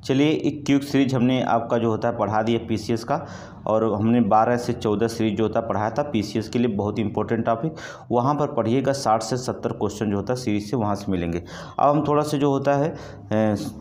चलिए एक quick series हमने आपका जो होता है पढ़ा दिया पीसीएस का, और हमने 12 से 14 सीरीज जो होता है पढ़ाया था पीसीएस के लिए, बहुत इंपॉर्टेंट टॉपिक। वहाँ पर पढ़िएगा 60 से 70 क्वेश्चन जो होता है सीरीज से वहाँ से मिलेंगे। अब हम थोड़ा सा जो होता है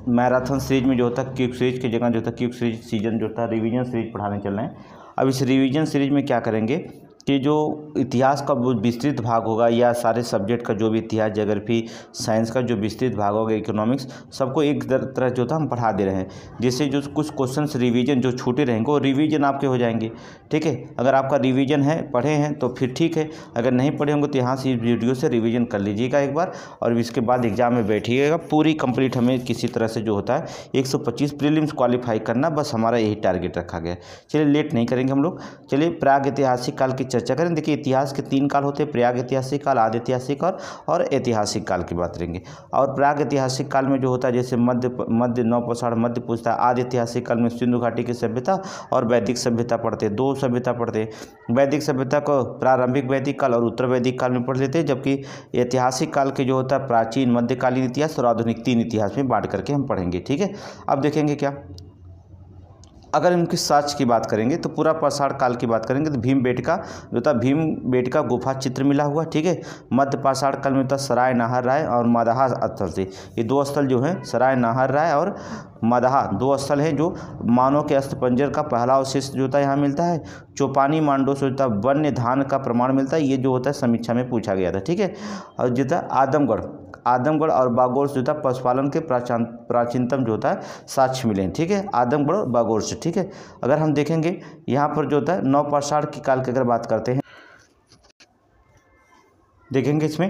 मैराथन सीरीज में जो होता है क्यूक सीरीज की जगह जो होता है क्यूक सीरीज सीजन जो होता है रिवीजन सीरीज पढ़ाने चल रहे हैं। अब इस रिवीजन सीरीज में क्या करेंगे कि जो इतिहास का विस्तृत भाग होगा या सारे सब्जेक्ट का जो भी इतिहास ज्योग्राफी साइंस का जो विस्तृत भाग होगा इकोनॉमिक्स सबको एक तरह जो था हम पढ़ा दे रहे हैं, जिससे जो कुछ क्वेश्चंस रिवीजन जो छूटे रहेंगे वो रिवीजन आपके हो जाएंगे। ठीक है, अगर आपका रिवीजन है पढ़े हैं तो फिर ठीक है, अगर नहीं पढ़े होंगे तो यहाँ से इस वीडियो से रिवीजन कर लीजिएगा एक बार, और इसके बाद एग्जाम में बैठिएगा पूरी कंप्लीट। हमें किसी तरह से जो होता है 125 प्रीलिम्स क्वालिफाई करना, बस हमारा यही टारगेट रखा गया है। चलिए लेट नहीं करेंगे हम लोग, चलिए प्राग ऐतिहासिक काल की चर्चा करें। देखिए इतिहास के 3 काल होते हैं, प्राग ऐतिहासिक काल, आदि ऐतिहासिक और ऐतिहासिक काल की बात करेंगे। और प्राग ऐतिहासिक काल में जो होता है जैसे मध्य नवपाषाण मध्य पूछता है। आदि ऐतिहासिक काल में सिंधु घाटी की सभ्यता और वैदिक सभ्यता पढ़ते हैं, 2 सभ्यता पढ़ते हैं। वैदिक सभ्यता को प्रारंभिक वैदिक काल और उत्तर वैदिक काल में पढ़ लेते हैं, जबकि ऐतिहासिक काल के जो होता है प्राचीन मध्यकालीन इतिहास और आधुनिक 3 इतिहास में बांट करके हम पढ़ेंगे। ठीक है, अब देखेंगे क्या, अगर इनकी साक्ष्य की बात करेंगे तो पूरा पाषाण काल की बात करेंगे तो भीमबेटका जो था भीमबेटका गुफा चित्र मिला हुआ। ठीक है, मध्य पाषाण काल में था सराय नाहर राय और मदाहा स्थल से, ये 2 स्थल जो हैं सराय नाहर राय और मदाहा 2 स्थल हैं जो मानव के अस्थिपंजर का पहला अवशेष जो था यहाँ मिलता है। चौपानी मांडो से जो था वन्य धान का प्रमाण मिलता है, ये जो होता है समीक्षा में पूछा गया था। ठीक है, और जो था आदमगढ़ और बागोर से जो था पशुपालन के प्राचीनतम जो होता है साक्ष्य मिले। ठीक है, आदमगढ़ और बागोर से। ठीक है, अगर हम देखेंगे यहाँ पर जो होता है नवपाषाण की काल की अगर बात करते हैं, देखेंगे इसमें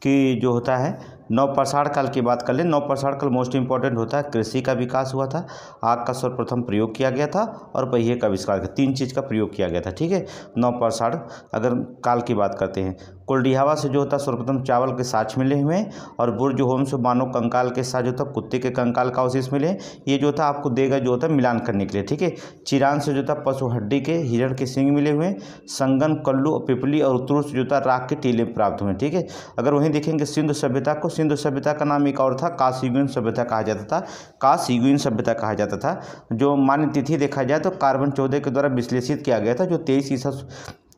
कि जो होता है नवपाषाण काल की बात कर लें। नवपाषाण काल मोस्ट इंपॉर्टेंट होता है, कृषि का विकास हुआ था, आग का सर्वप्रथम प्रयोग किया गया था और पहिए का आविष्कार किया, 3 चीज़ का प्रयोग किया गया था। ठीक है, नवपाषाण अगर काल की बात करते हैं। कोल्डिहावा से जो होता है सर्वप्रथम चावल के साक्ष्य मिले हुए हैं, और बुर्ज होम से मानव कंकाल के साथ जो था कुत्ते के कंकाल का अवशेष मिले, ये जो था आपको देगा जो होता है मिलान करने के लिए। ठीक है, चिरान से जो था पशु हड्डी के हिरण के सींग मिले हुए हैं, संगन कल्लू पिपली और उत्तूर से जो था राख के टीले प्राप्त हुए। ठीक है, अगर वहीं देखेंगे सिंधु सभ्यता को, सिंधु सभ्यता का नाम एक और था, काशीगुइन सभ्यता कहा जाता था, काशीगुइन सभ्यता कहा जाता था। जो मान्य तिथि देखा जाए तो कार्बन 14 के द्वारा विश्लेषित किया गया था, जो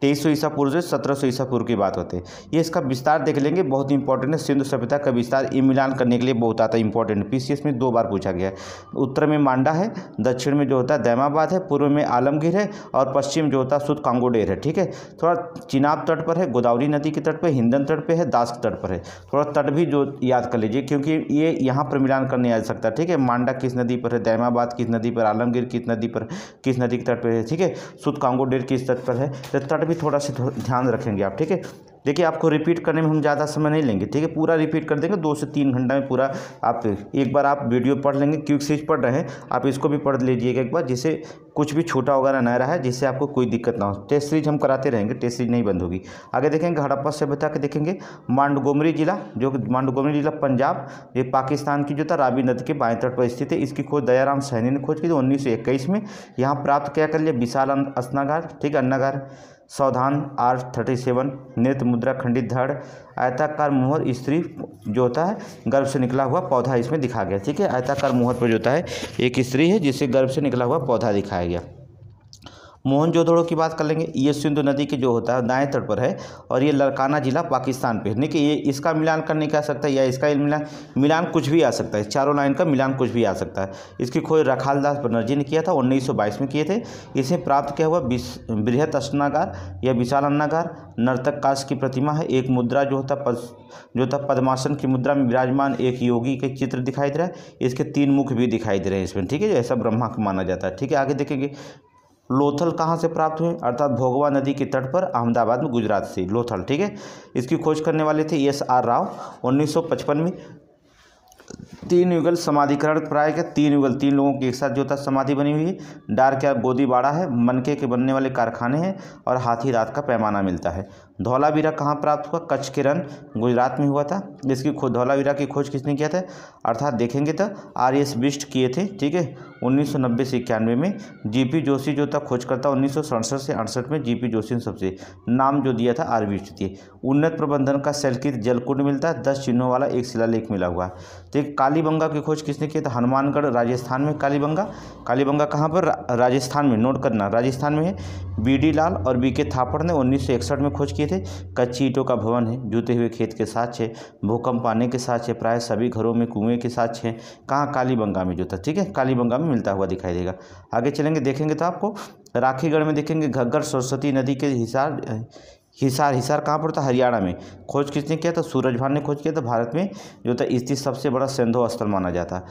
2300 ईसा पूर्व से 1700 ईसा पूर्व की बात होती है। ये इसका विस्तार देख लेंगे, बहुत इंपॉर्टेंट है। सिंधु सभ्यता का विस्तार ये मिलान करने के लिए बहुत आता है, इंपॉर्टेंट। पीसीएस में 2 बार पूछा गया है। उत्तर में मांडा है, दक्षिण में जो होता है दैमाबाद है, पूर्व में आलमगीर है और पश्चिम जो होता है सुध कांगोडेर है। ठीक है, थोड़ा चिनाब तट पर है, गोदावरी नदी के तट पर, हिंदन तट पर है, दास्क तट पर है। थोड़ा तट भी जो याद कर लीजिए क्योंकि ये यहाँ पर मिलान करने आ सकता है। ठीक है, मांडा किस नदी पर है, दैमाबाद किस नदी पर, आलमगीर किस नदी पर, किस नदी के तट पर है। ठीक है, सुध कांगोडेर किस तट पर है, तो तट थोड़ा सा ध्यान रखेंगे आप। ठीक है, देखिए आपको रिपीट करने में हम ज़्यादा समय नहीं लेंगे। ठीक है, पूरा रिपीट कर देंगे, 2 से 3 घंटा में पूरा। आप एक बार आप वीडियो पढ़ लेंगे, क्यूक सीरीज पढ़ रहे हैं आप, इसको भी पढ़ लीजिएगा एक बार, जिससे कुछ भी छोटा वगैरह न रहा है, जिससे आपको कोई दिक्कत ना हो। टेस्ट सीरीज हम कराते रहेंगे, टेस्ट सीरीज नहीं बंद होगी। आगे देखेंगे हड़प्पा सभ्यता के, देखेंगे मांडगोमरी जिला, जो मांडगोमरी जिला पंजाब, ये पाकिस्तान की जो था रावी नदी के बाएं तट पर स्थित है। इसकी खोज दयाराम सैनी ने खोज की थी 1921 में। यहाँ प्राप्त क्या कर लिया, विशाल अस्नागार, ठीक है, अन्नागार, सावधान R37, नेत्र मुद्रा, खंडित धड़, आयताकार मुहर, स्त्री जो होता है गर्भ से निकला हुआ पौधा इसमें दिखा गया। ठीक है, आयताकार मुहर पर जो होता है एक स्त्री है जिससे गर्भ से निकला हुआ पौधा दिखाया गया। मोहनजोदड़ो की बात कर लेंगे, ये सिंधु नदी के जो होता है दाएं तट पर है और ये लड़काना जिला पाकिस्तान पे है। कि ये इसका मिलान करने का आ सकता है या इसका मिलान कुछ भी आ सकता है, चारों लाइन का मिलान कुछ भी आ सकता है। इसकी खोज रखालदास बनर्जी ने किया था, 1922 में किए थे। इसे प्राप्त किया हुआ बृहत अस्नागार या विशाल अन्नागार, नर्तक काश की प्रतिमा है, एक मुद्रा जो होता पद्मासन की मुद्रा में विराजमान एक योगी के चित्र दिखाई दे रहा है, इसके 3 मुख भी दिखाई दे रहे हैं इसमें। ठीक है, ऐसा ब्रह्मा को माना जाता है। ठीक है, आगे देखेंगे लोथल कहाँ से प्राप्त हुए, अर्थात भोगवा नदी के तट पर अहमदाबाद में, गुजरात से लोथल। ठीक है, इसकी खोज करने वाले थे SR राव 1955 में। 3 युगल समाधिकरण प्राय के 3 युगल 3 लोगों की एक साथ जो था समाधि बनी हुई है। डार क्या गोदी बाड़ा है, मनके के बनने वाले कारखाने हैं और हाथी दांत का पैमाना मिलता है। धौलावीरा कहाँ प्राप्त हुआ? कच्छ के रण गुजरात में हुआ था। इसकी धौलावीरा की खोज किसने किया था? अर्थात देखेंगे तो आर.एस. बिष्ट किए थे, ठीक है, 1990 से 91 में। जीपी जोशी जो था खोजकर्ता 1967 से 68 में जीपी जोशी ने सबसे नाम जो दिया था आर बिष्ट दिए। उन्नत प्रबंधन का शैलकृत जलकुंड मिलता है, 10 चिन्हों वाला एक शिलालेख मिला हुआ है। तो कालीबंगा की खोज किसने की था? हनुमानगढ़ राजस्थान में कालीबंगा। कालीबंगा कहाँ पर? राजस्थान में, नोट करना राजस्थान में है। बी.डी. लाल और बी.के. थापड़ ने 1961 में खोज किए थे। कच्ची ईंटों का भवन है, जूते हुए खेत के साक्ष्य, भूकंप आने के साक्ष्य, प्राय सभी घरों में कुएं के साक्ष्य हैं। कहाँ? कालीबंगा में जो था, ठीक है, कालीबंगा में मिलता हुआ दिखाई देगा। आगे चलेंगे देखेंगे तो आपको राखीगढ़ में देखेंगे घग्गर सरस्वती नदी के हिसार कहाँ पर था? हरियाणा में। खोज किसने किया था? सूरजभान ने खोज किया था। भारत में जो था स्थित सबसे बड़ा सैंधव स्थल माना जाता है।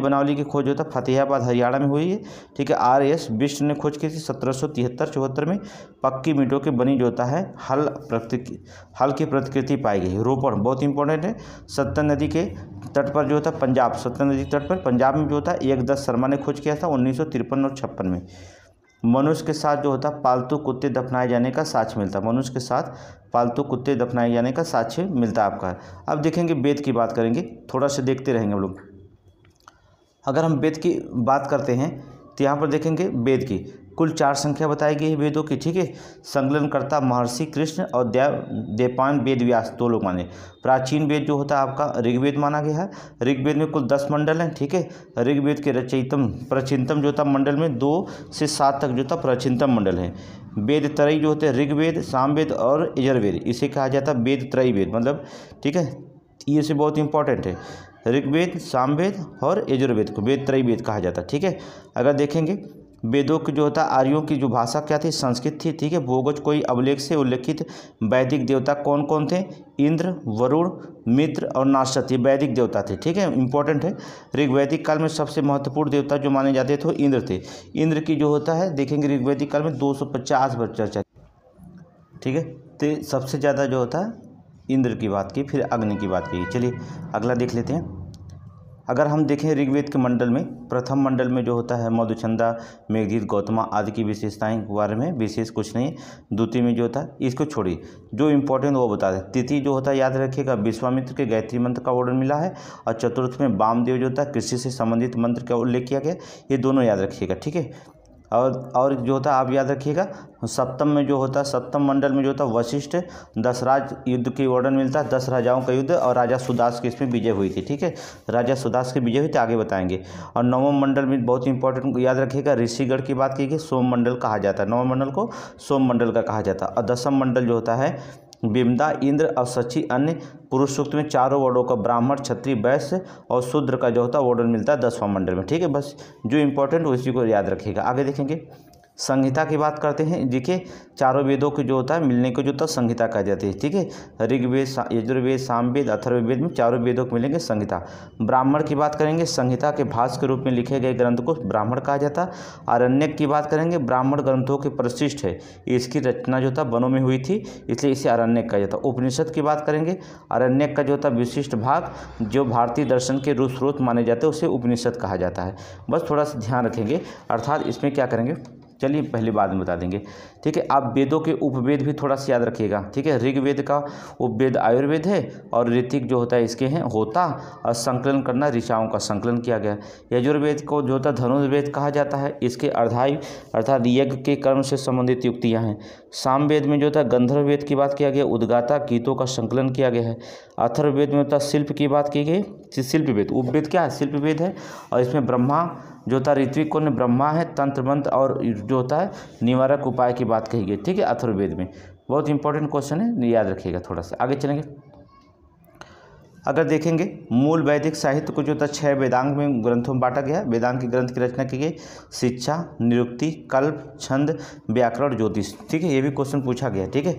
बनावली की खोज जो था फतेहाबाद हरियाणा में हुई है, ठीक है। आर.एस. बिष्ट ने खोज की थी 1773-74 में। पक्की ईंटों की बनी जो होता है हल की प्रतिकृति पाई गई। रोपड़ बहुत इंपॉर्टेंट है। सतलज नदी के तट पर जो होता पंजाब, सतलज नदी तट पर पंजाब में जो होता 1-10 शर्मा ने खोज किया था 1953 और 56 में। मनुष्य के साथ जो होता पालतू कुत्ते दफनाए जाने का साक्ष्य मिलता है। मनुष्य के साथ पालतू कुत्ते दफनाए जाने का साक्ष्य मिलता है आपका। अब देखेंगे वेद की बात करेंगे, थोड़ा सा देखते रहेंगे हम लोग। अगर हम वेद की बात करते हैं तो यहाँ पर देखेंगे वेद की कुल 4 संख्या बताई गई है वेदों की, ठीक है। संकलनकर्ता महर्षि कृष्ण और देवपायन वेद व्यास 2 लोग माने। प्राचीन वेद जो होता है आपका ऋग्वेद माना गया है। ऋग्वेद में कुल 10 मंडल हैं, ठीक है। ऋग्वेद के प्राचीनतम जो था मंडल में 2 से 7 तक जो था प्राचीनतम मंडल है। वेद त्रयी जो होते हैं ऋग्वेद, सामवेद और यजुर्वेद, इसे कहा जाता है वेद त्रयी वेद, मतलब ठीक है, ये से बहुत इंपॉर्टेंट है। ऋग्वेद, सामवेद और यजुर्वेद को वेद त्रयी वेद कहा जाता है, ठीक है। अगर देखेंगे वेदों की जो होता आर्यों की जो भाषा क्या थी? संस्कृत थी, ठीक है। भूगोज कोई अभिलेख से उल्लेखित वैदिक देवता कौन कौन थे? इंद्र, वरुण, मित्र और नाशत, ये वैदिक देवता थे, ठीक है, इंपॉर्टेंट है। ऋग्वैदिक काल में सबसे महत्वपूर्ण देवता जो माने जाते थे वो इंद्र थे। इंद्र की जो होता है देखेंगे ऋग्वैदिक काल में 250 पर चर्चा, ठीक है। तो सबसे ज़्यादा जो होता है इंद्र की बात की, फिर अग्नि की बात की। चलिए अगला देख लेते हैं। अगर हम देखें ऋग्वेद के मंडल में, प्रथम मंडल में जो होता है मधुचंदा, मेघदीत, गौतमा आदि की विशेषताएं के बारे में विशेष कुछ नहीं। द्वितीय में जो होता है इसको छोड़िए, जो इंपॉर्टेंट वो बता दें। तृतीय जो होता है याद रखिएगा विश्वामित्र के गायत्री मंत्र का वर्णन मिला है। और चतुर्थ में वामदेव जो होता है कृषि से संबंधित मंत्र का उल्लेख किया गया। ये दोनों याद रखिएगा, ठीक है। और जो होता है आप याद रखिएगा सप्तम में जो होता है, सप्तम मंडल में जो होता है वशिष्ठ दशराज युद्ध की वर्णन मिलता है। 10 राजाओं का युद्ध और राजा सुदास की इसमें विजय हुई थी, ठीक है। राजा सुदास की विजय हुई थी, आगे बताएंगे। और नवम मंडल में बहुत इंपॉर्टेंट याद रखिएगा ऋषिगढ़ की बात की गई, सोम मंडल कहा जाता है। नवम मंडल को सोम मंडल का कहा जाता है। और 10वां मंडल जो होता है विमदा, इंद्र और शची अन्य पुरुष सूक्त में 4 वर्णों का ब्राह्मण, क्षत्रिय, वैश्य और शूद्र का जो होता है वर्णन मिलता है 10वां मंडल में, ठीक है। बस जो इंपॉर्टेंट हो इसी को याद रखिएगा। आगे देखेंगे संहिता की बात करते हैं। देखिए चारों वेदों के जो होता है मिलने को जो होता है संहिता कहा जाती है, ठीक है। ऋग्वेद, यजुर्वेद, सामवेद, अथर्ववेद में चारों वेदों को मिलेंगे संहिता। ब्राह्मण की बात करेंगे, संहिता के भाष्य के रूप में लिखे गए ग्रंथ को ब्राह्मण कहा जाता है। आरण्यक की बात करेंगे, ब्राह्मण ग्रंथों के परिशिष्ट है, इसकी रचना जो था वनों में हुई थी, इसलिए इसे आरण्यक कहा जाता है। उपनिषद की बात करेंगे, आरण्यक का जो होता विशिष्ट भाग जो भारतीय दर्शन के रूप स्रोत माने जाते हैं उसे उपनिषद कहा जाता है। बस थोड़ा सा ध्यान रखेंगे, अर्थात इसमें क्या करेंगे, चलिए पहले बाद में बता देंगे, ठीक है। आप वेदों के उपवेद भी थोड़ा सा याद रखिएगा, ठीक है। ऋग्वेद का उपवेद आयुर्वेद है और ऋतिक जो होता है इसके हैं होता, और संकलन करना ऋचाओं का संकलन किया गया। यजुर्वेद को जो होता धनुर्वेद कहा जाता है, इसके अर्धायु अर्थात यज्ञ के कर्म से संबंधित युक्तियाँ हैं। सामवेद में जो होता गंधर्व वेद की बात किया गया, उद्गाता गीतों का संकलन किया गया है। अथर्ववेद में होता शिल्प की बात की गई, शिल्प वेद। उपवेद क्या है? शिल्प वेद है। और इसमें ब्रह्मा जो होता ऋत्विक कौन ब्रह्मा है, तंत्र मंत्र और जो होता है निवारक उपाय की बात कही गई, ठीक है, अथर्ववेद में। बहुत इंपॉर्टेंट क्वेश्चन है, याद रखिएगा थोड़ा सा। आगे चलेंगे। अगर देखेंगे मूल वैदिक साहित्य को जो था 6 वेदांग में ग्रंथों में बांटा गया। वेदांग के ग्रंथ की रचना की गई शिक्षा, निरुक्ति, कल्प, छंद, व्याकरण, ज्योतिष, ठीक है। ये भी क्वेश्चन पूछा गया, ठीक है।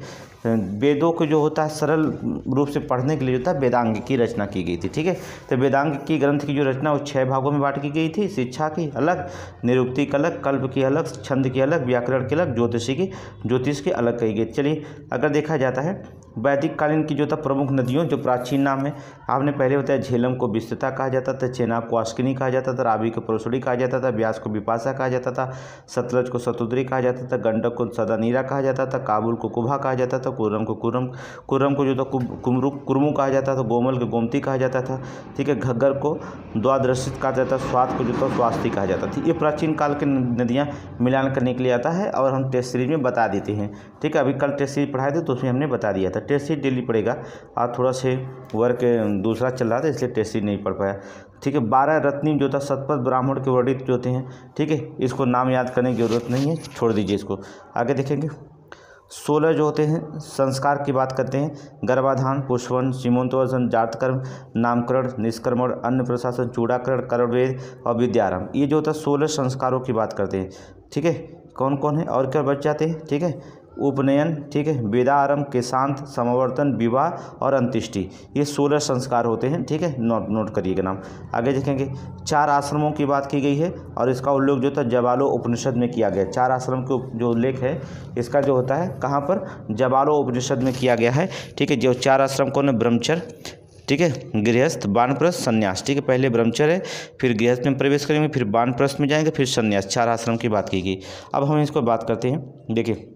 वेदों को जो होता है सरल रूप से पढ़ने के लिए जो था वेदांग की रचना की गई थी, ठीक है। तो वेदांग की ग्रंथ की जो रचना वो 6 भागों में बांट की गई थी। शिक्षा की अलग, निरुक्ति की अलग, कल्प की अलग, छंद की अलग, व्याकरण की अलग, ज्योतिष की अलग कही गई। चलिए अगर देखा जाता है वैदिक कालीन की जो था प्रमुख नदियों जो प्राचीन नाम है आपने पहले बताया, झेलम को विस्तृता कहा जाता था, चेनाब को आश्किनी कहा जाता था, रावी को प्रोसुड़ी कहा जाता था, ब्यास को बिपाशा कहा जाता था, सतलज को सतुद्री कहा जाता था, गंडक को सदानीरा कहा जाता था, काबुल को कुभा कहा जाता था, कुर्रम को जो था कुरमू कहा जाता था, गोमल को गोमती कहा जाता था, ठीक है, घग्गर को द्वादशित कहा जाता था, स्वात को जो था स्वास्ति कहा जाता था। ये प्राचीन काल की नदियाँ मिलान करने के लिए आता है और हम टेस्ट सीरीज में बता देते हैं, ठीक है। अभी कल टेस्ट सीरीज पढ़ाए थे तो उसमें हमने बता दिया था। टेस्ट सीरीज डेली पड़ेगा, आज थोड़ा से वर्क दूसरा चल रहा था इसलिए टेस्ट सीरीज नहीं पढ़ पाया, ठीक है। 12 रत्नी जो था शतपथ ब्राह्मण के वर्णित जो होते हैं, ठीक है, इसको नाम याद करने की जरूरत नहीं है, छोड़ दीजिए इसको। आगे देखेंगे 16 जो होते हैं संस्कार की बात करते हैं, गर्भाधान, पुष्पवन, सीमंतोत्सव, जातकर्म, नामकरण, निष्क्रमण, अन्न प्रशासन, चूड़ाकरण, कर्मवेद और विद्यारंभ, ये जो होता है 16 संस्कारों की बात करते हैं, ठीक है। कौन कौन है और क्या बच जाते हैं, ठीक है, उपनयन, ठीक है, वेदारंभ, केशांत, समावर्तन, विवाह और अंत्येष्टि, ये 16 संस्कार होते हैं, ठीक है। नोट करिएगा नाम। आगे देखेंगे 4 आश्रमों की बात की गई है और इसका उल्लेख जो था जबालो उपनिषद में किया गया। 4 आश्रम के जो उल्लेख है इसका जो होता है कहाँ पर, जबालो उपनिषद में किया गया है, ठीक है। जो 4 आश्रम कौन है, ब्रह्मचर्य, ठीक है, गृहस्थ, वानप्रस्थ, संन्यास, ठीक है। पहले ब्रह्मचर्य है, फिर गृहस्थ में प्रवेश करेंगे, फिर वानप्रस्थ में जाएंगे, फिर संन्यास, 4 आश्रम की बात की गई। अब हम इसको बात करते हैं, देखिए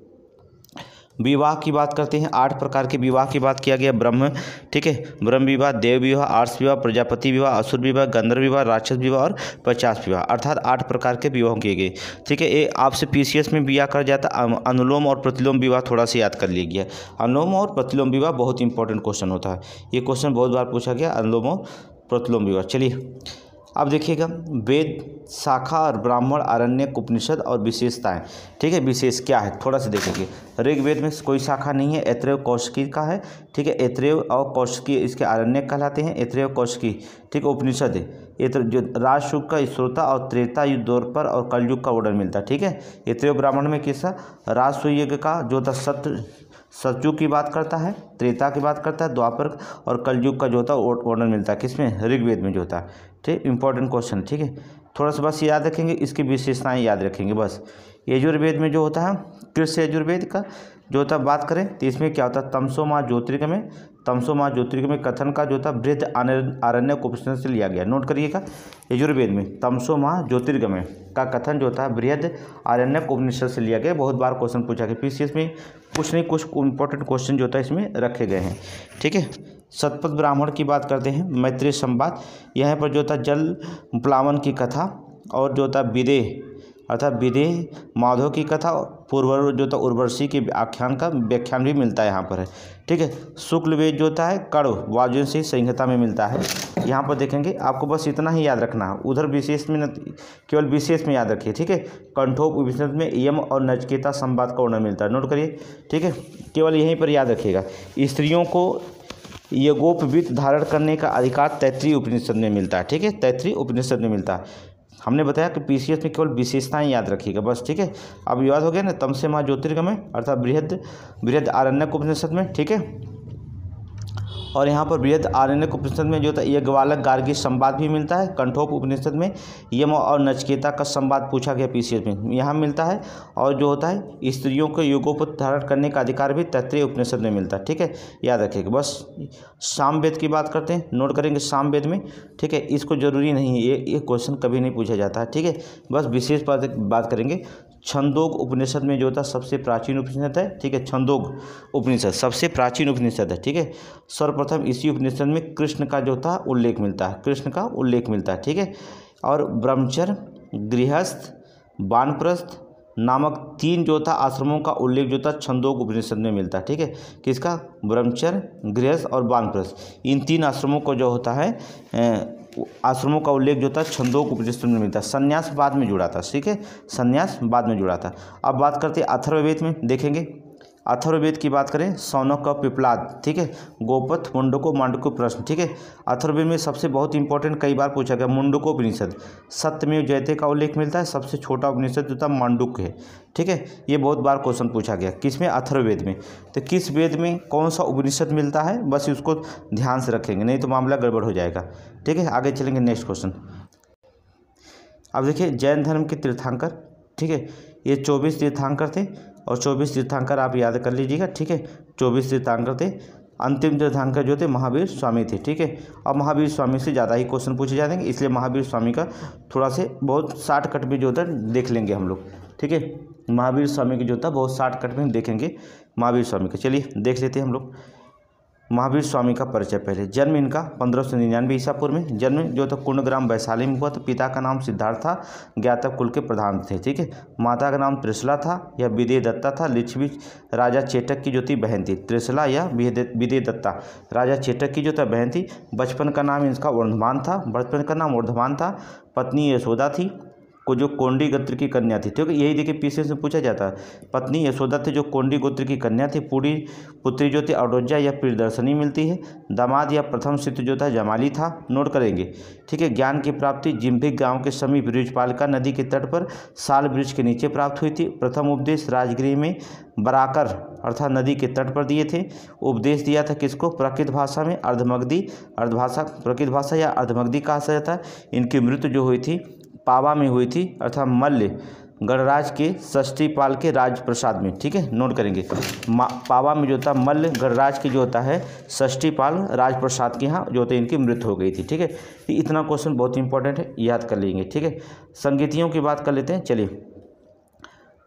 विवाह की बात करते हैं। 8 प्रकार के विवाह की बात किया गया, ब्रह्म, ठीक है, ब्रह्म विवाह, देव विवाह, आर्ष विवाह, प्रजापति विवाह, असुर विवाह, गंधर्व विवाह, राक्षस विवाह और 50 विवाह, अर्थात 8 प्रकार के विवाह किए गए, ठीक है। ये आपसे पीसीएस में विवाह कर जाता, अनुलोम और प्रतिलोम विवाह थोड़ा सा याद कर लीजिए। अनुलोम और प्रतिलोम विवाह बहुत इंपॉर्टेंट क्वेश्चन होता है, ये क्वेश्चन बहुत बार पूछा गया, अनुलोम और प्रतिलोम विवाह। चलिए अब देखिएगा वेद, शाखा और ब्राह्मण, आरण्यक, उपनिषद और विशेषताएं, ठीक है। विशेष क्या है थोड़ा सा देखेंगे। ऋग्वेद में कोई शाखा नहीं है, ऐत्रेय कौशिकी का है, ठीक है। ऐत्रेय और कौशिकी इसके आरण्यक कहलाते हैं, ऐत्रेय कौशिकी, ठीक है। उपनिषद है ये तो जो राजयुग का श्रोता और त्रेता युग दौर पर और कलयुग का वर्णन मिलता है, ठीक है। ऐत्रेय ब्राह्मण में किसका, राजयुग का जो था सतयुग की बात करता है, त्रेता की बात करता है, द्वापर और कलयुग का जो होता है वर्णन मिलता है किसमें, ऋग्वेद में जो होता है, ठीक। इंपॉर्टेंट क्वेश्चन, ठीक है। थोड़ा सा बस याद रखेंगे, इसकी विशेषताएं याद रखेंगे बस। यजुर्वेद में जो होता है कृष्ण यजुर्वेद का जो होता है बात करें तो इसमें क्या होता है, तमसो माह ज्योतिर्गमय कथन का जो था बृहद आरण्यक उपनिषद से लिया गया। नोट करिएगा, यजुर्वेद में तमसो माह ज्योतिर्गमय का कथन जो था बृहद आरण्यक उपनिषद से लिया गया। बहुत बार क्वेश्चन पूछा गया पीसीएस में, कुछ नहीं कुछ इंपॉर्टेंट क्वेश्चन जो था इसमें रखे गए हैं, ठीक है। शतपथ ब्राह्मण की बात करते हैं, मैत्रेय संवाद, यहाँ पर जो था जल प्लावन की कथा और जो था विदेह अर्थात विदेह माधव की कथा, पूर्व जो था उर्वशी के आख्यान का व्याख्यान भी मिलता है यहाँ पर है, ठीक है। शुक्ल वेद जो होता है कड़ो वाजयसी संहिता में मिलता है, यहाँ पर देखेंगे। आपको बस इतना ही याद रखना है, उधर विशेष में न, केवल विशेष में याद रखिए, ठीक है। कंठोप उपनिषद में यम और नचिकेता संवाद का वर्णन मिलता है, नोट करिए, ठीक है। केवल यहीं पर याद रखिएगा। स्त्रियों को यज्ञोपवीत धारण करने का अधिकार तैत्तिरीय उपनिषद में मिलता है, ठीक है, तैत्तिरीय उपनिषद में मिलता है। हमने बताया कि पीसीएस में केवल विशेषताएं याद रखिएगा बस, ठीक है। अब याद हो गया ना, तमसे माह ज्योतिर्गमय अर्थात बृहद आरण्यक उपनिषद में, ठीक है। और यहाँ पर बृहद आरण्यक उपनिषद में जो था यज्ञवालक गार्गी संवाद भी मिलता है। कंठोप उपनिषद में यम और नचिकेता का संवाद पूछा गया पीसीएस में, यहाँ मिलता है। और जो होता है स्त्रियों को योगोपत धारण करने का अधिकार भी तैत्तिरीय उपनिषद में मिलता है, ठीक है, याद रखिएगा बस। सामवेद की बात करते हैं, नोट करेंगे सामवेद में, ठीक है। इसको जरूरी नहीं है, ये क्वेश्चन कभी नहीं पूछा जाता है, ठीक है। बस विशेष बात करेंगे। छंदोग उपनिषद में जो था सबसे प्राचीन उपनिषद है, ठीक है। छंदोग उपनिषद सबसे प्राचीन उपनिषद है, ठीक है। सर्वप्रथम इसी उपनिषद में कृष्ण का जो था उल्लेख मिलता है, कृष्ण का उल्लेख मिलता है, ठीक है। और ब्रह्मचर्य, गृहस्थ, वानप्रस्थ नामक 3 जो था आश्रमों का उल्लेख जो था छंदोग उपनिषद में मिलता है, ठीक है। किसका, ब्रह्मचर्य, गृहस्थ और वानप्रस्थ, इन 3 आश्रमों को जो होता है आश्रमों का उल्लेख जो था छंदोग उपनिषद में मिलता है। संन्यास बाद में जुड़ा था, ठीक है, संन्यास बाद में जुड़ा था। अब बात करते हैं अथर्ववेद में, देखेंगे अथर्ववेद की बात करें, सौनक का पिपलाद, ठीक है, गोपथ, मुंडको, मांडको प्रश्न, ठीक है। अथर्ववेद में सबसे बहुत इंपॉर्टेंट कई बार पूछा गया मुंडको उपनिषद, सत्यमेव जयते का उल्लेख मिलता है। सबसे छोटा उपनिषद जो था मांडुक्य है, ठीक है। ये बहुत बार क्वेश्चन पूछा गया, किसमें, अथर्ववेद में। तो किस वेद में कौन सा उपनिषद मिलता है, बस उसको ध्यान से रखेंगे, नहीं तो मामला गड़बड़ हो जाएगा, ठीक है। आगे चलेंगे नेक्स्ट क्वेश्चन। अब देखिए जैन धर्म के तीर्थंकर, ठीक है, ये 24 तीर्थंकर थे और 24 तीर्थंकर आप याद कर लीजिएगा, ठीक है। 24 तीर्थंकर थे। अंतिम तीर्थंकर जो थे महावीर स्वामी थे, ठीक है। और महावीर स्वामी से ज़्यादा ही क्वेश्चन पूछे जाएंगे, इसलिए महावीर स्वामी का थोड़ा से बहुत शॉर्टकट में जो होता है देख लेंगे हम लोग, ठीक है। महावीर स्वामी की जो होता है बहुत शॉर्टकट में देखेंगे महावीर स्वामी का। चलिए देख लेते हैं हम लोग महावीर स्वामी का परिचय। पहले जन्म इनका 1599 ईसा पूर्व में, जन्म जो था कुंडग्राम वैशाली में हुआ। तो पिता का नाम सिद्धार्थ था, ज्ञातक कुल के प्रधान थे, ठीक है। माता का नाम त्रिशला था या विदय दत्ता था। लिच्छवी राजा चेटक की जो थी बहन थी। त्रिशला या विदय दत्ता राजा चेटक की जो था बहन थी। बचपन का नाम इसका वर्धमान था, बचपन का नाम वर्धमान था। पत्नी यशोदा थी, को जो कोंडी गोत्र की कन्या थी, ठीक है। यही देखिए पीछे से पूछा जाता है। पत्नी यशोदा थी जो कोंडी गोत्र की कन्या थी। पूरी पुत्री जो थी अडोजा या प्रियदर्शनी मिलती है। दामाद या प्रथम शिष्य जो था जमाली था, नोट करेंगे, ठीक है। ज्ञान की प्राप्ति जिम्भिक गांव के समीप बृजपालिका नदी के तट पर साल वृक्ष के नीचे प्राप्त हुई थी। प्रथम उपदेश राजगृह में बराकर अर्थात नदी के तट पर दिए थे। उपदेश दिया था किसको? प्राकृत भाषा में अर्धमगधी, अर्धभाषा प्राकृत भाषा या अर्धमगधी कहा जाता है। इनकी मृत्यु जो हुई थी पावा में हुई थी, अर्थात मल्ल गणराज के षष्ठीपाल के राजप्रसाद में, ठीक है। नोट करेंगे पावा में जो था मल्ल गणराज की जो होता है षष्ठीपाल राजप्रसाद के यहाँ जो होता है इनकी मृत्यु हो गई थी, ठीक है। इतना क्वेश्चन बहुत इंपॉर्टेंट है, याद कर लेंगे, ठीक है। संगीतियों की बात कर लेते हैं। चलिए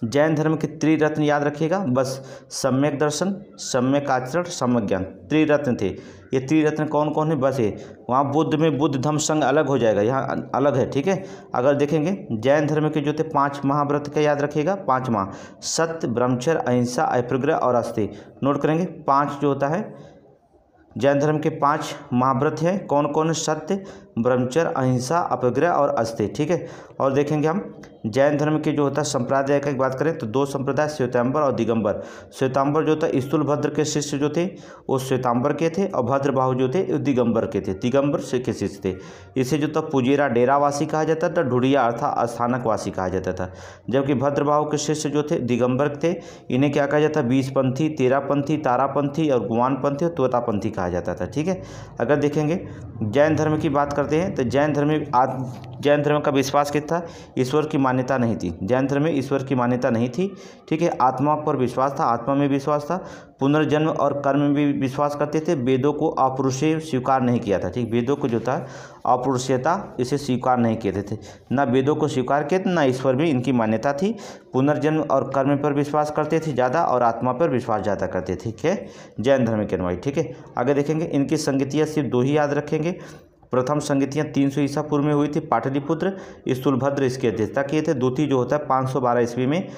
जैन धर्म के त्रिरत्न याद रखिएगा बस। सम्यक दर्शन, सम्यक आचरण, सम्यक ज्ञान, त्रिरत्न थे। ये त्रिरत्न कौन कौन है? बस ये वहाँ बुद्ध में बुद्ध धम्म संघ अलग हो जाएगा, यहाँ अलग है, ठीक है। अगर देखेंगे जैन धर्म के जो थे 5 महाव्रत का याद रखिएगा, 5 महा, सत्य, ब्रह्मचर्य, अहिंसा, अपरिग्रह और अस्तेय। नोट करेंगे 5 जो होता है जैन धर्म के 5 महाव्रत हैं। कौन कौन? सत्य, ब्रह्मचर्य, अहिंसा, अपरिग्रह और अस्तेय, ठीक है। और देखेंगे हम जैन धर्म के जो होता है संप्रदाय की बात करें तो 2 संप्रदाय श्वेतांबर और दिगंबर। श्वेतांबर जो था स्थूलभद्र के शिष्य जो थे वो श्वेतांबर के थे और भद्रबाहु जो थे दिगंबर के थे, दिगंबर के शिष्य थे। इसे जो था पुजेरा डेरावासी कहा जाता था, ढूढ़िया अर्थात स्थानकवासी कहा जाता था। जबकि भद्रबाहु के शिष्य जो थे दिगंबर थे, इन्हें क्या कहा जाता? 20पंथी, 13पंथी, तारापंथी और गुवानपंथी और तोतापंथी कहा जाता था, ठीक है। अगर देखेंगे जैन धर्म की बात करते हैं तो जैन धर्म का विश्वास क्या था? ईश्वर की मान्यता नहीं थी। जैन धर्म में ईश्वर की मान्यता नहीं थी, ठीक है। आत्मा पर विश्वास था, आत्मा में विश्वास था। पुनर्जन्म और कर्म में भी विश्वास करते थे। वेदों को अपुरुषीय स्वीकार नहीं किया था, ठीक। वेदों को जो था अपुरुषीयता इसे स्वीकार नहीं किए थे। ना वेदों को स्वीकार किए थे, ना ईश्वर में इनकी मान्यता थी। पुनर्जन्म और कर्म पर विश्वास करते थे ज़्यादा और आत्मा पर विश्वास ज़्यादा करते थे, ठीक है, जैन धर्म के अनुयायी, ठीक है। आगे देखेंगे इनकी संगतियाँ सिर्फ 2 ही याद रखेंगे। प्रथम संगतियाँ 300 ईसा पूर्व में हुई थी, पाटलिपुत्र, स्थूलभद्र इसकी अध्यक्षता किए थे। द्वितीय जो होता है 512 ईस्वी में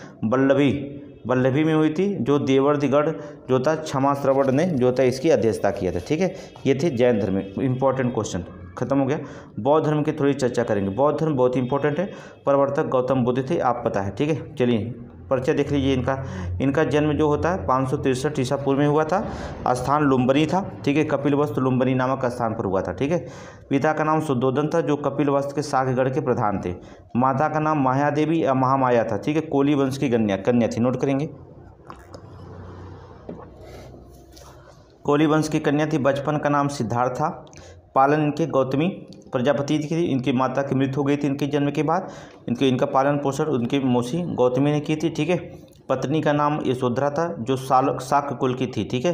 वल्लभी में हुई थी, जो देवर्दिगढ़ जो था क्षमा श्रवण ने जो था इसकी अध्यक्षता किया था, ठीक है। ये थे जैन धर्म में। इंपॉर्टेंट क्वेश्चन खत्म हो गया। बौद्ध धर्म की थोड़ी चर्चा करेंगे। बौद्ध धर्म बहुत इंपॉर्टेंट है। प्रवर्तक गौतम बुद्ध थे, आप पता है, ठीक है। चलिए परिचय देख लीजिए इनका जन्म जो होता है 563 ईसा पूर्व में हुआ था। स्थान लुम्बनी था, ठीक है। कपिलवस्तु लुम्बनी नामक स्थान पर हुआ था, ठीक है। पिता का नाम शुद्धोदन था जो कपिलवस्तु के शाकगढ़ के प्रधान थे। माता का नाम मायादेवी या महामाया था, ठीक है। कोली वंश की कन्या थी, नोट करेंगे कोली वंश की कन्या थी। बचपन का नाम सिद्धार्थ था। पालन इनके गौतमी प्रजापति थी। इनकी माता की मृत्यु हो गई थी इनके जन्म के बाद। इनका पालन पोषण उनकी मौसी गौतमी ने की थी, ठीक है। पत्नी का नाम यशोधरा था जो शाक्य कुल की थी, ठीक है।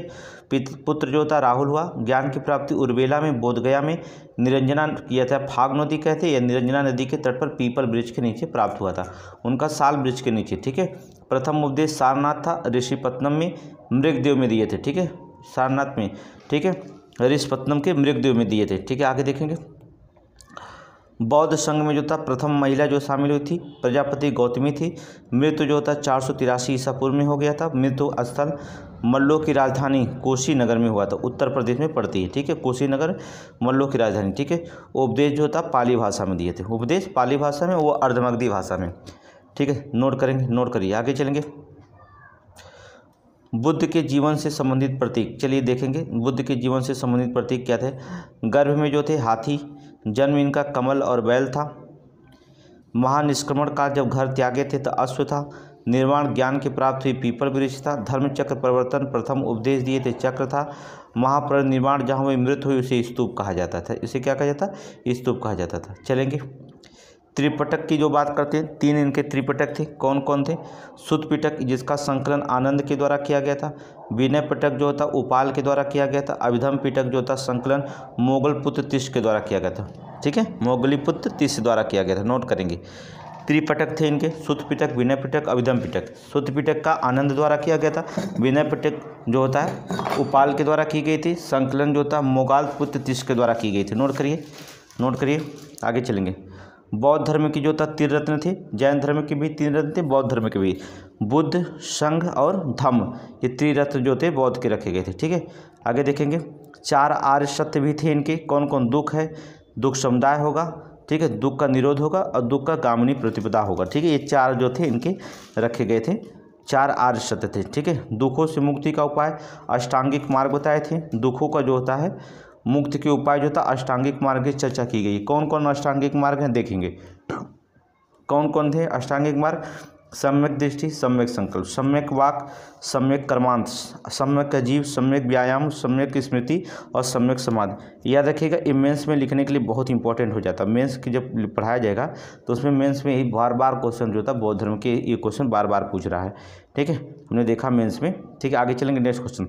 पुत्र जो था राहुल हुआ। ज्ञान की प्राप्ति उर्वेला में, बोधगया में निरंजना किया था, फाग नदी कहते या निरंजना नदी के तट पर पीपल वृक्ष के नीचे प्राप्त हुआ था। उनका साल वृक्ष के नीचे, ठीक है। प्रथम उपदेश सारनाथ था, ऋषिपत्नम में मृगदेव में दिए थे, ठीक है। सारनाथ में, ठीक है, ऋषिपत्नम के मृगदेव में दिए थे, ठीक है। आगे देखेंगे बौद्ध संघ में जो था प्रथम महिला जो शामिल हुई थी प्रजापति गौतमी थी। मृत्यु जो था 483 ईसा पूर्व में हो गया था। मृत्यु स्थल मल्लों की राजधानी कुशीनगर में हुआ था, उत्तर प्रदेश में पड़ती है, ठीक है। कुशीनगर मल्लों की राजधानी, ठीक है। उपदेश जो था पाली भाषा में दिए थे। उपदेश पाली भाषा में, वो अर्धमगधी भाषा में, ठीक है। नोट करेंगे, नोट करिए। आगे चलेंगे बुद्ध के जीवन से संबंधित प्रतीक। चलिए देखेंगे बुद्ध के जीवन से संबंधित प्रतीक क्या थे। गर्भ में जो थे हाथी, जन्म इनका कमल और बैल था। महानिष्क्रमण काल जब घर त्यागे थे तो अश्व था। निर्वाण ज्ञान की प्राप्ति हुई पीपल वृक्ष था। धर्म चक्र परिवर्तन प्रथम उपदेश दिए थे चक्र था। महापरिनिर्वाण जहाँ हुई मृत्यु हुई उसे स्तूप कहा जाता था। इसे क्या कहा जाता? स्तूप कहा जाता था। चलेंगे त्रिपिटक की जो बात करते हैं, 3 इनके त्रिपिटक थे। कौन कौन थे? सुत पिटक जिसका संकलन आनंद के द्वारा किया गया था। विनय पिटक जो होता उपाल के द्वारा किया गया था। अभिधम पिटक जो होता संकलन मोगलपुत्र तिष्ठ के द्वारा किया गया था। ठीक है, मोगलीपुत्र तिष्ठ द्वारा किया गया था, नोट करेंगे। त्रिपिटक थे इनके, सुत पिटक, विनय पिटक, अभिधम पिटक। सुत पिटक का आनंद द्वारा किया गया था। विनय पिटक जो होता है उपाल के द्वारा की गई थी। संकलन जो होता मोगलपुत्र तिष्ठ के द्वारा की गई थी। नोट करिए, आगे चलेंगे। बौद्ध धर्म की जो था 3 रत्न थे। जैन धर्म के भी 3 रत्न थे, बौद्ध धर्म के भी। बुद्ध, संघ और धम्म, ये त्रिरत्न जो थे बौद्ध के रखे गए थे। ठीक है, आगे देखेंगे। 4 आर्य सत्य भी थे इनके। कौन कौन? दुख है, दुख समुदाय होगा। ठीक है, दुख का निरोध होगा और दुख का गामिनी प्रतिपदा होगा। ठीक है, ये 4 जो थे इनके रखे गए थे। 4 आर्य सत्य थे। ठीक है, दुखों से मुक्ति का उपाय, अष्टांगिक मार्ग बताए थे। दुखों का जो होता है मुक्ति के उपाय जो था अष्टांगिक मार्ग की चर्चा की गई। कौन कौन अष्टांगिक मार्ग हैं देखेंगे। कौन कौन थे अष्टांगिक मार्ग? सम्यक दृष्टि, सम्यक संकल्प, सम्यक वाक, सम्यक कर्मांत, सम्यक जीव, सम्यक व्यायाम, सम्यक स्मृति और सम्यक समाधि। याद रखिएगा, ये मेंस में लिखने के लिए बहुत इंपॉर्टेंट हो जाता है। मेंस की जब पढ़ाया जाएगा तो उसमें मेंस में ही बार बार क्वेश्चन जो था बौद्ध धर्म के ये क्वेश्चन बार बार पूछ रहा है। ठीक है, हमने देखा मेंस में। ठीक है, आगे चलेंगे। नेक्स्ट क्वेश्चन,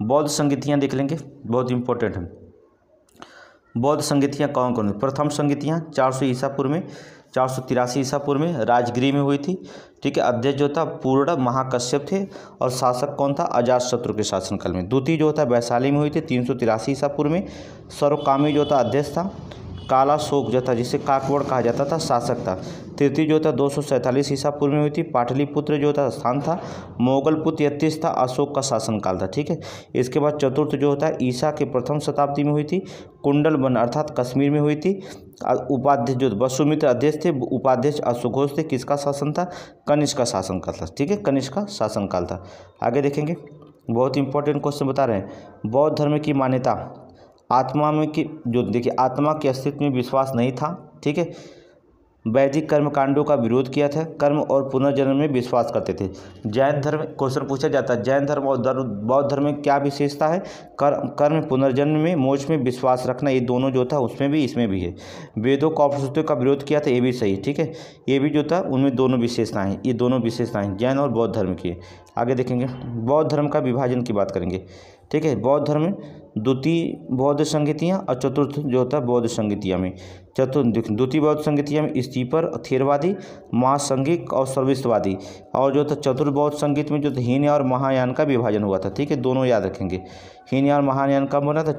बौद्ध संगीतियाँ देख लेंगे, बहुत इंपॉर्टेंट है। बौद्ध संगीतियाँ कौन कौन? प्रथम संगीतियाँ 400 ईसा पूर्व में, 483 ईसा पूर्व में राजगिरी में हुई थी। ठीक है, अध्यक्ष जो था पूर्ण महाकश्यप थे और शासक कौन था? अजातशत्रु के शासनकाल में। द्वितीय जो था वैशाली में हुई थी 383 ईसा पूर्व में। सर्वकामी जो था अध्यक्ष था। काला शोक जो था जिसे काकवड़ कहा जाता था शासक था। तृतीय जो था 247 ईसा पूर्व में हुई थी। पाटलिपुत्र जो था स्थान था। मोगलपुत्र 33 था, अशोक का शासनकाल था। ठीक है, इसके बाद चतुर्थ जो होता है ईसा के प्रथम शताब्दी में हुई थी। कुंडलवन अर्थात कश्मीर में हुई थी। उपाध्यक्ष जो वसुमित्र अध्यक्ष थे, उपाध्यक्ष अशोघोष थे। किसका शासन था? कनिष्क का शासनकाल था। ठीक है, कनिष्क का शासनकाल था। आगे देखेंगे, बहुत इंपॉर्टेंट क्वेश्चन बता रहे हैं। बौद्ध धर्म की मान्यता आत्मा में की जो देखिए आत्मा के अस्तित्व में विश्वास नहीं था। ठीक है, वैदिक कर्मकांडों का विरोध किया था। कर्म और पुनर्जन्म में विश्वास करते थे। जैन धर्म, क्वेश्चन पूछा जाता है जैन धर्म और बौद्ध धर्म में क्या विशेषता है? कर्म, पुनर्जन्म में, मोक्ष में विश्वास रखना, ये दोनों जो था उसमें भी इसमें भी है। वेदों का उपनिषदों का विरोध किया था, ये भी सही। ठीक है, ये भी जो था उनमें दोनों विशेषताएं हैं। ये दोनों विशेषताएं जैन और बौद्ध धर्म की। आगे देखेंगे, बौद्ध धर्म का विभाजन की बात करेंगे। ठीक है, बौद्ध धर्म में द्वितीय बौद्ध संगीतियाँ और चतुर्थ जो होता है बौद्ध संगीतियाँ में। द्वितीय बौद्ध संगीतियाँ में स्टीपर, थेरवादी, महासंघिक और सर्विसवादी। और जो था चतुर्थ बौद्ध संगीत में जो था हीनयान और महायान का विभाजन हुआ था। ठीक है, दोनों याद रखेंगे। हीनयान और महायान कब बना था?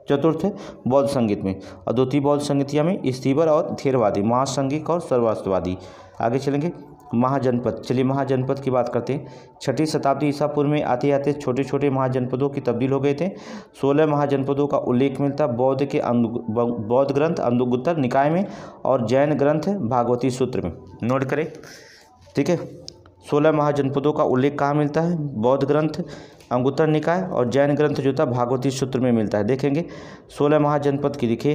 चतुर्थ बौद्ध संगीत में। और द्वितीय बौद्ध संगीतियाँ में स्टीपर और थेरवादी, महासंघिक और सर्वस्ववादी। आगे चलेंगे, महाजनपद। चलिए महाजनपद की बात करते हैं। 6वीं शताब्दी ईसा पूर्व में आते आते छोटे छोटे महाजनपदों की तब्दील हो गए थे। 16 महाजनपदों का उल्लेख मिलता बौद्ध ग्रंथ अंगुत्तर निकाय में और जैन ग्रंथ भागवती सूत्र में। नोट करें। ठीक है, 16 महाजनपदों का उल्लेख कहाँ मिलता है? बौद्ध ग्रंथ अंगुत्तर निकाय और जैन ग्रंथ जो था भागवती सूत्र में मिलता है। देखेंगे 16 महाजनपद की लिखे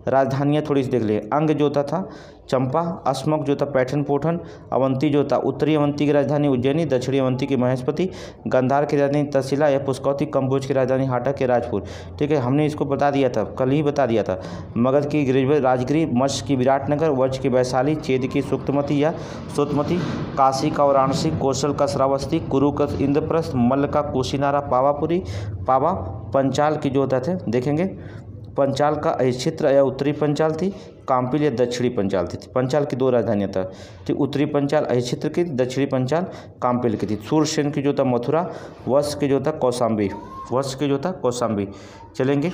राजधानियाँ थोड़ी सी देख ले। अंग जो था चंपा, अस्मक जो था पैठन पोठन, अवंती जो था उत्तरी अवंती की राजधानी उज्जैनी, दक्षिणी अवंती की महेशपति, गंधार की राजधानी तहसीला या पुष्कौती, कंबोज की राजधानी हाटा के राजपुर। ठीक है, हमने इसको बता दिया था, कल ही बता दिया था। मगध की राजगिरी, मत्स्य की विराटनगर, वज्र की वैशाली, चेद की सुक्तमती या सुतमती, काशी का वाराणसी, कौशल का श्रावस्ती, कुरु का इंद्रप्रस्थ, मल्ल का कुशीनारा, पावापुरी, पंचाल की जो होता थे देखेंगे। पंचाल का अहिक्षेत्र या उत्तरी पंचाल थी, काम्पिल या दक्षिणी पंचाल थी। पंचाल की 2 राजधानियाँ था, ठीक, उत्तरी पंचाल अहिक्षेत्र की, दक्षिणी पंचाल काम्पिल की थी। सूर्यसेन की जो था मथुरा, वत्स की जो था कौशाम्बी। चलेंगे,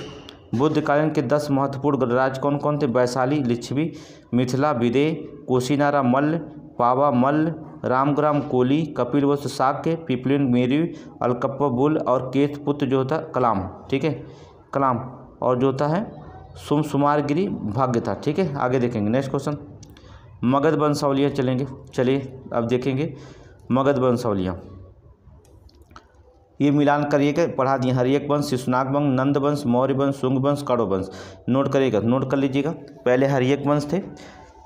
बुद्धकालीन के 10 महत्वपूर्ण गणराज कौन कौन थे? वैशाली, लिच्छवी, मिथिला, विदेह, कुशीनारा मल्ल, पावा मल्ल, रामग्राम कोली, कपिलवस्तु शाक्य, पिपलिन मेरू, अलकप्पा बुल और केतपुत्र जो था कलाम। ठीक है, कलाम और जो होता है सुमसुमारगिरी भाग्य था। ठीक है, आगे देखेंगे। नेक्स्ट क्वेश्चन, मगध वंशावलियाँ चलेंगे। चलिए अब देखेंगे मगध वंशावलियाँ। ये मिलान करिएगा, पढ़ा दिए। हर्यक वंश, शिशुनाग वंश, नंद वंश, मौर्य वंश, शुंग वंश, कड़ो वंश। नोट करिएगा, नोट कर लीजिएगा। पहले हर्यक वंश थे,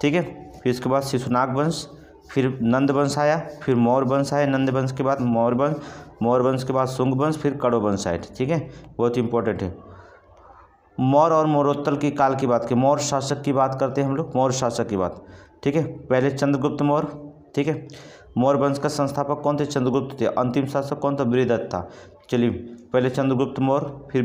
ठीक है, फिर इसके बाद शिशुनाग वंश, फिर नंद वंश आया, फिर मौर्य वंश आया, नंद वंश के बाद मौर्य वंश के बाद शुंग वंश, फिर कड़ो वंश आए। ठीक है, बहुत इंपॉर्टेंट है। मौर्य और मौर्योत्तर की काल की बात की, मौर्य शासक की बात करते हैं हम लोग, मौर्य शासक की बात। ठीक है, पहले चंद्रगुप्त मौर्य। ठीक है, मौर्य वंश का संस्थापक कौन थे? चंद्रगुप्त थे। अंतिम शासक कौन था? बृहदत्त था। चलिए, पहले चंद्रगुप्त मौर्य, फिर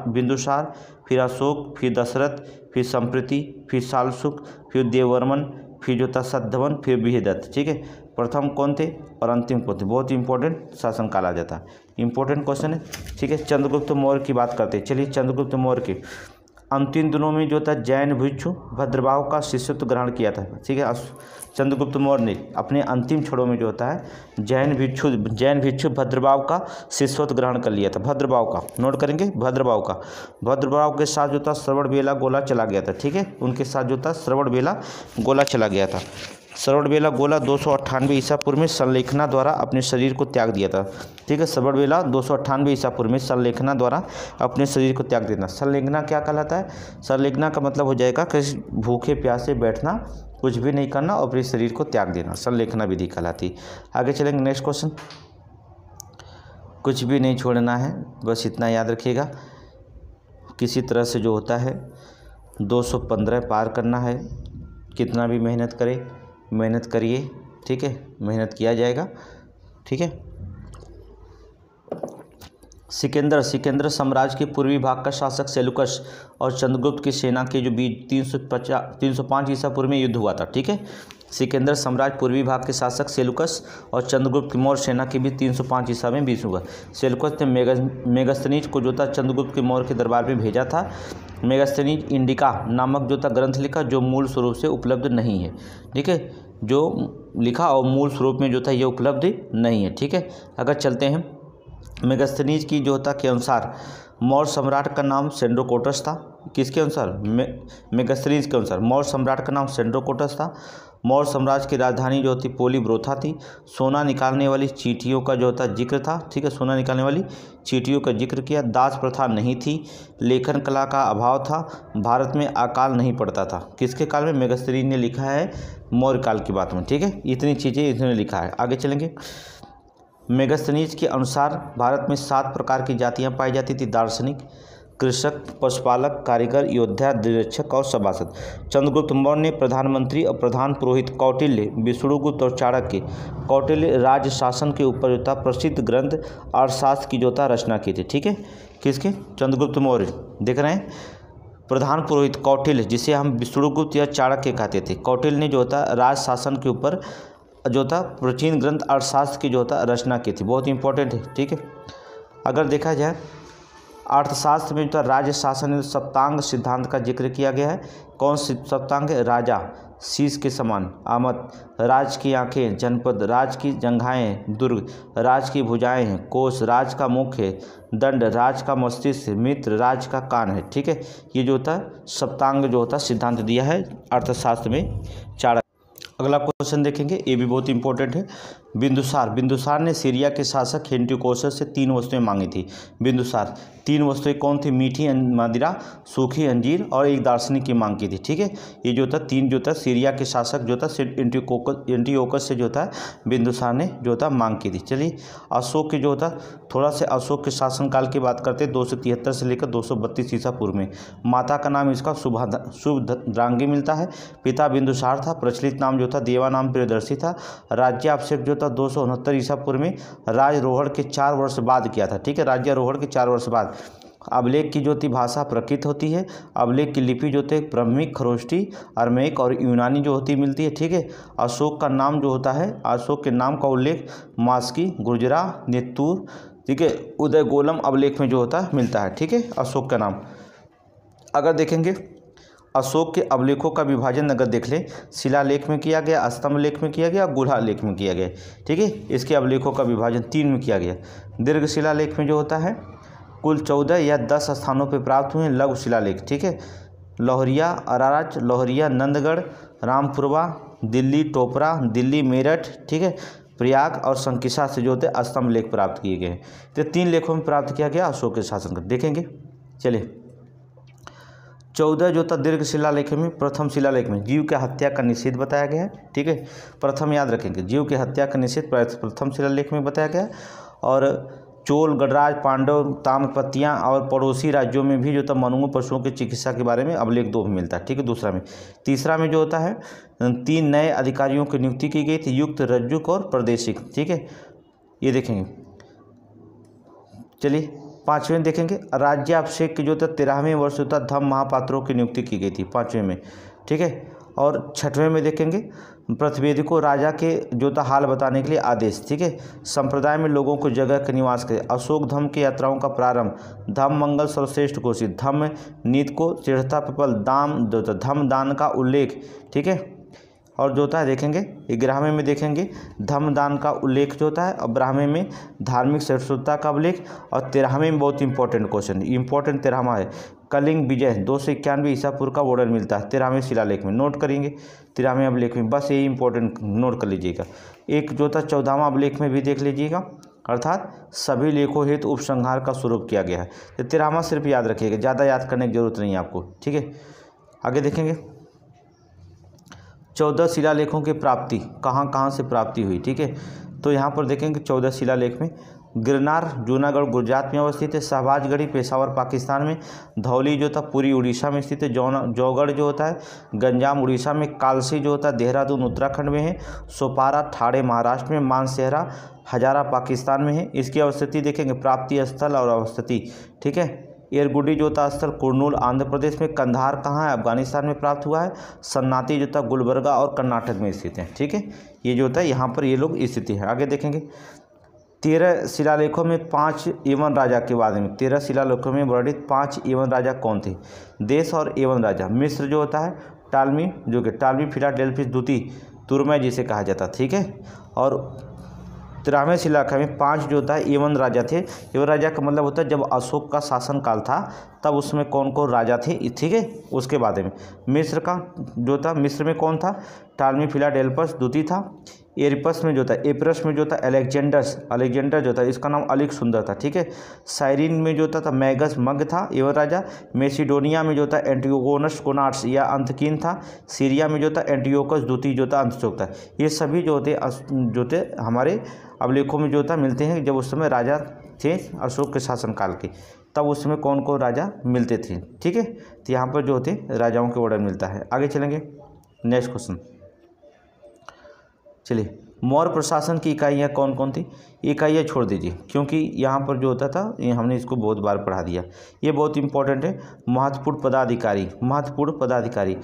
बिंदुसार, फिर अशोक, फिर दशरथ, फिर संप्रति, फिर शालशुक, फिर देववर्मन, फिर जो था सद्धवन, फिर बृहदत्त। ठीक है, प्रथम कौन थे और अंतिम कौन थे? बहुत इंपॉर्टेंट शासनकाल आ जाता है, इंपॉर्टेंट क्वेश्चन है। ठीक है, चंद्रगुप्त मौर्य की बात करते हैं। चलिए, चंद्रगुप्त मौर्य के अंतिम दिनों में जो था जैन भिक्षु भद्रभाव का शिष्यत्व ग्रहण किया था। ठीक है, चंद्रगुप्त मौर्य ने अपने अंतिम क्षणों में जो होता है जैन भिक्षु भद्रभाव का शिष्यत्व ग्रहण कर लिया था। भद्रभाव का नोट करेंगे, भद्रभाव के साथ जो था श्रवणबेला गोला चला गया था। ठीक है, उनके साथ जो था श्रवणबेला गोला चला गया था। श्रवणबेला गोला 298 ईसा पूर्व में संलेखना द्वारा अपने शरीर को त्याग दिया था। ठीक है, श्रवणबेला 298 ईसा पूर्व में संलेखना द्वारा अपने शरीर को त्याग देना। संलेखना क्या कहलाता है? संलेखना का मतलब हो जाएगा कि भूखे प्यासे बैठना, कुछ भी नहीं करना और अपने शरीर को त्याग देना, संलेखना विधि कहलाती। आगे चलेंगे, नेक्स्ट क्वेश्चन। कुछ भी नहीं छोड़ना है, बस इतना याद रखिएगा, किसी तरह से जो होता है 215 पार करना है। कितना भी मेहनत करें, मेहनत करिए। ठीक है, मेहनत किया जाएगा। ठीक है, सिकंदर साम्राज्य के पूर्वी भाग का शासक सेलुकस और चंद्रगुप्त की सेना के जो बीच 305 ईसा पूर्व में युद्ध हुआ था। ठीक है, सिकंदर साम्राज्य पूर्वी भाग के शासक सेलुकस और चंद्रगुप्त की मौर्य सेना के बीच 305 ईसा में बीच हुआ। सेलुकस ने मेगास्थनीज को जो था चंद्रगुप्त के मौर्य के दरबार में भेजा था। मेगास्थनीज इंडिका नामक जो था ग्रंथ लिखा, जो मूल स्वरूप से उपलब्ध नहीं है। ठीक है, जो लिखा और मूल स्वरूप में जो था ये उपलब्ध नहीं है। ठीक है, अगर चलते हैं मेगास्थनीज की जो था के अनुसार मौर्य सम्राट का नाम सेंड्रोकोटस था। किसके अनुसार? मेगास्थनीज के अनुसार मौर्य सम्राट का नाम सेंड्रोकोटस था। मौर्य साम्राज्य की राजधानी जो थी पोलीब्रोथा थी। सोना निकालने वाली चींटियों का जो था जिक्र था। ठीक है, सोना निकालने वाली चींटियों का जिक्र किया। दास प्रथा नहीं थी। लेखन कला का अभाव था। भारत में अकाल नहीं पड़ता था। किसके काल में? मेगास्थनीज ने लिखा है मौर्य काल की बात में। ठीक है, इतनी चीज़ें इन्होंने लिखा है। आगे चलेंगे, मेगास्थनीज के अनुसार भारत में 7 प्रकार की जातियां पाई जाती थी: दार्शनिक, कृषक, पशुपालक, कारीगर, योद्धा, निरीक्षक और सभासद। चंद्रगुप्त मौर्य ने प्रधानमंत्री और प्रधान पुरोहित कौटिल्य, विष्णुगुप्त और चाणक्य कौटिल्य राज्य शासन के ऊपर जो था प्रसिद्ध ग्रंथ अर्थशास्त्र की जो था रचना की थी। ठीक है, किसके? चंद्रगुप्त मौर्य। देख रहे हैं, प्रधान पुरोहित कौटिल्य, जिसे हम विष्णुगुप्त या चाणक्य कहते थे, कौटिल्य ने जो था राज शासन के ऊपर जो था प्राचीन ग्रंथ अर्थशास्त्र की जो था रचना की थी। बहुत इंपॉर्टेंट है। ठीक है, अगर देखा जाए अर्थशास्त्र में जो था राज्य शासन सप्तांग सिद्धांत का जिक्र किया गया है। कौन सप्तांग है? राजा शीश के समान, आमत राज की आंखें, जनपद राज की जंघाएं, दुर्ग राज की भुजाएं हैं, कोष राज का मुख है, दंड राज का मस्तिष्क, मित्र राज का कान है। ठीक है, ये जो होता सप्तांग जो होता सिद्धांत दिया है अर्थशास्त्र में चाणक्य। अगला क्वेश्चन देखेंगे, ये भी बहुत इंपॉर्टेंट है। बिंदुसार ने सीरिया के शासक एंटिओकस से 3 वस्तुएं मांगी थी। बिंदुसार 3 वस्तुएं कौन थी? मीठी मदिरा, सूखी अंजीर और एक दार्शनिक की मांग की थी। ठीक है, ये जो था 3 जो था सीरिया के शासक जो था एंटिओकस से जो था बिंदुसार ने जो था मांग की थी। चलिए, अशोक के जो था थोड़ा से अशोक के शासनकाल की बात करते हैं। 273 से लेकर 232 ईसा पूर्व में। माता का नाम इसका शुभद्रांगी मिलता है। पिता बिंदुसार था। प्रचलित नाम जो था देवा नाम प्रियदर्शी था। राज्याभिषेक जो था 269 ईसा पूर्व में राजरोहण के 4 वर्ष बाद किया था। ठीक है, राज्यारोहण के 4 वर्ष बाद। अभिलेख की जो थी भाषा प्राकृत होती है। अभिलेख की लिपि जो थे ब्राह्मिक, खरोष्टी, अरमेक और यूनानी जो होती मिलती है। ठीक है, अशोक का नाम जो होता है, अशोक के नाम का उल्लेख मास्की, गुर्जरा, नेत्तूर, ठीक है, उदयगोलम अभिलेख में जो होता है मिलता है। ठीक है, अशोक का नाम। अगर देखेंगे अशोक के अभिलेखों का विभाजन अगर देख लें, शिलालेख में किया गया, स्तंभ लेख में किया गया, गुहा लेख में किया गया। ठीक है, इसके अभिलेखों का विभाजन 3 में किया गया। दीर्घ शिलालेख में जो होता है कुल 14 या 10 स्थानों पर प्राप्त हुए। लघु शिलालेख, ठीक है, लोहरिया अराराज, लोहरिया नंदगढ़, रामपुरवा, दिल्ली टोपरा, दिल्ली मेरठ, ठीक है, प्रयाग और संकिसा से जो होते स्तंभ लेख प्राप्त किए गए। तो 3 लेखों में प्राप्त किया गया अशोक के शासन का। देखेंगे, चलिए 14 जो था दीर्घ शिलालेख में, प्रथम शिलालेख में जीव की हत्या का निषेध बताया गया है। ठीक है, प्रथम याद रखेंगे, जीव की हत्या का निषेध प्रथम शिलालेख में बताया गया। और चोल, गणराज, पांडव, ताम्रपत्तियाँ और पड़ोसी राज्यों में भी जो था मनुओं पशुओं की चिकित्सा के बारे में अभिलेख 2 में मिलता है। ठीक है, दूसरा में। तीसरा में जो होता है 3 नए अधिकारियों की नियुक्ति की गई थी, युक्त, रज्जुक और प्रादेशिक। ठीक है, ये देखेंगे। चलिए 5वें में देखेंगे, राज्याभिषेक की जो था 13वें वर्ष होता धम्म महापात्रों की नियुक्ति की गई थी 5वें में। ठीक है, और 6वें में देखेंगे, प्रतिवेदी को राजा के जो था हाल बताने के लिए आदेश। ठीक है, संप्रदाय में लोगों को जगह के निवास के, अशोक धम्म की यात्राओं का प्रारंभ, धम्म मंगल सर्वश्रेष्ठ घोषित, धम्म नीति को दृढ़ता पिपल, दाम जो था धम्म दान का उल्लेख। ठीक है, और जो होता है देखेंगे 11वें में देखेंगे धम्म दान का उल्लेख जो होता है, और 12वें में धार्मिक सहिष्णुता का उल्लेख, और 13वें में बहुत इंपॉर्टेंट क्वेश्चन, इंपॉर्टेंट 13वां है, कलिंग विजय 291 ईसा पूर्व का वर्णन मिलता है 13वें शिलालेख में। नोट करेंगे 13वें अभिलेख में, बस यही इंपॉर्टेंट नोट कर लीजिएगा। एक जो था 14वां अभिलेख में भी देख लीजिएगा, अर्थात सभी लेखों हेतु उपसंहार का स्वरूप किया गया है। तो 13वां सिर्फ याद रखिएगा, ज़्यादा याद करने की जरूरत नहीं है आपको। ठीक है, आगे देखेंगे 14 शिलालेखों की प्राप्ति कहाँ कहाँ से प्राप्ति हुई। ठीक है, तो यहाँ पर देखेंगे 14 शिलालेख में गिरनार जूनागढ़ गुजरात में अवस्थित है, शहबाजगढ़ी पेशावर पाकिस्तान में, धौली जो था पूरी उड़ीसा में स्थित है, जौगढ़ जो होता है गंजाम उड़ीसा में, कालसी जो होता है देहरादून उत्तराखंड में है, सोपारा ठाड़े महाराष्ट्र में, मानसेहरा हजारा पाकिस्तान में है। इसकी अवस्थिति देखेंगे, प्राप्ति स्थल और अवस्थिति। ठीक है, एरगुडी जो था स्थल कुर्नूल आंध्र प्रदेश में, कंधार कहाँ है अफगानिस्तान में प्राप्त हुआ है, सन्नाटी जो था गुलबर्गा और कर्नाटक में स्थित है। ठीक है, ये जो होता है यहाँ पर ये लोग स्थिति है। आगे देखेंगे 13 शिलालेखों में 5 एवन राजा के बारे में, 13 शिलालेखों में वर्णित 5 एवन राजा कौन थे। देश और एवन राजा, मिस्र जो होता है टालमी जो कि टालमी फिलाडेल्फिस द्वितीय तुर्मै जिसे कहा जाता। ठीक है, और 13वें शिलालेख में 5 जो होता है एवन राजा थे। एवन राजा का मतलब होता है जब अशोक का शासनकाल था तब उसमें कौन कौन राजा थे। ठीक है, उसके बारे में मिस्र का जो था, मिस्र में कौन था, टालमी फिलाडेल्फस द्वितीय था। एरिपस में जो था, एपरस में जो था अलेक्जेंडर जो था, इसका नाम अलिक सुंदर था। ठीक है, साइरिन में जो था मैगस मग था एवं राजा। मेसिडोनिया में जो था एंटियोगोनस कोनार्स या अंतकीन था। सीरिया में जो था एंटियोकस द्वितीय जो था अंतशोक था। ये सभी जो थे हमारे अभिलेखों में जो था मिलते हैं जब उस समय राजा थे अशोक के शासनकाल के, तब उस समय कौन कौन राजा मिलते थे। ठीक है, तो यहाँ पर जो होते राजाओं के वर्णन मिलता है। आगे चलेंगे नेक्स्ट क्वेश्चन। चलिए, मौर्य प्रशासन की इकाइयाँ कौन कौन थी। इकाइयाँ छोड़ दीजिए क्योंकि यहाँ पर जो होता था ये हमने इसको बहुत बार पढ़ा दिया, ये बहुत इंपॉर्टेंट है। महत्वपूर्ण पदाधिकारी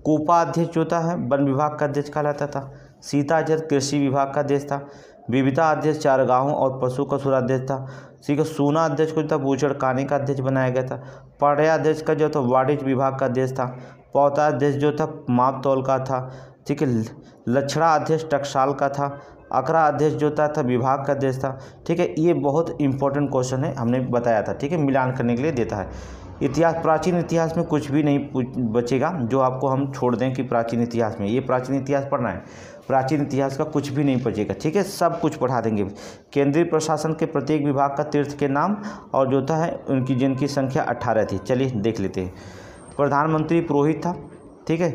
कोपाध्यक्ष जो था वन विभाग का अध्यक्ष कहलाता था। सीताजर कृषि विभाग का अध्यक्ष था। विविधा अध्यक्ष चारगाहों और पशु कसूर अध्यक्ष था। ठीक है, सूना अध्यक्ष को जो था बूचड़कानी का अध्यक्ष बनाया गया था। पाड़या अध्यक्ष का जो था वाणिज्य विभाग का अध्यक्ष था। पौता अध्यक्ष जो था माप तौल का था। ठीक है, लक्षणा अध्यक्ष टकसाल का था। अकरा अध्यक्ष जो था विभाग का अध्यक्ष था। ठीक है, ये बहुत इंपॉर्टेंट क्वेश्चन है, हमने बताया था। ठीक है, मिलान करने के लिए देता है। इतिहास, प्राचीन इतिहास में कुछ भी नहीं बचेगा जो आपको हम छोड़ दें कि प्राचीन इतिहास में, ये प्राचीन इतिहास पढ़ना है, प्राचीन इतिहास का कुछ भी नहीं बचेगा। ठीक है, सब कुछ पढ़ा देंगे। केंद्रीय प्रशासन के प्रत्येक विभाग का तीर्थ के नाम और जो होता है उनकी जिनकी संख्या 18 थी। चलिए देख लेते हैं। प्रधानमंत्री पुरोहित था। ठीक है,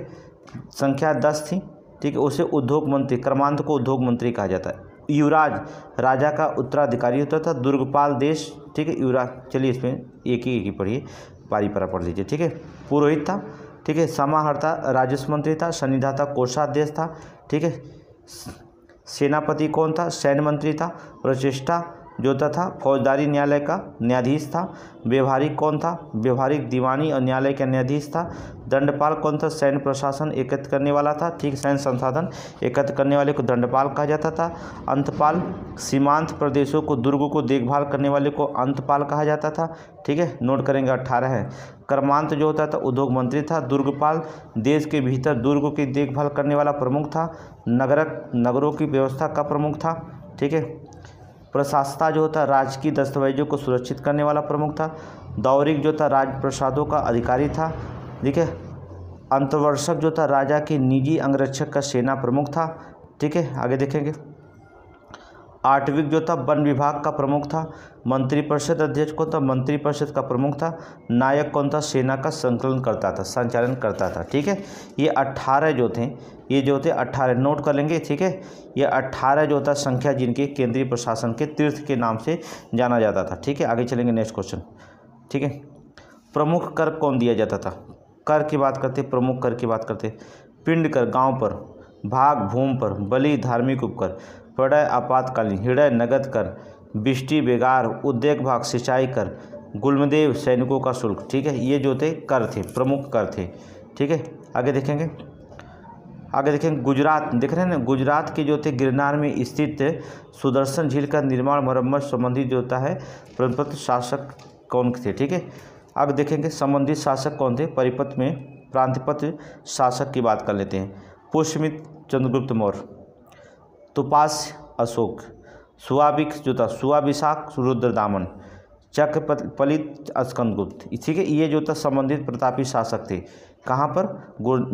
संख्या 10 थी। ठीक है, उसे उद्योग मंत्री, क्रमांत को उद्योग मंत्री कहा जाता है। युवराज राजा का उत्तराधिकारी होता था। दुर्गपाल देश, ठीक है, युवराज। चलिए इसमें एक ही पढ़िए, पारी पर पढ़ लीजिए। ठीक है, पुरोहित था। ठीक है, समाहर्ता राजस्व मंत्री था। सन्निधाता कोषाध्यक्ष था। ठीक है, सेनापति कौन था, सैन्य मंत्री था। प्रचेष्टा जो था फौजदारी न्यायालय का न्यायाधीश था। व्यवहारिक कौन था, व्यवहारिक दीवानी और न्यायालय का न्यायाधीश था। दंडपाल कौन था, सैन्य प्रशासन एकत्र करने वाला था। ठीक, सैन्य संसाधन एकत्र करने वाले को दंडपाल कहा जाता था। अंतपाल सीमांत प्रदेशों को, दुर्ग को देखभाल करने वाले को अंतपाल कहा जाता था। ठीक है, नोट करेंगे 18 है। क्रमांत जो होता था उद्योग मंत्री था। दुर्गपाल देश के भीतर दुर्ग की देखभाल करने वाला प्रमुख था। नगरों की व्यवस्था का प्रमुख था। ठीक है, प्रशासता जो होता राजकीय दस्तावेजों को सुरक्षित करने वाला प्रमुख था। दौरिक जो था राजप्रसादों का अधिकारी था। ठीक है, अंतर्वर्षक जो था राजा के निजी अंगरक्षक का सेना प्रमुख था। ठीक है, आगे देखेंगे। आटविक जो था वन विभाग का प्रमुख था। मंत्रिपरिषद अध्यक्ष कौन था? मंत्रिपरिषद का प्रमुख था। नायक कौन था? सेना का संचालन करता था। ठीक है, ये 18 जो थे, ये जो थे 18 नोट कर लेंगे। ठीक है, ये 18 जो था संख्या जिनके केंद्रीय प्रशासन के तीर्थ के नाम से जाना जाता था। ठीक है, आगे चलेंगे नेक्स्ट क्वेश्चन। ठीक है, प्रमुख कर कौन दिया जाता था? कर की बात करते, प्रमुख कर की बात करते। पिंड कर गांव पर, भाग भूमि पर, बलि धार्मिक उपकर, प्रलय आपातकालीन, हृदय नगद कर, बिष्टि बेगार, उद्योग भाग सिंचाई कर, गुल्मदेव सैनिकों का शुल्क। ठीक है, ये जो थे कर थे, प्रमुख कर थे। ठीक है, आगे देखेंगे गुजरात, देख रहे हैं ना, गुजरात के जो थे गिरनार में स्थित सुदर्शन झील का निर्माण मरम्मत संबंधित जो होता है प्रपत्र शासक कौन थे? ठीक है, अब देखेंगे संबंधित शासक कौन थे। परिपथ में प्रांतिपत्र शासक की बात कर लेते हैं। पुष्यमित्र चंद्रगुप्त मौर्य, तुपास अशोक, सुआबिक जो था सुआबिशाक रुद्रदामन, चक्रपलित स्कंदगुप्त। ठीक है, ये जो था संबंधित प्रतापी शासक थे। कहाँ पर?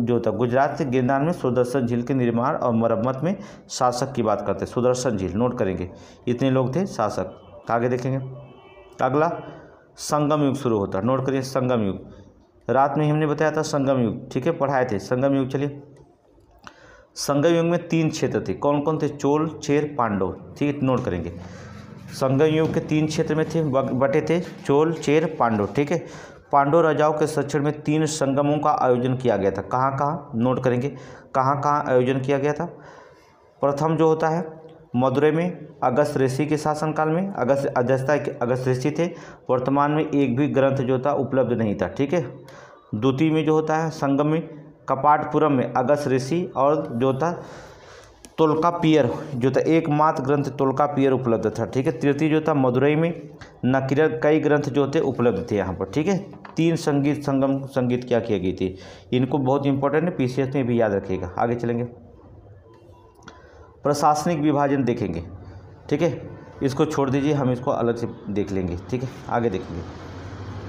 जो था गुजरात के गिरनार में सुदर्शन झील के निर्माण और मरम्मत में शासक की बात करते हैं। सुदर्शन झील नोट करेंगे, इतने लोग थे शासक। आगे देखेंगे, अगला संगम युग शुरू होता है। नोट करिए संगम युग, रात में हमने बताया था संगम युग। ठीक है, पढ़ाए थे संगम युग। चलिए, संगम युग में 3 क्षेत्र थे। कौन कौन थे? चोल, चेर, पांडव। ठीक है, नोट करेंगे। संगम युग के 3 क्षेत्र में थे, बटे थे चोल, चेर, पांडव। ठीक है, पांडव राजाओं के संरक्षण में 3 संगमों का आयोजन किया गया था। कहाँ कहाँ? नोट करेंगे, कहाँ कहाँ आयोजन किया गया था। प्रथम जो होता है मदुरै में अगस्त ऋषि के शासनकाल में। अगस्त ऋषि थे। वर्तमान में एक भी ग्रंथ जो था उपलब्ध नहीं था। ठीक है, द्वितीय में जो होता है संगम में कपाटपुरम में अगस्त ऋषि और जो था तोल्कापियर जो था एकमात्र ग्रंथ तोल्कापियर उपलब्ध था। ठीक है, तृतीय जो था मदुरई में नकीरत कई ग्रंथ जो थे उपलब्ध थे यहाँ पर। ठीक है, 3 संगीत क्या किया गई थी, इनको बहुत इंपॉर्टेंट है, पीसीएस में भी याद रखिएगा। आगे चलेंगे, प्रशासनिक विभाजन देखेंगे। ठीक है, इसको छोड़ दीजिए, हम इसको अलग से देख लेंगे। ठीक है, आगे देखेंगे,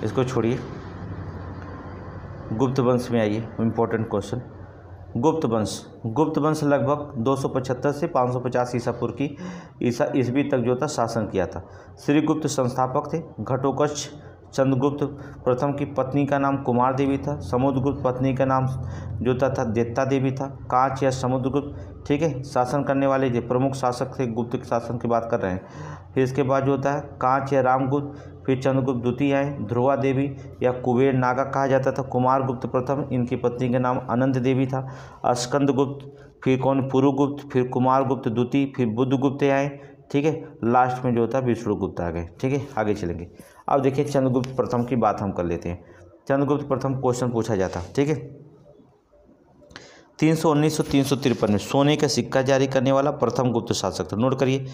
इसको छोड़िए। गुप्त वंश में आइए, इम्पोर्टेंट क्वेश्चन। गुप्त वंश लगभग 275 से 550 ईसा पूर्व की ईस्वी तक जो था शासन किया था। श्रीगुप्त संस्थापक थे। घटोत्कच चंद्रगुप्त प्रथम की पत्नी का नाम कुमार देवी था। समुद्रगुप्त पत्नी का नाम जो था देवता देवी था। कांच या समुद्रगुप्त, ठीक है, शासन करने वाले जो प्रमुख शासक थे, गुप्त शासन की बात कर रहे हैं। फिर इसके बाद जो होता है कांच या रामगुप्त, फिर चंद्रगुप्त द्वितीय आए। ध्रुवा देवी या कुबेर नागा कहा जाता था। कुमार गुप्त प्रथम, इनकी पत्नी का नाम अनंत देवी था। स्कंदगुप्त, फिर कौन पुरुगुप्त, फिर कुमार गुप्त द्वितीय, फिर बुद्धगुप्त आए। ठीक है, लास्ट में जो था विष्णुगुप्त आ गए। ठीक है, आगे चलेंगे। अब देखिए चंद्रगुप्त प्रथम की बात हम कर लेते हैं। चंद्रगुप्त प्रथम क्वेश्चन पूछा जाता। ठीक है, 319 से 353 में सोने का सिक्का जारी करने वाला प्रथम गुप्त शासक था। नोट करिए,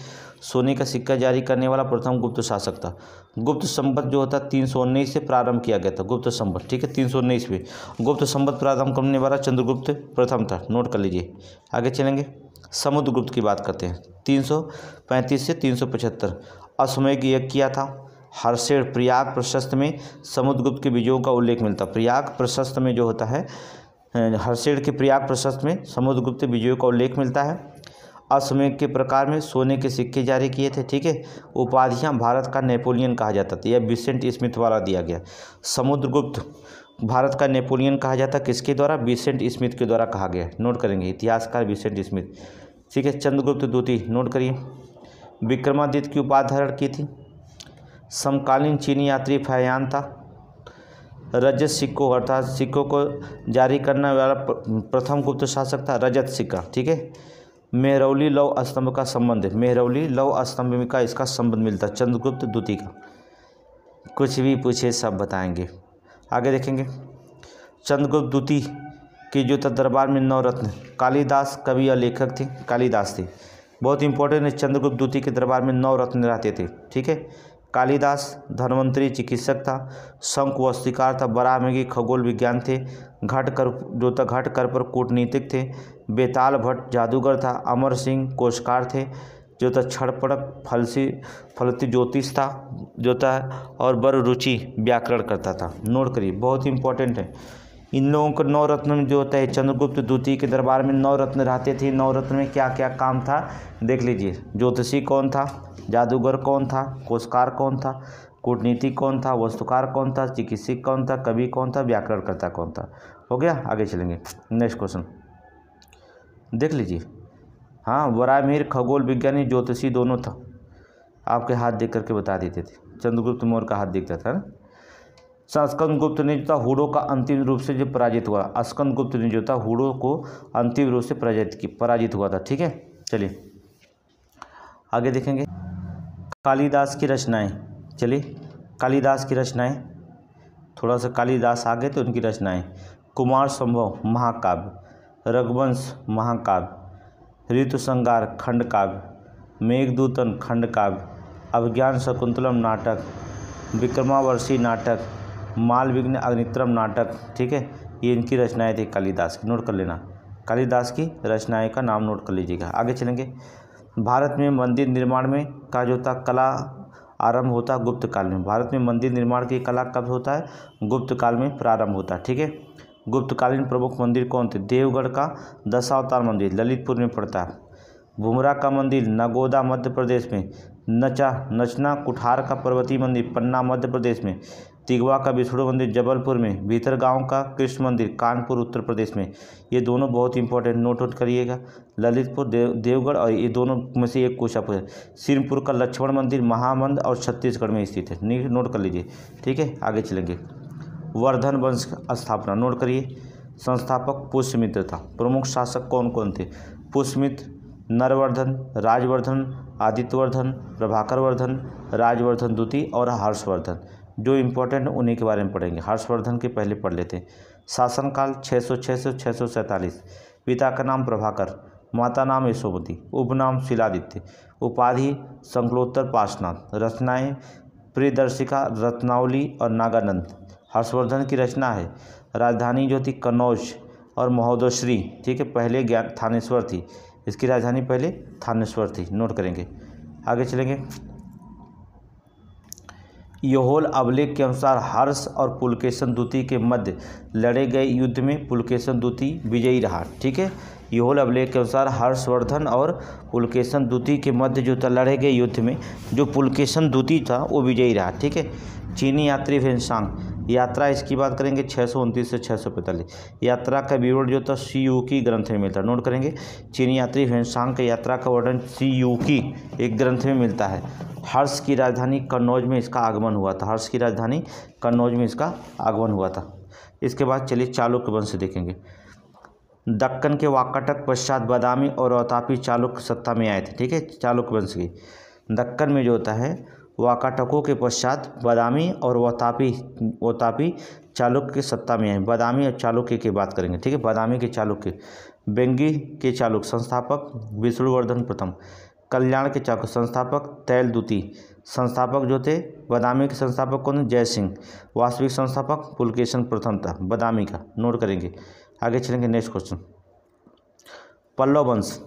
सोने का सिक्का जारी करने वाला प्रथम गुप्त शासक था। गुप्त संवत जो होता 319 से प्रारंभ किया गया था, गुप्त संवत। ठीक है, 319 में गुप्त संवत प्रारंभ करने वाला चंद्रगुप्त प्रथम था। नोट कर लीजिए, आगे चलेंगे। समुद्रगुप्त की बात करते हैं। 335 से 375 अश्वमेध यज्ञ किया था। हर्षेण प्रयाग प्रशस्त में समुद्रगुप्त के विजयों का उल्लेख मिलता। प्रयाग प्रशस्त में जो होता है हर्षेण के प्रयाग प्रशस्त में समुद्रगुप्त विजयों का उल्लेख मिलता है। अश्वमेध के प्रकार में सोने के सिक्के जारी किए थे। ठीक है, उपाधियां भारत का नेपोलियन कहा जाता था, यह विसेंट स्मिथ वाला दिया गया। समुद्रगुप्त भारत का नेपोलियन कहा जाता, किसके द्वारा? विसेंट स्मिथ के द्वारा कहा गया। नोट करेंगे, इतिहासकार विसेंट स्मिथ। ठीक है, चंद्रगुप्त द्वितीय नोट करिए। विक्रमादित्य की उपाधि धारण की थी। समकालीन चीनी यात्री फयान था। रजत सिक्कों अर्थात सिक्कों को जारी करने वाला प्रथम गुप्त शासक था, रजत सिक्का। ठीक है, मेहरौली लौह स्तंभ का संबंध है। मेहरौली लौह स्तंभ का इसका संबंध मिलता है चंद्रगुप्त द्वितीय का। कुछ भी पूछे सब बताएंगे। आगे देखेंगे, चंद्रगुप्त द्वितीय की जो था दरबार में 9 रत्न। कालिदास कवि और लेखक थे, कालिदास थे, बहुत इंपॉर्टेंट है। चंद्रगुप्त द्वितीय के दरबार में 9 रत्न रहते थे। ठीक है, कालिदास धन्वंतरी चिकित्सक था। शंख वस्तिकार था। बराहमिगी खगोल विज्ञान थे। घटकर पर कूटनीतिक थे। बेताल भट्ट जादूगर था। अमर सिंह कोशकार थे जो था। छड़पड़क फलती ज्योतिष था जो था, और बर रुचि व्याकरण करता था। नोट करिए, बहुत इंपॉर्टेंट है। इन लोगों को नवरत्न में जो होता है, चंद्रगुप्त द्वितीय के दरबार में नवरत्न रहते थे। नवरत्न में क्या क्या काम था देख लीजिए। ज्योतिषी कौन था, जादूगर कौन था, कोशकार कौन था, कूटनीति कौन था, वास्तुकार कौन था, चिकित्सक कौन था, कवि कौन था, व्याकरणकर्ता कौन था। हो गया, आगे चलेंगे। नेक्स्ट क्वेश्चन देख लीजिए। हाँ, वराहमिहिर खगोल विज्ञानी ज्योतिषी दोनों था। आपके हाथ देख करके बता देते थे। चंद्रगुप्त मौर्य का हाथ दिखता था ना। स्कंदगुप्त ने जो था हुडो का अंतिम रूप से जो पराजित हुआ, स्कंदगुप्त ने जो था हुडो को अंतिम रूप से पराजित हुआ था। ठीक है, चलिए आगे देखेंगे। कालिदास की रचनाएं, चलिए कालिदास की रचनाएं, थोड़ा सा कालिदास आगे तो उनकी रचनाएं। कुमार संभव महाकाव्य, रघुवंश महाकाव्य, ऋतुसंहार खंडकाव्य, मेघदूतम खंडकाव्य, अभिज्ञान शकुंतलम नाटक, विक्रमावर्षी नाटक, मालविघ्न अग्नित्रम नाटक। ठीक है, ये इनकी रचनाएं थी कालिदास की, नोट कर लेना। कालिदास की रचनाएं का नाम नोट कर लीजिएगा। आगे चलेंगे। भारत में मंदिर निर्माण में का जो था कला आरंभ होता है गुप्त काल में। भारत में मंदिर निर्माण की कला कब होता है, गुप्त काल में प्रारंभ होता है। ठीक है, गुप्तकालीन प्रमुख मंदिर कौन थे। देवगढ़ का दशावतार मंदिर ललितपुर में पड़ता है। भुमरा का मंदिर नगोदा मध्य प्रदेश में। नचना कुठार का पर्वतीय मंदिर पन्ना मध्य प्रदेश में। तिगवा का विष्णु मंदिर जबलपुर में। भीतरगांव का कृष्ण मंदिर कानपुर उत्तर प्रदेश में। ये दोनों बहुत इंपॉर्टेंट, नोट करिएगा। ललितपुर देवगढ़ और ये दोनों में से एक क्वेश्चन पूछा। सिरपुर का लक्ष्मण मंदिर महामंद और छत्तीसगढ़ में स्थित है, नोट कर लीजिए। ठीक है, आगे चलेंगे। वर्धन वंश स्थापना नोट करिए। संस्थापक पुष्यमित्र था। प्रमुख शासक कौन कौन थे। पुष्यमित्र, नरवर्धन, राजवर्धन, आदित्यवर्धन, प्रभाकरवर्धन, राजवर्धन द्वितीय और हर्षवर्धन। जो इम्पोर्टेंट उन्हीं के बारे में पढ़ेंगे। हर्षवर्धन के पहले पढ़ लेते हैं। शासनकाल 606 से 647। पिता का नाम प्रभाकर, माता नाम यशोमती, उपनाम शिलादित्य, उपाधि संकलोत्तर पार्श्वनाथ, रचनाएं प्रियदर्शिका, रत्नावली और नागानंद। हर्षवर्धन की रचना है। राजधानी जो थी कन्नौज और महोदयश्री। ठीक है, पहले थानेश्वर थी, इसकी राजधानी पहले थानेश्वर थी, नोट करेंगे। आगे चलेंगे। योहोल अभिलेख के अनुसार हर्ष और पुलकेशन द्वितीय के मध्य लड़े गए युद्ध में पुलकेशन द्वितीय विजयी रहा। ठीक है, योहोल अभिलेख के अनुसार हर्षवर्धन और पुलकेशन द्वितीय के मध्य जो था लड़े गए युद्ध में जो पुलकेशन द्वितीय था वो विजयी रहा। ठीक है, चीनी यात्री वेनसांग यात्रा, इसकी बात करेंगे 629 से 645। यात्रा का विवरण जो था सीयूकी ग्रंथ में मिलता है, नोट करेंगे। चीनी यात्री वेनसांग के यात्रा का वर्णन सीयूकी एक ग्रंथ में मिलता है। हर्ष की राजधानी कन्नौज में इसका आगमन हुआ था। हर्ष की राजधानी कन्नौज में इसका आगमन हुआ था। इसके बाद चलिए चालुक्य वंश देखेंगे। दक्कन के वाकाटक पश्चात बादामी और औतापी चालुक्य सत्ता में आए थे। ठीक है, चालुक्य वंश की दक्कन में जो होता है वाकाटकों के पश्चात बादामी और औतापी चालुक्य की सत्ता में आए। बादामी और चालुक्य की बात करेंगे। ठीक है, बादामी के चालुक्य। बेंगी के चालुक्य संस्थापक विष्णुवर्धन प्रथम। कल्याण के चालुक्य संस्थापक तैल द्वितीय। संस्थापक जो थे बादामी के संस्थापक कौन, जय सिंह। वास्तविक संस्थापक पुलकेशन प्रथम था बादामी का, नोट करेंगे। आगे चलेंगे। Next question. पल्लव वंश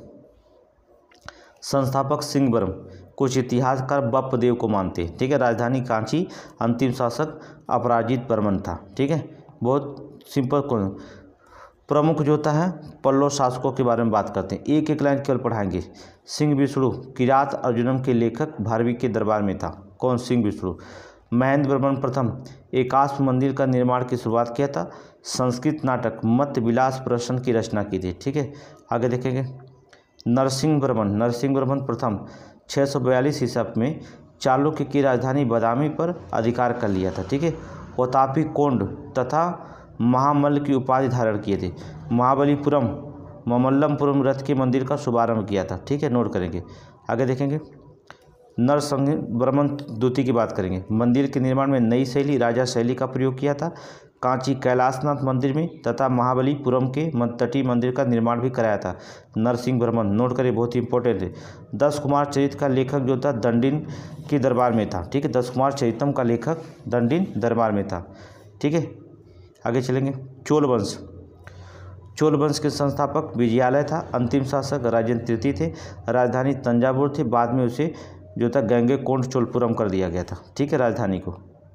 संस्थापक सिंहवर्म। कुछ इतिहासकार बप्पदेव को मानते हैं। ठीक है, राजधानी कांची। अंतिम शासक अपराजित वर्मन था। ठीक है, बहुत सिंपल कौन। प्रमुख जो होता है पल्लव शासकों के बारे में बात करते हैं। एक एक लाइन केवल पढ़ाएंगे। सिंह विष्णु किरात अर्जुनम के लेखक भारवी के दरबार में था। कौन, सिंह विष्णु। महेंद्र वर्मन प्रथम एकाश्म मंदिर का निर्माण की शुरुआत किया था। संस्कृत नाटक मत विलास प्रश्न की रचना की थी। ठीक है, आगे देखेंगे। नरसिंह वर्मन प्रथम 642 ईसा में चालुक्य की राजधानी बादामी पर अधिकार कर लिया था। ठीक है, ओतापी कोंड तथा महामल्ल की उपाधि धारण किए थे। महाबलीपुरम ममल्लमपुरम रथ के मंदिर का शुभारंभ किया था। ठीक है, नोट करेंगे। आगे देखेंगे। नरसिंह वर्मन द्वितीय की बात करेंगे। मंदिर के निर्माण में नई शैली राजा शैली का प्रयोग किया था। कांची कैलाशनाथ मंदिर में तथा महाबलीपुरम के तटीय मंदिर का निर्माण भी कराया था नरसिंह वर्मन, नोट करिए, बहुत इंपॉर्टेंट है। 10 कुमार चरित्र का लेखक जो था दंडिन के दरबार में था। ठीक है, 10 कुमार चरितम का लेखक दंडिन दरबार में था। ठीक है, आगे चलेंगे। चोल वंश के संस्थापक विजयालय था। अंतिम शासक राजेंद्र तृतीय थे। राजधानी तंजावुर थी। बाद में उसे जो था गंगे कोंड चोलपुरम कर दिया गया था। ठीक है, राजधानी को।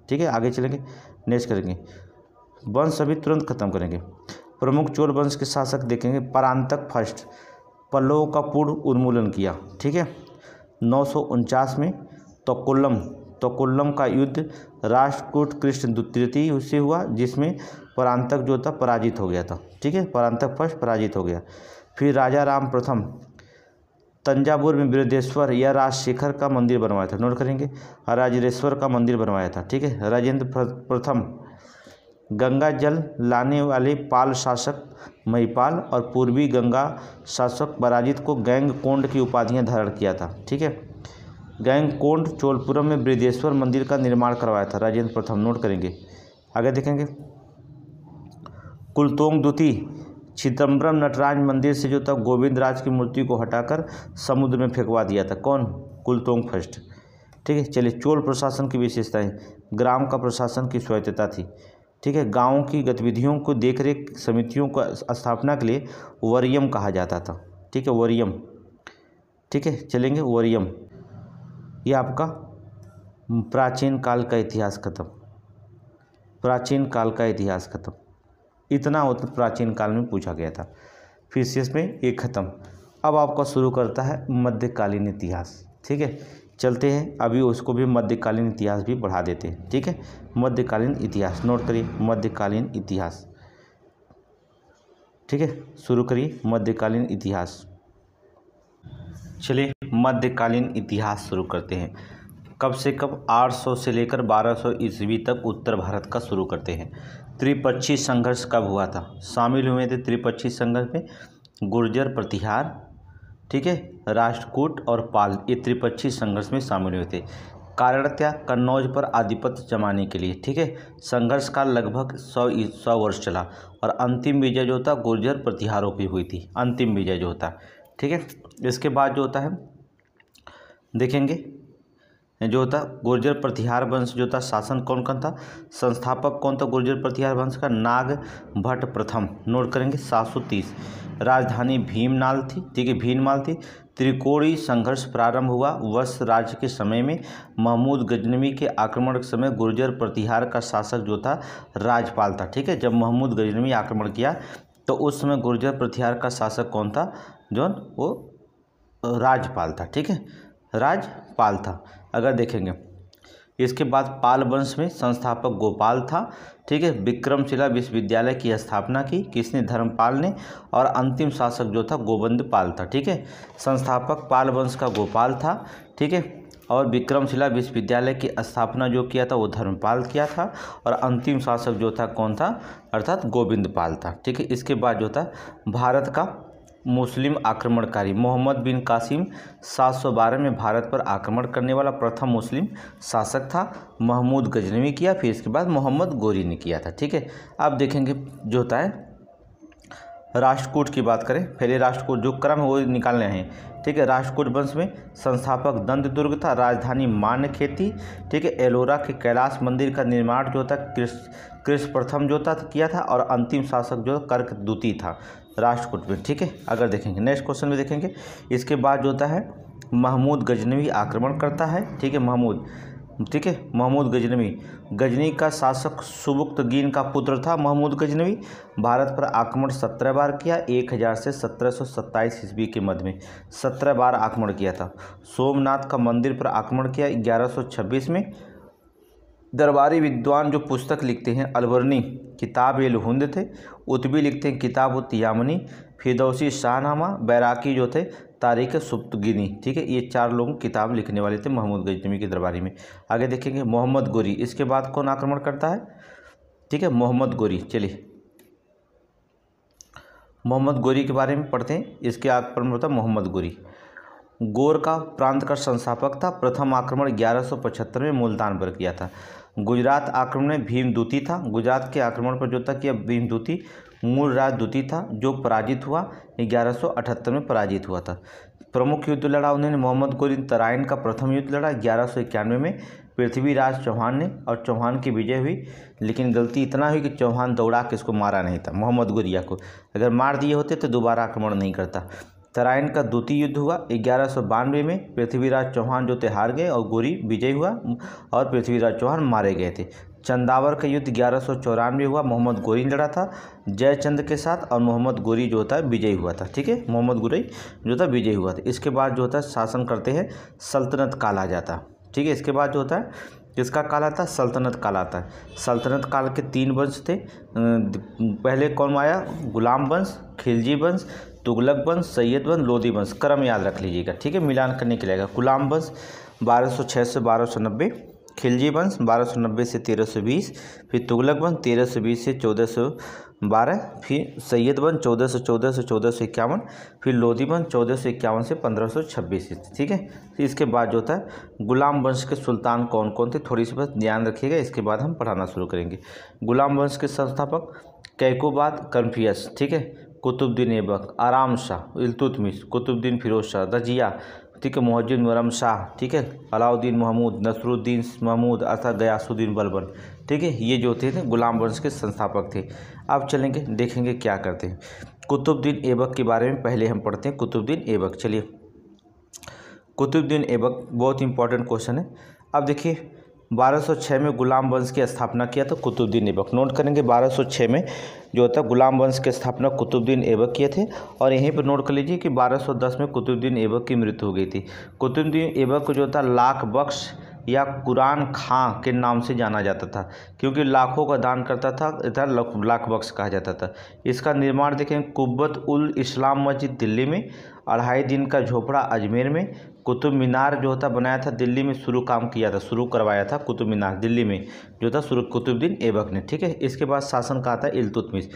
ठीक है, आगे चलेंगे। नेक्स्ट करेंगे। वंश अभी तुरंत खत्म करेंगे। प्रमुख चोल वंश के शासक देखेंगे, परांतक फर्स्ट, पल्लवों का पूर्ण उन्मूलन किया, ठीक है। 949 में तोकुलम का युद्ध राष्ट्रकूट कृष्ण तृतीय से हुआ, जिसमें परांतक जो था पराजित हो गया था, ठीक है। परांतक फर्स्ट पराजित हो गया। फिर राजा राम प्रथम तंजावुर में बृहदेश्वर या राजशेखर का मंदिर बनवाया था, नोट करेंगे, राजरेश्वर का मंदिर बनवाया था, ठीक है। राजेंद्र प्रथम गंगा जल लाने वाले पाल शासक महिपाल और पूर्वी गंगा शासक पराजित को गैंगकोंड की उपाधियां धारण किया था, ठीक है। गैंगकोंड चोलपुरम में बृहदेश्वर मंदिर का निर्माण करवाया था राजेंद्र प्रथम, नोट करेंगे। आगे देखेंगे, कुलतोंग द्वितीय चिदम्बरम नटराज मंदिर से जो था गोविंद राज की मूर्ति को हटाकर समुद्र में फेंकवा दिया था, कौन? कुलतोंग फर्स्ट, ठीक है। चलिए, चोल प्रशासन की विशेषताएं, ग्राम का प्रशासन की स्वायत्तता थी, ठीक है। गाँव की गतिविधियों को देखरेख समितियों को स्थापना के लिए वरीयम कहा जाता था, ठीक है, वरीयम, ठीक है। चलेंगे, वरीयम। ये आपका प्राचीन काल का इतिहास खत्म, प्राचीन काल का इतिहास खत्म, इतना प्राचीन काल में पूछा गया था। फिर से इसमें एक खत्म। अब आपका शुरू करता है मध्यकालीन इतिहास, ठीक है। चलते हैं, अभी उसको भी मध्यकालीन इतिहास भी बढ़ा देते हैं, ठीक है। मध्यकालीन इतिहास नोट करिए, मध्यकालीन इतिहास, ठीक है। शुरू करिए मध्यकालीन इतिहास। चलिए, मध्यकालीन इतिहास शुरू करते हैं। कब से कब? 800 से लेकर 1200 ईस्वी तक उत्तर भारत का शुरू करते हैं। त्रिपक्षीय संघर्ष कब हुआ था? शामिल हुए थे त्रिपक्षीय संघर्ष में गुर्जर प्रतिहार, ठीक है, राष्ट्रकूट और पाल, ये त्रिपक्षीय संघर्ष में शामिल हुए थे। कारण क्या? कन्नौज पर आधिपत्य जमाने के लिए, ठीक है। संघर्ष का लगभग 100 वर्ष चला और अंतिम विजय जो था गुर्जर प्रतिहारों की हुई थी, अंतिम विजय जो होता, ठीक है। इसके बाद जो होता है देखेंगे, जो होता गुर्जर प्रतिहार वंश जो था, शासन कौन कौन था? संस्थापक कौन था गुर्जर प्रतिहार वंश का? नाग भट्ट प्रथम, नोट करेंगे। 730 राजधानी भीमनाल थी, ठीक है, भीमनाल थी। त्रिकोणीय संघर्ष प्रारंभ हुआ वत्स राज्य के समय में। महमूद गजनवी के आक्रमण के समय गुर्जर प्रतिहार का शासक जो था राजपाल था, ठीक है। जब महमूद गजनवी आक्रमण किया तो उस समय गुर्जर प्रतिहार का शासक कौन था? जो वो राजपाल था, ठीक है, राजपाल था। अगर देखेंगे इसके बाद पाल वंश में संस्थापक गोपाल था, ठीक है। विक्रमशिला विश्वविद्यालय की स्थापना की किसने? धर्मपाल ने। और अंतिम शासक जो था गोविंद पाल था, ठीक है। संस्थापक पाल वंश का गोपाल था, ठीक है। और विक्रमशिला विश्वविद्यालय की स्थापना जो किया था वो धर्मपाल किया था। और अंतिम शासक जो था कौन था? अर्थात गोविंद पाल था, ठीक है। इसके बाद जो था भारत का मुस्लिम आक्रमणकारी मोहम्मद बिन कासिम 712 में भारत पर आक्रमण करने वाला प्रथम मुस्लिम शासक था। महमूद गजनवी किया, फिर इसके बाद मोहम्मद गोरी ने किया था, ठीक है। अब देखेंगे जो होता है राष्ट्रकूट की बात करें, पहले राष्ट्रकूट जो क्रम है वो निकालने हैं, ठीक है। राष्ट्रकूट वंश में संस्थापक दंतदुर्ग था, राजधानी मान्यखेत थी, ठीक है। एलोरा के कैलाश मंदिर का निर्माण जो था कृष्ण प्रथम जो था किया था। और अंतिम शासक जो कर्क द्वितीय था राष्ट्रकूट में, ठीक है। अगर देखेंगे नेक्स्ट क्वेश्चन में देखेंगे, इसके बाद जो होता है महमूद गजनवी आक्रमण करता है, ठीक है, महमूद, ठीक है। महमूद गजनवी, गजनी का शासक सुबुक्तगीन का पुत्र था महमूद गजनवी। भारत पर आक्रमण 17 बार किया, 1000 से 1727 ईस्वी के मध्य में 17 बार आक्रमण किया था। सोमनाथ का मंदिर पर आक्रमण किया 1126 में। दरबारी विद्वान जो पुस्तक लिखते हैं अलबर्नी किताब ए लुहुंद थे, उतबी लिखते हैं किताब उत यामनी, फिरदौसी शाहनामा, बैराकी जो थे तारीख सुप्तगिनी, ठीक है। ये 4 लोग किताब लिखने वाले थे महमूद गजनवी के दरबारी में। आगे देखेंगे मोहम्मद गोरी, इसके बाद कौन आक्रमण करता है? ठीक है, मोहम्मद गोरी। चलिए मोहम्मद गोरी के बारे में पढ़ते हैं। इसके आक्रमण होता मोहम्मद गोरी गोर का प्रांत का संस्थापक था। प्रथम आक्रमण 1175 में मुल्तान पर किया था। गुजरात आक्रमण में भीमदूती था। गुजरात के आक्रमण पर जो था किया भीमदूती, मूल राज दूती था जो पराजित हुआ 1178 में पराजित हुआ था। प्रमुख युद्ध लड़ा उन्होंने मोहम्मद गोरी। तराइन का प्रथम युद्ध लड़ा 1191 में पृथ्वीराज चौहान ने, और चौहान की विजय हुई। लेकिन गलती इतना हुई कि चौहान दौड़ा के इसको मारा नहीं था मोहम्मद गोरिया को, अगर मार दिए होते तो दोबारा आक्रमण नहीं करता। तराइन का द्वितीय युद्ध हुआ 1192 में। पृथ्वीराज चौहान जो थे हार गए और गोरी विजय हुआ और पृथ्वीराज चौहान मारे गए थे। चंदावर का युद्ध 1194 हुआ, मोहम्मद गोरी ने लड़ा था जयचंद के साथ, और मोहम्मद गोरी जो होता है विजयी हुआ था। ठीक है, मोहम्मद गोरी जो था विजयी हुआ था। इसके बाद जो होता है शासन करते हैं सल्तनत काल आ जाता। ठीक है, इसके बाद जो होता है किसका काल आता है? सल्तनत काल आता है। सल्तनत काल के 3 वंश थे। पहले कौन आया? गुलाम वंश, खिलजी वंश, तुगलक वंश, सैयद वंश, लोदी वंश। क्रम याद रख लीजिएगा। ठीक है, मिलान करने के लिए गुलाम वंश 1206 से 1290, खिलजी वंश 1290 से 1320, फिर तुगलक वंश 1320 से 1412, फिर सैयद वंश 1414 से 1451, फिर लोदी वंश 1451 से 1526। ठीक है, फिर इसके बाद जो होता है गुलाम वंश के सुल्तान कौन कौन थे, थोड़ी सी बस ध्यान रखिएगा। इसके बाद हम पढ़ाना शुरू करेंगे। गुलाम वंश के संस्थापक कैकोबाद कन्फ्यूशस, ठीक है, कुतुबुद्दीन ऐबक, आराम शाह, इल्तुतमिश, कुतुबुद्दीन फिरोज शाह, रजिया, ठीक है, मुअज्जिम मुहर्रम शाह, ठीक है, अलाउद्दीन महमूद, नसरुद्दीन महमूद अर्थात गयासुद्दीन बलबन। ठीक है, ये जो थे गुलाम वंश के संस्थापक थे। अब चलेंगे देखेंगे क्या करते हैं। कुतुबुद्दीन ऐबक के बारे में पहले हम पढ़ते हैं। कुतुबुद्दीन ऐबक, चलिए, कुतुबुद्दीन ऐबक बहुत इंपॉर्टेंट क्वेश्चन है। अब देखिए 1206 में गुलाम वंश की स्थापना किया तो कुतुबुद्दीन ऐबक, नोट करेंगे 1206 में जो होता है गुलाम वंश की स्थापना कुतुबुद्दीन ऐबक किए थे। और यहीं पर नोट कर लीजिए कि 1210 में कुतुबुद्दीन ऐबक की मृत्यु हो गई थी। कुतुबुद्दीन ऐबक को जो था लाख बख्श या कुरान खां के नाम से जाना जाता था, क्योंकि लाखों का दान करता था, इधर लाख बख्श कहा जाता था। इसका निर्माण देखें कुब्बत उल इस्लाम मस्जिद दिल्ली में, 2.5 दिन का झोपड़ा अजमेर में, कुतुब मीनार जो होता बनाया था दिल्ली में, शुरू काम किया था, शुरू करवाया था कुतुब मीनार दिल्ली में जो था शुरू कुतुबुद्दीन ऐबक ने। ठीक है, इसके बाद शासन कहा था इल्तुतमिश।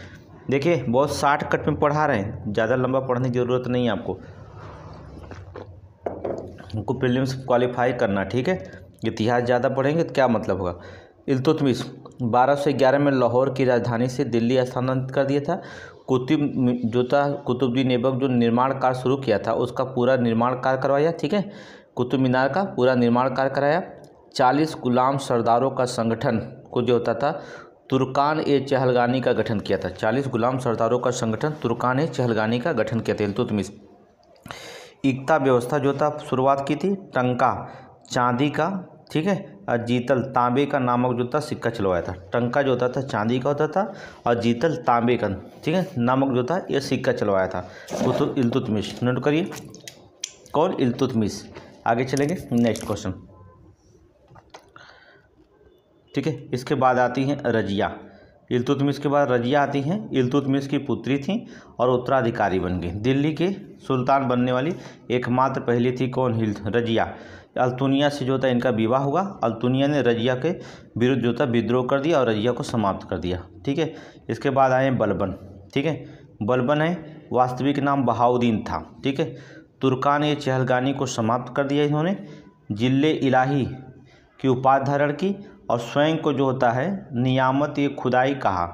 देखिए बहुत शार्ट कट में पढ़ा रहे हैं, ज़्यादा लंबा पढ़ने की ज़रूरत नहीं है आपको प्रीलिम्स क्वालिफाई करना। ठीक है, इतिहास ज़्यादा पढ़ेंगे तो क्या मतलब होगा। इल्तुतमिश 1211 में लाहौर की राजधानी से दिल्ली स्थानांतरित कर दिया था। कुतुबुद्दीन ऐबक जो निर्माण कार्य शुरू किया था उसका पूरा निर्माण कार्य करवाया। ठीक है, कुतुब मीनार का पूरा निर्माण कार्य कराया। 40 गुलाम सरदारों का संगठन को जो होता था तुर्कान ए चहलगानी का गठन किया था। 40 गुलाम सरदारों का संगठन तुर्कान ए चहलगानी का गठन किया था इल्तुतमिश। एकता व्यवस्था जो था शुरुआत की थी। टंका चांदी का, ठीक है, और जीतल तांबे का नामक जो था सिक्का चलवाया था। टंका जो होता था चांदी का होता था और जीतल तांबे का, ठीक है, नामक जो था ये सिक्का चलवाया था इल्तुतमिश। नोट करिए कौन? इल्तुतमिश। आगे चलेंगे नेक्स्ट क्वेश्चन। ठीक है, इसके बाद आती हैं रजिया। इल्तुतमिश के बाद रजिया आती हैं। इल्तुतमिश की पुत्री थी और उत्तराधिकारी बन गई। दिल्ली के सुल्तान बनने वाली एकमात्र पहली थी कौन? रजिया। अल्तुनिया से जो था इनका विवाह हुआ। अल्तुनिया ने रजिया के विरुद्ध जो था विद्रोह कर दिया और रजिया को समाप्त कर दिया। ठीक है, इसके बाद आए बलबन। ठीक है, बलबन है, वास्तविक नाम बहाउद्दीन था। ठीक है, तुर्कान ए चहलगानी को समाप्त कर दिया इन्होंने। जिले इलाही की उपाधि धारण की और स्वयं को जो होता है नियामत ये खुदाई कहा।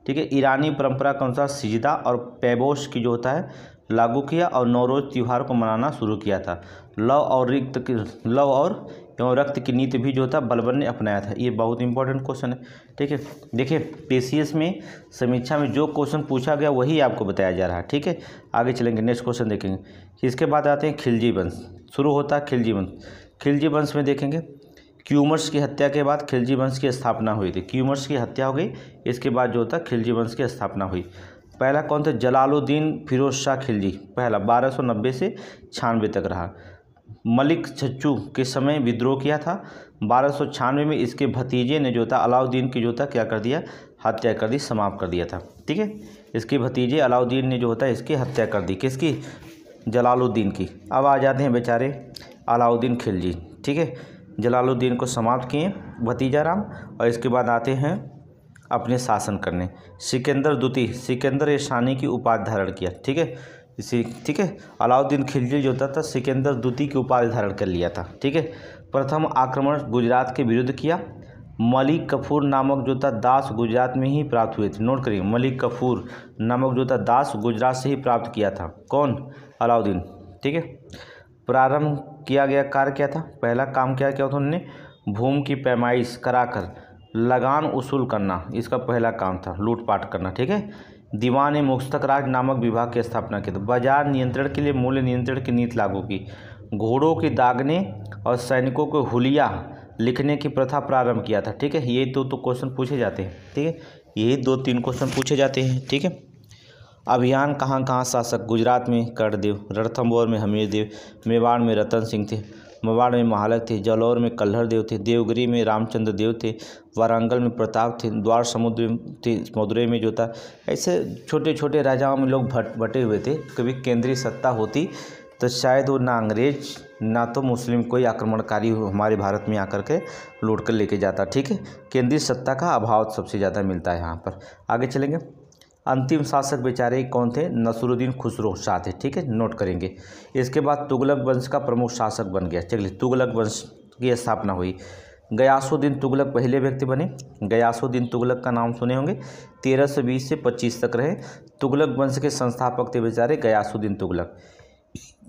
ठीक है, ईरानी परंपरा के अनुसार सिजदा और पैबोश की जो होता है लागू किया और नौरोज़ त्यौहार को मनाना शुरू किया था। लव और रक्त की नीति भी जो था बलबन ने अपनाया था। ये बहुत इंपॉर्टेंट क्वेश्चन है। ठीक है, देखिए पीसीएस में समीक्षा में जो क्वेश्चन पूछा गया वही आपको बताया जा रहा है। ठीक है, आगे चलेंगे नेक्स्ट क्वेश्चन देखेंगे। इसके बाद आते हैं खिलजी वंश। शुरू होता है खिलजी वंश। खिलजी वंश में देखेंगे क्यूमर्स की हत्या के बाद खिलजी वंश की स्थापना हुई थी। क्यूमर्स की हत्या हो गई, इसके बाद जो होता है खिलजी वंश की स्थापना हुई। पहला कौन था? जलालुद्दीन फिरोज शाह खिलजी। पहला 1290 से 96 तक रहा। मलिक छच्चू के समय विद्रोह किया था। 1296 में इसके भतीजे ने जो था अलाउद्दीन की जो था क्या कर दिया? हत्या कर दी, समाप्त कर दिया था। ठीक है, इसके भतीजे अलाउद्दीन ने जो होता है इसकी हत्या कर दी। किसकी? जलालुद्दीन की। अब आ जाते हैं बेचारे अलाउद्दीन खिलजी। ठीक है, जलालुद्दीन को समाप्त किए भतीजा राम, और इसके बाद आते हैं अपने शासन करने। सिकंदर द्वितीय, सिकंदर शानी की उपाधि धारण किया। ठीक है, ठीक है, अलाउद्दीन खिलजी जो होता था सिकंदर द्वितीय की उपाधि धारण कर लिया था। ठीक है, प्रथम आक्रमण गुजरात के विरुद्ध किया। मलिक कफूर नामक जो था दास गुजरात में ही प्राप्त हुए थे। नोट करिए, मलिक कफूर नामक जो था दास गुजरात से ही प्राप्त किया था। कौन? अलाउद्दीन। ठीक है, प्रारंभ किया गया कार्य क्या था? पहला काम क्या किया था उन्होंने? भूमि की पैमाइश कराकर लगान वसूल करना, इसका पहला काम था, लूटपाट करना। ठीक है, दीवान मुस्तक राज नामक विभाग की स्थापना की। तो बाजार नियंत्रण के लिए मूल्य नियंत्रण की नीति लागू की। घोड़ों की दागने और सैनिकों को हुलिया लिखने की प्रथा प्रारंभ किया था। ठीक है, ये तो क्वेश्चन पूछे जाते हैं। ठीक है, यही 2-3 क्वेश्चन पूछे जाते हैं। ठीक है, अभियान कहाँ कहाँ शासक, गुजरात में कर्णदेव, रणथंभौर में हमीरदेव, मेवाड़ में रतन सिंह थे, मेवाड़ में महालक थे, जालौर में कल्हड़ देव थे, देवगिरी में रामचंद्र देव थे, वारंगल में प्रताप थे, द्वार समुद्र थे, मदुरई में जो था। ऐसे छोटे छोटे राजाओं में लोग बटे हुए थे। कभी केंद्रीय सत्ता होती तो शायद वो ना अंग्रेज ना तो मुस्लिम कोई आक्रमणकारी हमारे भारत में आकर के लूट कर लेके जाता। ठीक है, केंद्रीय सत्ता का अभाव सबसे ज़्यादा मिलता है यहाँ पर। आगे चलेंगे। अंतिम शासक बेचारे कौन थे? नसरुद्दीन खुसरो शाह थे। ठीक है, नोट करेंगे। इसके बाद तुगलक वंश का प्रमुख शासक बन गया। चलिए, तुगलक वंश की स्थापना हुई। गयासुद्दीन तुगलक पहले व्यक्ति बने। गयासुद्दीन तुगलक का नाम सुने होंगे। 1320 से 25 तक रहे। तुगलक वंश के संस्थापक थे बेचारे गयासुद्दीन तुगलक।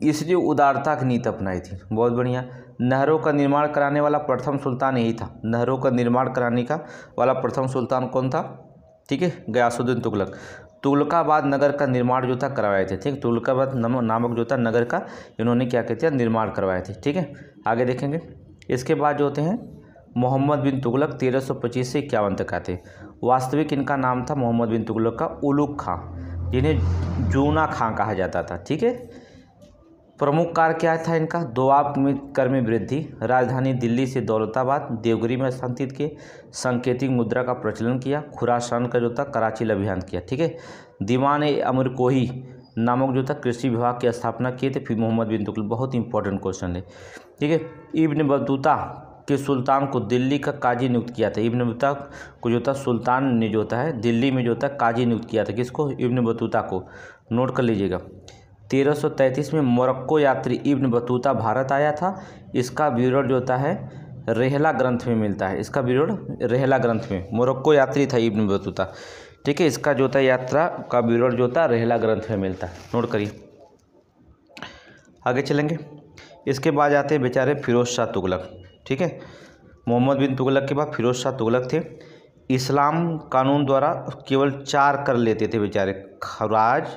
इसलिए उदारता की नीति अपनाई थी। बहुत बढ़िया। नहरों का निर्माण कराने वाला प्रथम सुल्तान यही था। नहरों का निर्माण कराने का वाला प्रथम सुल्तान कौन था? ठीक है, गयासुद्दीन तुगलक। तुगलकाबाद नगर का निर्माण जो था करवाए थे। ठीक, तुगलकाबाद नामक जो था नगर का इन्होंने क्या कहते हैं, निर्माण करवाए थे। ठीक है, आगे देखेंगे। इसके बाद जो होते हैं मोहम्मद बिन तुगलक 1325 से 51 तक आते हैं। वास्तविक इनका नाम था मोहम्मद बिन तुगलक का उलुग खां, जिन्हें जूना खां कहा जाता था। ठीक है, प्रमुख कार्य क्या था इनका? दोआब कर में वृद्धि, राजधानी दिल्ली से दौलताबाद देवगिरी में स्थानांतरित किए, सांकेतिक मुद्रा का प्रचलन किया, खुरासान का जो था कराची अभियान किया। ठीक है, दीवान अमर कोही नामक जो था कृषि विभाग की स्थापना किए थे फिर मोहम्मद बिन तुगलक। बहुत इंपॉर्टेंट क्वेश्चन है। ठीक है, इब्न बतूता के सुल्तान को दिल्ली का काजी नियुक्त किया था। इब्न बतूता को जो था सुल्तान ने जो है दिल्ली में जो था काजी नियुक्त किया था। किसको? इब्न बतूता को। नोट कर लीजिएगा। 1333 में मोरक्को यात्री इब्न बतूता भारत आया था। इसका विवरण जो होता है रेहला ग्रंथ में मिलता है। इसका विवरण रेहला ग्रंथ में, मोरक्को यात्री था इब्न बतूता। ठीक है, इसका जो था यात्रा का विवरण जो था रेहला ग्रंथ में मिलता है। नोट करिए। आगे चलेंगे। इसके बाद आते हैं बेचारे फिरोज शाह तुगलक। ठीक है, मोहम्मद बिन तुगलक के बाद फिरोज शाह तुगलक थे। इस्लाम कानून द्वारा केवल 4 कर लेते थे बेचारे, खराज,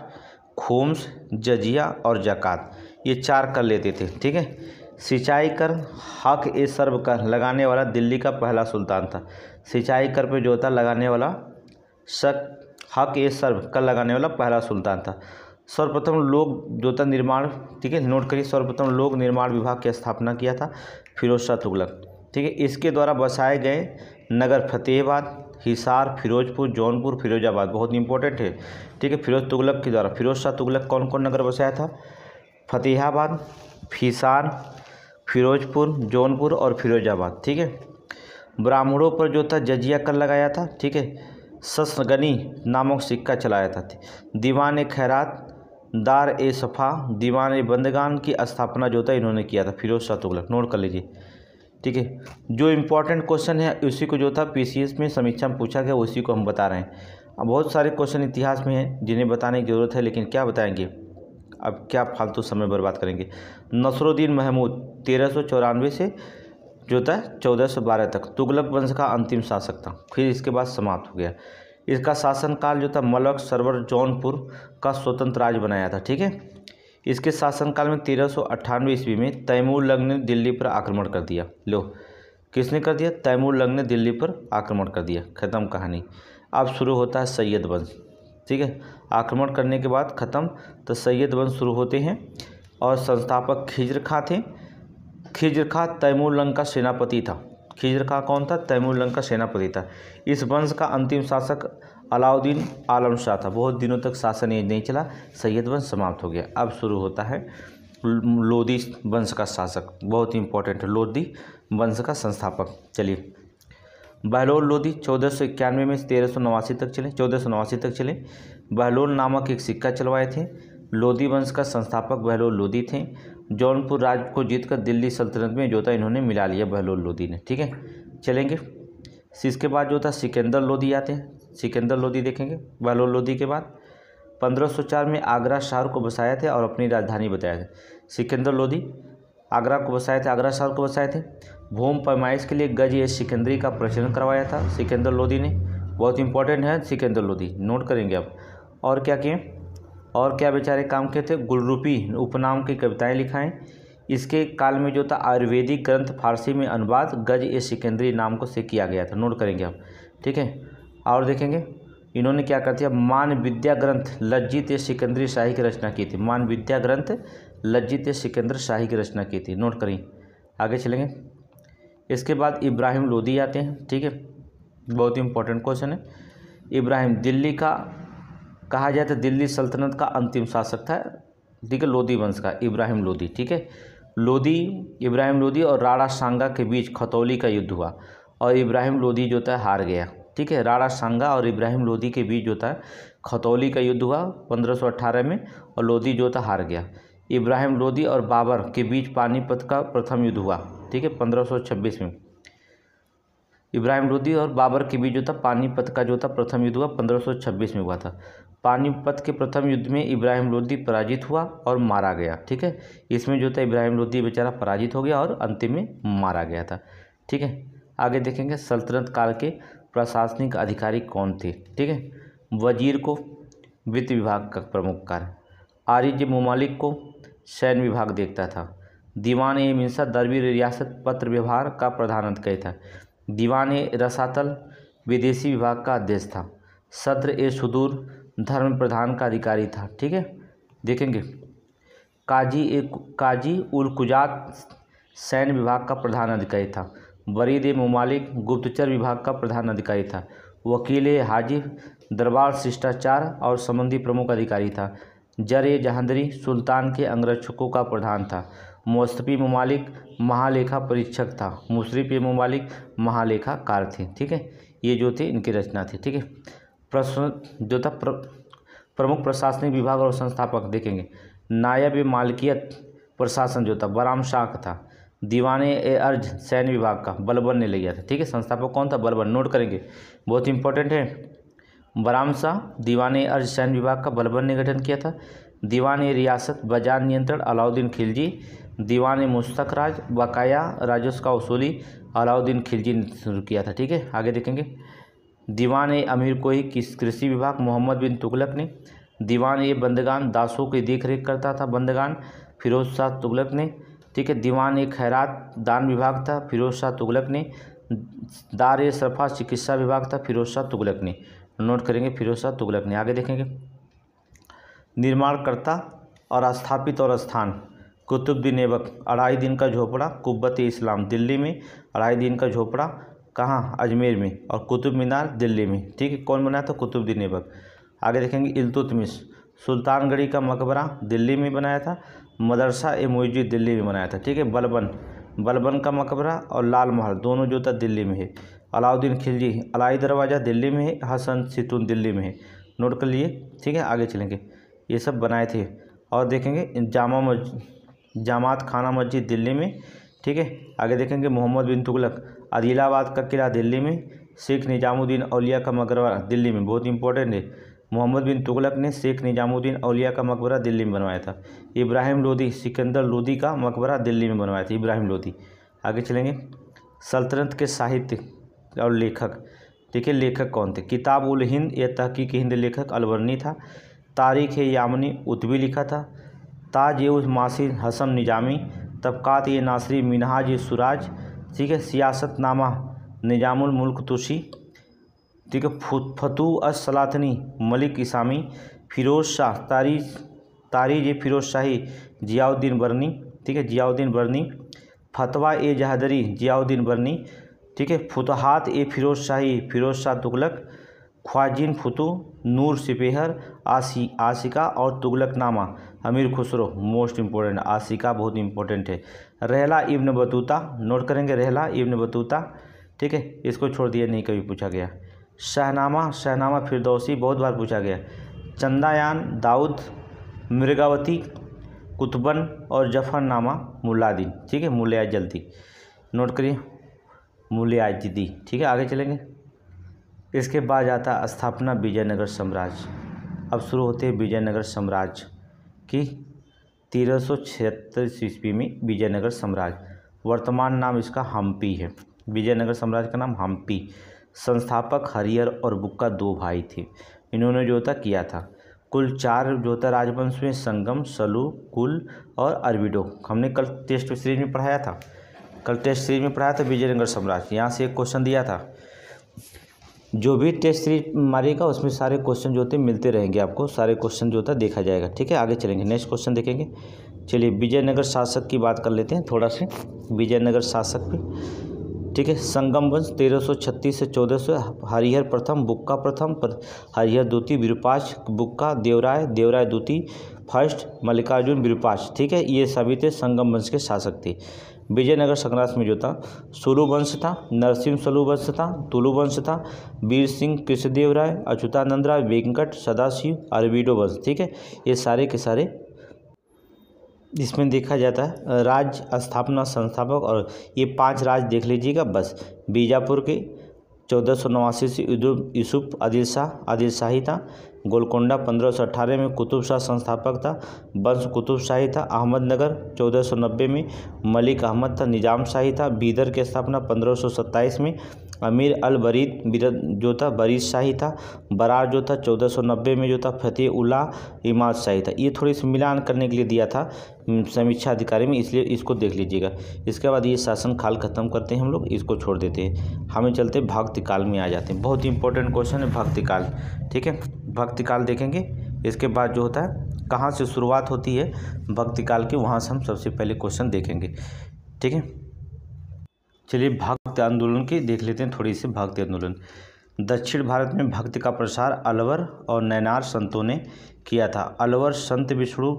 खुम्स, जजिया और ज़कात, ये 4 कर लेते थे। ठीक है, सिंचाई कर, हक ए सर्व कर लगाने वाला दिल्ली का पहला सुल्तान था। सिंचाई कर पे जो था लगाने वाला हक ए सर्व कर लगाने वाला पहला सुल्तान था। सर्वप्रथम लोक जो था निर्माण, ठीक है नोट करिए, सर्वप्रथम लोक निर्माण विभाग की स्थापना किया था फिरोज शाह तुगलक। ठीक है, इसके द्वारा बसाए गए नगर फतेहाबाद, हिसार, फिरोजपुर, जौनपुर, फिरोजाबाद बहुत इंपॉर्टेंट है। ठीक है, फिरोज तुगलक के द्वारा फिरोज शाह तुगलक कौन कौन नगर बसाया था? फतेहाबाद, हिसार, फिरोजपुर, जौनपुर और फिरोजाबाद। ठीक है, ब्राह्मणों पर जो था जजिया कर लगाया था। ठीक है, ससगनी नामक सिक्का चलाया था। दीवान खैरात, दार ए सफ़ा, दीवान बंदगान की स्थापना जो था इन्होंने किया था फिरोज शाह तुगलक। नोट कर लीजिए। ठीक है, जो इम्पोर्टेंट क्वेश्चन है उसी को जो था पीसीएस में समीक्षा में पूछा गया उसी को हम बता रहे हैं। अब बहुत सारे क्वेश्चन इतिहास में हैं जिन्हें बताने की ज़रूरत है, लेकिन क्या बताएंगे, अब क्या फालतू समय बर्बाद करेंगे। नसरुद्दीन महमूद 1394 से जो था 1412 तक तुगलक वंश का अंतिम शासक था। फिर इसके बाद समाप्त हो गया। इसका शासनकाल जो था मलक सरवर जौनपुर का स्वतंत्र राज्य बनाया था। ठीक है, इसके शासनकाल में 1398 ईस्वी में तैमूर लंग ने दिल्ली पर आक्रमण कर दिया। लो, किसने कर दिया? तैमूर लंग ने दिल्ली पर आक्रमण कर दिया। ख़त्म कहानी। अब शुरू होता है सैयद वंश। ठीक है, आक्रमण करने के बाद ख़त्म, तो सैयद वंश शुरू होते हैं और संस्थापक खिज्र खां थे। खिज्र खां तैमूर लंग का सेनापति था। खिज्र खां कौन था? तैमूर लंग का सेनापति था। इस वंश का अंतिम शासक अलाउद्दीन आलम शाह था। बहुत दिनों तक शासन ये नहीं चला, सैयद वंश समाप्त हो गया। अब शुरू होता है लोदी वंश का शासक। बहुत ही इंपॉर्टेंट है, लोदी वंश का संस्थापक। चलिए, बहलोल लोदी 1491 में 1389 तक चले, 1489 तक चले। बहलोल नामक एक सिक्का चलवाए थे। लोदी वंश का संस्थापक बहलोल लोदी थे। जौनपुर राज्य को जीतकर दिल्ली सल्तनत में जो था इन्होंने मिला लिया बहलोल लोदी ने। ठीक है, चलेंगे। इसके बाद जो था सिकंदर लोदी आते हैं। सिकंदर लोदी देखेंगे। बहलोल लोदी के बाद 1504 में आगरा शहर को बसाया थे और अपनी राजधानी बताया था। सिकंदर लोदी आगरा को बसाए थे, आगरा शहर को बसाए थे। भूमि पैमाइश के लिए गज ए सिकंदरी का प्रचलन करवाया था सिकंदर लोदी ने। बहुत इंपॉर्टेंट है सिकंदर लोदी, नोट करेंगे आप। और क्या किए, और क्या बेचारे काम किए थे? गुलरूपी उपनाम की कविताएं लिखाएं, इसके काल में जो था आयुर्वेदिक ग्रंथ फारसी में अनुवाद गज ए सिकंदरी नाम को से किया गया था। नोट करेंगे आप, ठीक है। और देखेंगे इन्होंने क्या कर दिया, मान विद्या ग्रंथ लज्जित ए सिकंदरी शाही की रचना की थी। मान विद्या ग्रंथ लज्जित ए सिकंदर शाही की रचना की थी। नोट करें, आगे चलेंगे। इसके बाद इब्राहिम लोदी आते हैं, ठीक है, बहुत ही इंपॉर्टेंट क्वेश्चन है। इब्राहिम दिल्ली का कहा जाए तो दिल्ली सल्तनत का अंतिम शासक था, ठीक है, लोदी वंश का इब्राहिम लोदी, ठीक है। इब्राहिम लोदी और राणा सांगा के बीच खतौली का युद्ध हुआ और इब्राहिम लोदी जो था हार गया, ठीक है। राणा सांगा और इब्राहिम लोदी के बीच जो था खतौली का युद्ध हुआ 1518 में और लोदी जो था हार गया। इब्राहिम लोदी और बाबर के बीच पानीपत का प्रथम युद्ध हुआ, ठीक है, 1526 में। इब्राहिम लोदी और बाबर के बीच जो था पानीपत का जो था प्रथम युद्ध हुआ 1526 में हुआ था। पानीपत के प्रथम युद्ध में इब्राहिम लोदी पराजित हुआ और मारा गया, ठीक है। इसमें जो था इब्राहिम लोदी बेचारा पराजित हो गया और अंतिम में मारा गया था, ठीक है। आगे देखेंगे सल्तनत काल के प्रशासनिक अधिकारी कौन थे, ठीक है। वजीर को वित्त विभाग का प्रमुख कार्य, आरिज मुमालिक को सैन्य विभाग देखता था। दीवान ए मिंसा दरबी रियासत पत्र व्यवहार का प्रधान अधिकारी था। दीवान ए रसातल विदेशी विभाग का अध्यक्ष था। सद्र ए सुदूर धर्म प्रधान का अधिकारी था, ठीक है। देखेंगे काजी उल कुजात सैन्य विभाग का प्रधान अधिकारी था। बरीद ए मुमालिक गुप्तचर विभाग का प्रधान अधिकारी था। वकील ए हाजिब दरबार शिष्टाचार और संबंधी प्रमुख अधिकारी था। जर ए जहांदरी सुल्तान के अंगरक्षकों का प्रधान था। मुस्तफी मुमालिक महालेखा परीक्षक था। मुशरिफ ए मुमालिक महालेखाकार थे, ठीक है। ये जो थे इनकी रचना थी, ठीक है। प्रश्न जो था प्रमुख प्रशासनिक विभाग और संस्थापक देखेंगे। नायब ए मालकियत प्रशासन जो था बराम शाह था। दीवाने ए अर्ज सैन्य विभाग का बलबन ने लिया था, ठीक है। संस्थापक कौन था, बलबन। नोट करेंगे, बहुत इंपॉर्टेंट है। बराम शाह दीवाने अर्ज सैन्य विभाग का बलबन ने गठन किया था। दीवान ए रियासत बाजार नियंत्रण अलाउद्दीन खिलजी। दीवान ए मुस्तक राज बकाया राजस्व का वसूली अलाउद्दीन खिलजी ने शुरू किया था, ठीक है। आगे देखेंगे दीवान ए अमीर कोई कृषि विभाग मोहम्मद बिन तुगलक ने। दीवान ए बंदगान दासों की देखरेख करता था बंदगान फिरोज शाह तुगलक ने, ठीक है। दीवान ए खैरात दान विभाग था फिरोज शाह तुगलक ने। दार ए सरफा चिकित्सा विभाग था फिरोज शाह तुगलक ने। नोट करेंगे फिरोज शाह तुगलक ने। आगे देखेंगे निर्माणकर्ता और स्थापित और स्थान कुतुबुद्दीन ऐबक 2.5 दिन का झोपड़ा कुब्बत इस्लाम दिल्ली में। 2.5 दिन का झोपड़ा कहाँ, अजमेर में। और कुतुब मीनार दिल्ली में, ठीक है। कौन बनाया था, कुतुबुद्दीन ऐबक। आगे देखेंगे इल्तुतमिश सुल्तानगढ़ी का मकबरा दिल्ली में बनाया था। मदरसा ए मुइज़्ज़ दिल्ली में बनाया था, ठीक है। बलबन का मकबरा और लाल महल दोनों जो था दिल्ली में है। अलाउद्दीन खिलजी अलाई दरवाज़ा दिल्ली में है। हसन सितून दिल्ली में है। नोट कर लिए, ठीक है। आगे चलेंगे, ये सब बनाए थे। और देखेंगे जामात खाना मस्जिद दिल्ली में, ठीक है। आगे देखेंगे मोहम्मद बिन तुगलक आदिलाबाद का किला दिल्ली में। शेख निजामुद्दीन औलिया का मकबरा दिल्ली में, बहुत इंपॉर्टेंट है। मोहम्मद बिन तुगलक ने शेख निजामुद्दीन औलिया का मकबरा दिल्ली में बनवाया था। इब्राहिम लोदी सिकंदर लोदी का मकबरा दिल्ली में बनवाया था, इब्राहिम लोदी। आगे चलेंगे सल्तनत के साहित्य और लेखक, ठीक है। लेखक कौन थे, किताब उल हिंद या तहकीक हिंद लेखक अलवर्नी था। तारीख यामनी उतबी लिखा था। ताज ए उस मासिर हसन निजामी। तबकात ये नासरी मिनहाज ए सुराज, ठीक है। सियासतनामा निजामुल मुल्क तुसी, ठीक है। फतू अस सलातनी मलिक इसामी। फिरोज शाह तारीज ए फिरोज शाही जियाउद्दीन बरनी, ठीक है, जियाउद्दीन बरनी। फतवा ए जहादरी जियाउद्दीन बरनी, ठीक है। फुतहात ए फिरोज शाही फिरोज शाह तुगलक। ख्वाजिन फतू नूर सिपेहर आशिका और तुगलकनामा अमीर खुसरो, मोस्ट इंपॉर्टेंट। आशिका बहुत इंपॉर्टेंट है। रहला इब्न बतूता, नोट करेंगे रहला इब्न बतूता, ठीक है। इसको छोड़ दिया, नहीं कभी पूछा गया। शहनामा फिरदौसी बहुत बार पूछा गया। चंदायान दाऊद मृगावती कुतबन और जफरनामा मुल्लादीन, ठीक है। मुल्लाजल्दी, नोट करिए मुल्लाजदी, ठीक है। आगे चलेंगे। इसके बाद आता स्थापना विजयनगर साम्राज्य। अब शुरू होते हैं विजयनगर साम्राज्य की 1376 ईस्वी में विजयनगर साम्राज्य। वर्तमान नाम इसका हम्पी है। विजयनगर साम्राज्य का नाम हम्पी। संस्थापक हरिहर और बुक्का 2 भाई थे। इन्होंने जो था किया था। कुल 4 जो होता है राजवंश में, संगम, सलू, कुल और अरविडो। हमने कल टेस्ट सीरीज में पढ़ाया था, विजयनगर साम्राज्य। यहाँ से एक क्वेश्चन दिया था। जो भी टेस्ट सीरीज मारिएगा उसमें सारे क्वेश्चन जो होते हैं मिलते रहेंगे आपको, सारे क्वेश्चन जो होता है देखा जाएगा। ठीक है, आगे चलेंगे, नेक्स्ट क्वेश्चन देखेंगे। चलिए विजयनगर शासक की बात कर लेते हैं थोड़ा से, विजयनगर शासक पे। ठीक है, संगम वंश 1336 से 1400, हरिहर प्रथम, बुक्का प्रथम, हरिहर द्वितीय, विरूपाक्ष, बुक्का, देवराय द्वितीय फर्स्ट, मल्लिकार्जुन विरूपाक्ष। ठीक है, ये सभी थे संगम वंश के शासक थे। विजयनगर साम्राज्य में जो था सुलु वंश था, नरसिंह सलु वंश था, तुलु वंश था, वीर सिंह, कृष्णदेव राय, अच्युतानंद राय, वेंकट, सदाशिव, अरविडो वंश। ठीक है, ये सारे के सारे इसमें देखा जाता है राज्य स्थापना संस्थापक, और ये 5 राज्य देख लीजिएगा बस। बीजापुर के 1489 से यूसुफ आदिल शाही था। गोलकोंडा 1518 में कुतुब शाह संस्थापक था, वंश कुतुब शाही था। अहमदनगर 1490 में मलिक अहमद था, निजाम शाही था। बीदर की स्थापना 1527 में अमीर अल बरीद जो था बरीद शाही था। बरार जो था 1490 में जो था फतेह उल्लाह इमाद शाही था। ये थोड़ी सी मिलान करने के लिए दिया था समीक्षा अधिकारी में, इसलिए इसको देख लीजिएगा। इसके बाद ये शासन काल खत्म करते हैं हम लोग, इसको छोड़ देते हैं, हमें चलते भक्ति काल में आ जाते हैं। बहुत ही इंपॉर्टेंट क्वेश्चन है भक्ति काल। ठीक है, भक्ति काल देखेंगे। इसके बाद जो होता है कहाँ से शुरुआत होती है भक्ति काल की, वहाँ से हम सबसे पहले क्वेश्चन देखेंगे। ठीक है, चलिए भक्ति आंदोलन की देख लेते हैं थोड़ी सी। भक्ति आंदोलन दक्षिण भारत में भक्ति का प्रसार अलवर और नैनार संतों ने किया था। अलवर संत विष्णु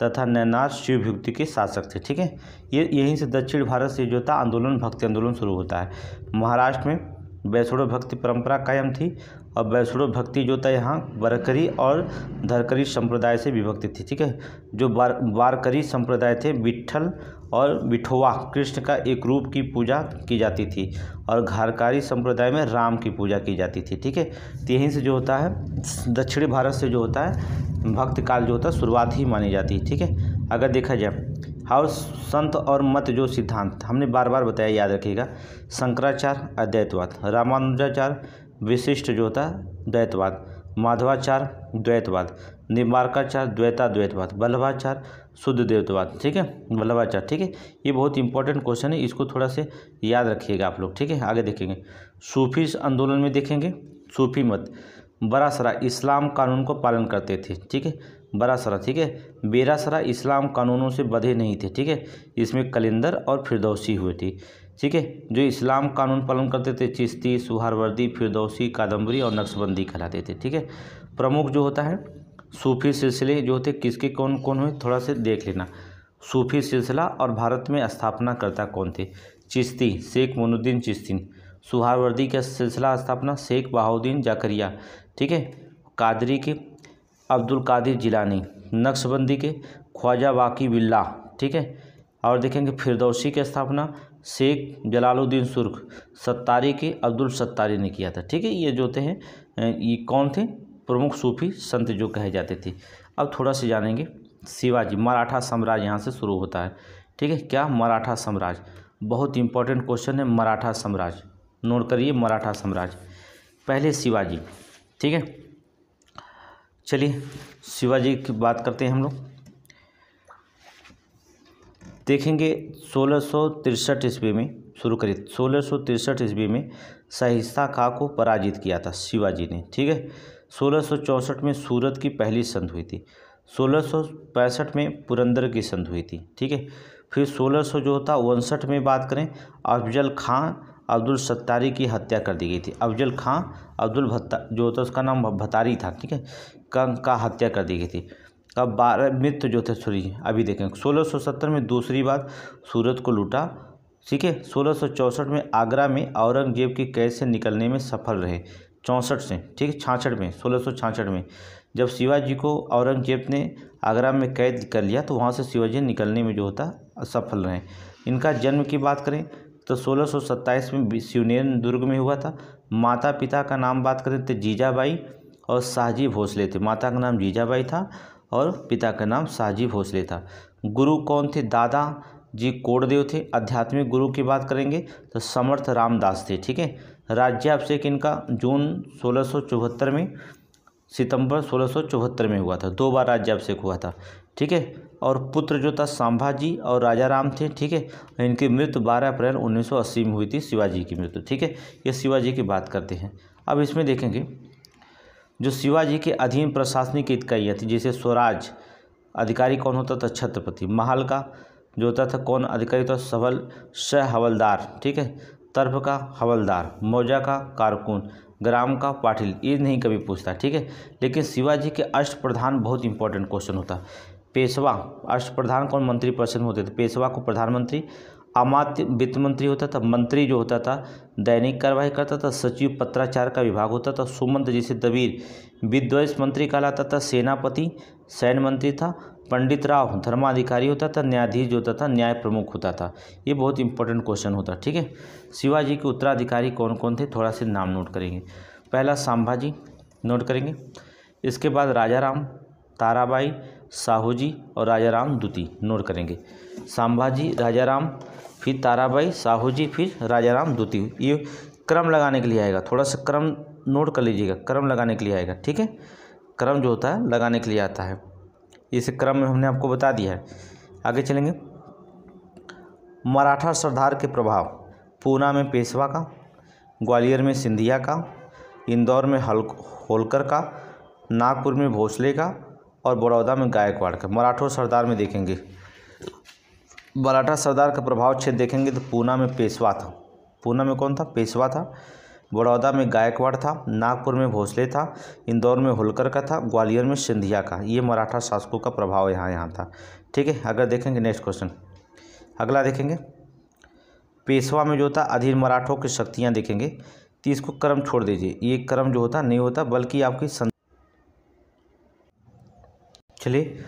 तथा नैनार शिव भक्ति के शासक थे। ठीक है, ये यहीं से दक्षिण भारत से जो था आंदोलन भक्ति आंदोलन शुरू होता है। महाराष्ट्र में वैष्णव भक्ति परंपरा कायम थी, और वैष्णव भक्ति जो था यहाँ वारकरी और धरकरी संप्रदाय से विभक्त थी। ठीक है, जो वारकरी संप्रदाय थे विट्ठल और विठोवा कृष्ण का एक रूप की पूजा की जाती थी, और घारकारी संप्रदाय में राम की पूजा की जाती थी। ठीक है, तो यहीं से जो होता है दक्षिणी भारत से जो होता है भक्ति काल जो होता है शुरुआत ही मानी जाती है। ठीक है, अगर देखा जाए और संत और मत जो सिद्धांत हमने बार बार बताया, याद रखिएगा। शंकराचार्य अद्वैतवाद, रामानुजाचार्य विशिष्ट जो होता है द्वैतवाद, माधवाचार्य द्वैतवाद, निम्बार्काचार्य द्वैताद्वैतवाद, वल्लभाचार्य शुद्ध द्वैतवाद। ठीक है, वल्लभाचार्य। ठीक है, ये बहुत इंपॉर्टेंट क्वेश्चन है, इसको थोड़ा से याद रखिएगा आप लोग। ठीक है, आगे देखेंगे सूफी आंदोलन में देखेंगे। सूफी मत बरासरा इस्लाम कानून को पालन करते थे। ठीक है, बरासरा। ठीक है, बेरासरा इस्लाम कानूनों से बंधे नहीं थे। ठीक है, इसमें कलिंदर और फिरदौसी हुए थे। ठीक है, जो इस्लाम कानून पालन करते थे चिश्ती, सुहारवर्दी, फिरदौसी, कादम्बरी और नक्शबंदी कहलाते थे। ठीक है, प्रमुख जो होता है सूफी सिलसिले जो होते किसके कौन कौन हुए थोड़ा से देख लेना। सूफी सिलसिला और भारत में स्थापना करता कौन थे? चिश्ती शेख मोइनुद्दीन चिश्ती। सुहारवर्दी का सिलसिला स्थापना शेख बहाउद्दीन जाकरिया। ठीक है, कादरी के अब्दुल कादिर जिलानी, नक्शबंदी के ख्वाजा वाकी बिल्ला। ठीक है, और देखेंगे फिरदौसी की स्थापना शेख जलालुद्दीन सुर्ख, सत्तारी के अब्दुल सत्तारी ने किया था। ठीक है, ये जो थे ये कौन थे? प्रमुख सूफी संत जो कहे जाते थे। अब थोड़ा सा जानेंगे शिवाजी, मराठा साम्राज्य यहाँ से शुरू होता है। ठीक है, क्या? मराठा साम्राज्य। बहुत इंपॉर्टेंट क्वेश्चन है मराठा साम्राज्य, नोट करिए मराठा साम्राज्य। पहले शिवाजी। ठीक है, चलिए शिवाजी की बात करते हैं हम लोग। देखेंगे 1663 ईस्वी में शुरू करिए। 1663 ईस्वी में सहिस्ता खां को पराजित किया था शिवाजी ने। ठीक है, 1664 में सूरत की पहली संधि हुई थी। 1665 में पुरंदर की संधि हुई थी। ठीक है, फिर 1600 जो होता 59 में बात करें अफजल खां अब्दुल सत्तारी की हत्या कर दी गई थी। अफजल खां अब्दुल जो होता उसका नाम भतारी था। ठीक है, का हत्या कर दी गई थी। अब 12 मित्र जो थे सॉरी अभी देखें 1670 में दूसरी बार सूरत को लूटा। ठीक है, 1664 में आगरा में औरंगजेब की कैद से निकलने में सफल रहे 64 से। ठीक है, 66 में 1666 में जब शिवाजी को औरंगजेब ने आगरा में कैद कर लिया तो वहाँ से शिवाजी निकलने में जो होता असफल रहे। इनका जन्म की बात करें तो 1627 में सिवनेर दुर्ग में हुआ था। माता पिता का नाम बात करें तो जीजाबाई और शाहजी भोसले थे। माता का नाम जीजाबाई था और पिता का नाम शाहजी भोसले था। गुरु कौन थे? दादा जी कोटदेव थे। आध्यात्मिक गुरु की बात करेंगे तो समर्थ रामदास थे। ठीक है, राज्याभिषेक इनका जून 1674 में सितंबर 1674 में हुआ था। 2 बार राज्याभिषेक हुआ था, ठीक है। और पुत्र जो था संभाजी और राजा राम थे, ठीक है। इनकी मृत्यु 12 अप्रैल 1980 में हुई थी, शिवाजी की मृत्यु, ठीक है। ये शिवाजी की बात करते हैं। अब इसमें देखेंगे जो शिवाजी के अधीन प्रशासनिक इकाइयाँ थी, जैसे स्वराज अधिकारी कौन होता था? छत्रपति। महल का जो होता था कौन अधिकारी था? सबल सह हवलदार, ठीक है। तर्फ का हवलदार, मौजा का कारकुन, ग्राम का पाटिल। ये नहीं कभी पूछता, ठीक है। लेकिन शिवाजी के अष्टप्रधान बहुत इंपॉर्टेंट क्वेश्चन होता। पेशवा, अष्टप्रधान कौन? मंत्री परिषद में होते थे। पेशवा को प्रधानमंत्री, अमात्य वित्त मंत्री होता था, मंत्री जो होता था दैनिक कार्यवाही करता था, सचिव पत्राचार का विभाग होता था, सुमंत जैसे दबीर विद्वेष मंत्री कहलाता था, सेनापति सैन्य मंत्री था, पंडित राव धर्माधिकारी होता था, न्यायाधीश जो होता था न्याय प्रमुख होता था। ये बहुत इंपॉर्टेंट क्वेश्चन होता, ठीक है। शिवाजी के उत्तराधिकारी कौन कौन थे? थोड़ा से नाम नोट करेंगे। पहला संभाजी नोट करेंगे, इसके बाद राजा राम, ताराबाई, साहू जी और राजा राम द्वितीय नोट करेंगे। संभाजी, राजा राम, फिर ताराबाई, साहू जी, फिर राजा राम द्वितीय। ये क्रम लगाने के लिए आएगा, थोड़ा सा क्रम नोट कर लीजिएगा, क्रम लगाने के लिए आएगा, ठीक है। क्रम जो होता है लगाने के लिए आता है, इस क्रम में हमने आपको बता दिया है। आगे चलेंगे। मराठा सरदार के प्रभाव, पूना में पेशवा का, ग्वालियर में सिंधिया का, इंदौर में होलकर का, नागपुर में भोसले का और बड़ौदा में गायकवाड़ का। मराठा सरदार में देखेंगे, मराठा सरदार का प्रभाव क्षेत्र देखेंगे तो पूना में पेशवा था। पूना में कौन था? पेशवा था। बड़ौदा में गायकवाड़ था, नागपुर में भोसले था, इंदौर में होलकर का था, ग्वालियर में सिंधिया का। ये मराठा शासकों का प्रभाव यहाँ था, ठीक है। अगर देखेंगे नेक्स्ट क्वेश्चन, अगला देखेंगे। पेशवा में जो था अधीन मराठों की शक्तियाँ देखेंगे, तो इसको क्रम छोड़ दीजिए, ये क्रम जो होता नहीं होता, बल्कि आपकी चलिए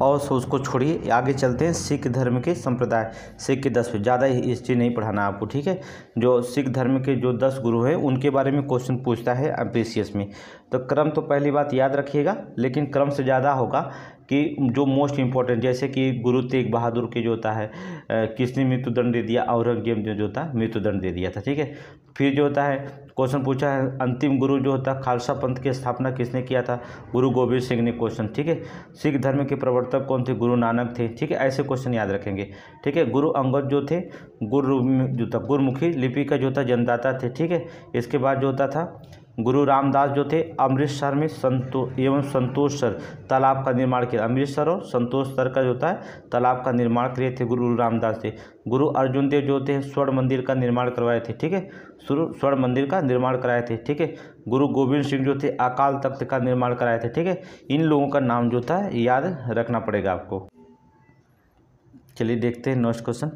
और उसको छोड़िए, आगे चलते हैं। सिख धर्म के संप्रदाय, सिख के 10 ज़्यादा हिस्ट्री नहीं पढ़ाना आपको, ठीक है। जो सिख धर्म के जो 10 गुरु हैं उनके बारे में क्वेश्चन पूछता है एमपीसीएस में। तो क्रम तो पहली बात याद रखिएगा, लेकिन क्रम से ज़्यादा होगा कि जो मोस्ट इम्पोर्टेंट, जैसे कि गुरु तेग बहादुर के जो होता है किसने मृत्युदंड दे दिया? औरंगजेब ने जो होता है मृत्युदंड दे दिया था, ठीक है। फिर जो होता है क्वेश्चन पूछा है अंतिम गुरु जो होता है खालसा पंथ की स्थापना किसने किया था? गुरु गोबिंद सिंह ने क्वेश्चन, ठीक है। सिख धर्म के प्रवर्तक कौन थे? गुरु नानक थे, ठीक है। ऐसे क्वेश्चन याद रखेंगे, ठीक है। गुरु अंगद जो थे गुरुमुखी लिपि का जो था जन्मदाता थे, ठीक है। इसके बाद जो होता था गुरु रामदास जो थे अमृतसर में संतोष सर तालाब का निर्माण किया। अमृतसर और संतोष सर का जो होता है तालाब का निर्माण किए थे गुरु रामदास थे। गुरु अर्जुन देव जो थे स्वर्ण मंदिर का निर्माण करवाए थे, ठीक है। स्वर्ण मंदिर का निर्माण कराए थे, ठीक है। गुरु गोविंद सिंह जो थे अकाल तख्त का निर्माण कराए थे, ठीक है। इन लोगों का नाम जो था याद रखना पड़ेगा आपको। चलिए देखते हैं नेक्स्ट क्वेश्चन।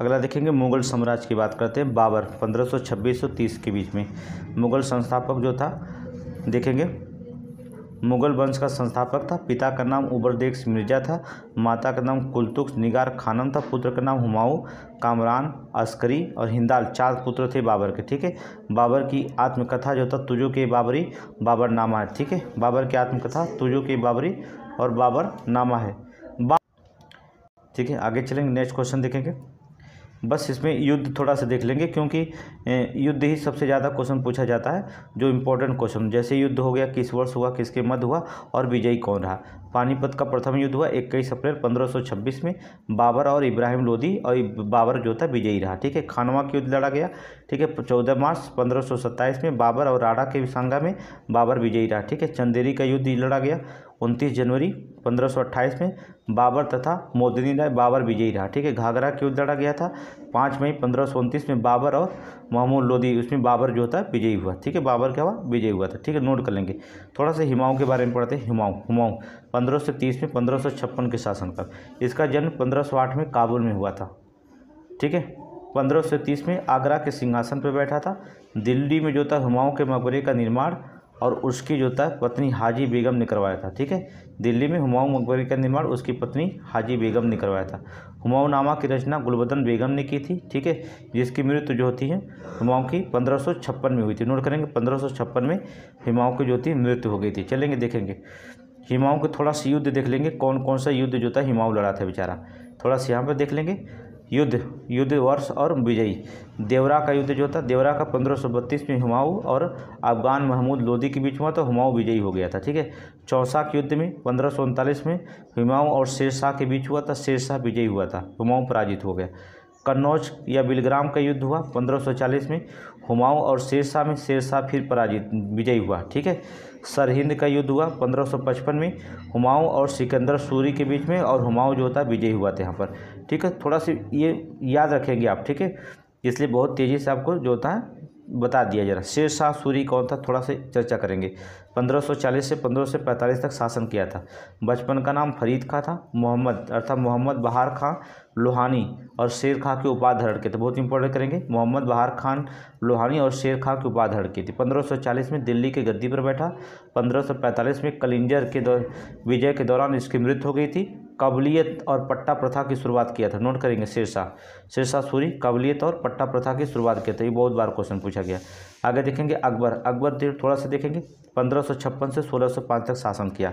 अगला देखेंगे मुगल साम्राज्य की बात करते हैं। बाबर 1526-30 के बीच में मुगल संस्थापक जो था देखेंगे, मुगल वंश का संस्थापक था। पिता का नाम उबरदेख मिर्जा था, माता का नाम कुलतुक निगार खानम था, पुत्र का नाम हुमायूं, कामरान, अस्करी और हिंदाल। 4 पुत्र थे बाबर के, ठीक है। बाबर की आत्मकथा जो था तुजो के बाबरी बाबरनामा है, ठीक है। बाबर की आत्मकथा तुजो के बाबरी और बाबरनामा है, ठीक है। आगे चलेंगे, नेक्स्ट क्वेश्चन देखेंगे। बस इसमें युद्ध थोड़ा सा देख लेंगे, क्योंकि युद्ध ही सबसे ज़्यादा क्वेश्चन पूछा जाता है, जो इम्पोर्टेंट क्वेश्चन। जैसे युद्ध हो गया, किस वर्ष हुआ, किसके मध्य हुआ और विजयी कौन रहा। पानीपत का प्रथम युद्ध हुआ 21 अप्रैल 1526 में। बाबर और इब्राहिम लोदी, और बाबर जो था विजयी रहा, ठीक है। खानवा का युद्ध लड़ा गया, ठीक है, 14 मार्च 1527 में। बाबर और राणा के संगा में बाबर विजयी रहा, ठीक है। चंदेरी का युद्ध लड़ा गया 29 जनवरी 1528 में। बाबर तथा मोदिनी राय बाबर विजयी रहा, ठीक है। घाघरा का युद्ध लड़ा गया था 5 मई 1529 में। बाबर और महमूद लोदी, उसमें बाबर जो होता है विजयी हुआ, ठीक है। बाबर क्या हुआ? विजयी हुआ था, ठीक है। नोट कर लेंगे। थोड़ा सा हुमायूं के बारे में पढ़ते हैं। हुमायूं 1530 में 1556 के शासनकाल। इसका जन्म 1508 में काबुल में हुआ था, ठीक है। 1530 में आगरा के सिंहासन पर बैठा था। दिल्ली में जो था हुमायूं के मकबरे का निर्माण और उसकी जो था पत्नी हाजी बेगम ने करवाया था, ठीक है। दिल्ली में हुमायूं मकबरे का निर्माण उसकी पत्नी हाजी बेगम ने करवाया था। हुमायूंनामा की रचना गुलबदन बेगम ने की थी, ठीक है। जिसकी मृत्यु जो होती है हुमायूं की 1556 में हुई थी। नोट करेंगे 1556 में हुमायूं की जो थी मृत्यु हो गई थी। चलेंगे देखेंगे हुमायूं के थोड़ा सा युद्ध देख लेंगे, कौन कौन सा युद्ध जो था हुमायूं लड़ा था बेचारा, थोड़ा सा यहाँ पर देख लेंगे। युद्ध वर्ष और विजयी। देवरा का युद्ध जो था, देवरा का 1532 में हुमायूं और अफगान महमूद लोदी के बीच हुआ तो हुमायूं विजयी हो गया था, ठीक है। चौसा के युद्ध में 1539 में हुमायूं और शेरशाह के बीच हुआ था, शेरशाह विजयी हुआ था, हुमायूं पराजित हो गया। कन्नौज या बिलग्राम का युद्ध हुआ 1540 में, हुमायूं और शेरशाह में शेरशाह फिर पराजित विजयी हुआ, ठीक है। सरहिंद का युद्ध हुआ 1555 में, हुमायूं और सिकंदर सूरी के बीच में, और हुमायूं जो होता है विजयी हुआ था यहाँ पर, ठीक है। थोड़ा सा ये याद रखेंगे आप, ठीक है, इसलिए बहुत तेज़ी से आपको जो होता है बता दिया जरा। शेरशाह सूरी कौन था, थोड़ा सा चर्चा करेंगे। 1540 से 1545 तक शासन किया था। बचपन का नाम फरीद खां था। मोहम्मद अर्थात मोहम्मद बहार खां लोहानी और शेर खां की उपाधि धारण किए थे, बहुत इंपॉर्टेंट करेंगे। मोहम्मद बहार खान लोहानी और शेर खां की उपाधि धारण की थी। 1540 में दिल्ली की गद्दी पर बैठा। 1545 में कलिंजर के विजय के दौरान इसकी मृत्यु हो गई थी। कबलियत और पट्टा प्रथा की शुरुआत किया था, नोट करेंगे। शेरशाह सूरी कबलियत और पट्टा प्रथा की शुरुआत किया था, ये बहुत बार क्वेश्चन पूछा गया। आगे देखेंगे अकबर थोड़ा सा देखेंगे। 1556 से 1605 तक शासन किया।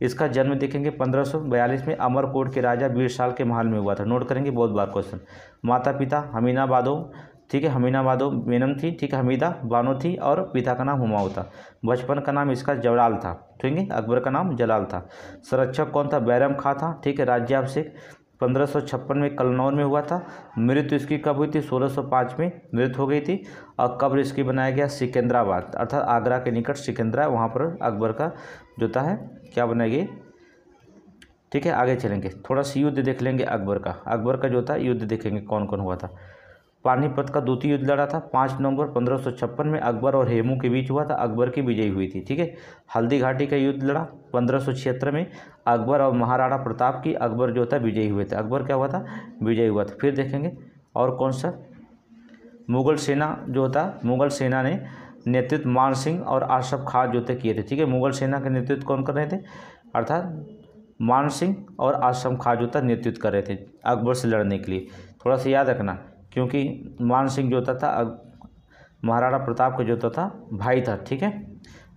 इसका जन्म देखेंगे 1542 में अमरकोट के राजा बीरसाल के महल में हुआ था, नोट करेंगे, बहुत बार क्वेश्चन। माता पिता हमीना बादो, ठीक है, हमीना बादो मेनम थी, ठीक है, हमीदा बानो थी, और पिता का नाम हुमायूं था। बचपन का नाम इसका जलाल था, ठीक है, अकबर का नाम जलाल था। संरक्षक कौन था, बैरम खां था, ठीक है। राज्याभिषेक 1556 में कलनौर में हुआ था। मृत्यु इसकी कब हुई थी, 1605 में मृत्यु हो गई थी। और कब्र इसकी बनाया गया सिकंदराबाद अर्थात आगरा के निकट सिकंदरा, वहाँ पर अकबर का जोता है क्या बनाई गई, ठीक है। आगे चलेंगे, थोड़ा सा युद्ध देख लेंगे अकबर का जो था युद्ध देखेंगे कौन कौन हुआ था। पानीपत का द्वितीय युद्ध लड़ा था 5 नवंबर 1556 में, अकबर और हेमू के बीच हुआ था, अकबर की विजयी हुई थी, ठीक है। हल्दी घाटी का युद्ध लड़ा 1576 में, अकबर और महाराणा प्रताप की, अकबर जो था विजयी हुए थे, अकबर क्या हुआ था, विजयी हुआ था। फिर देखेंगे और कौन सा, मुगल सेना जो था, मुगल सेना ने नेतृत्व मान सिंह और आशफ खां जो थे किए थे, ठीक है। मुगल सेना का नेतृत्व कौन कर रहे थे, अर्थात मान सिंह और आशफ खां जो था नेतृत्व कर रहे थे अकबर से लड़ने के लिए, थोड़ा सा याद रखना, क्योंकि मान सिंह जो होता था महाराणा प्रताप का जो होता था भाई था, ठीक है।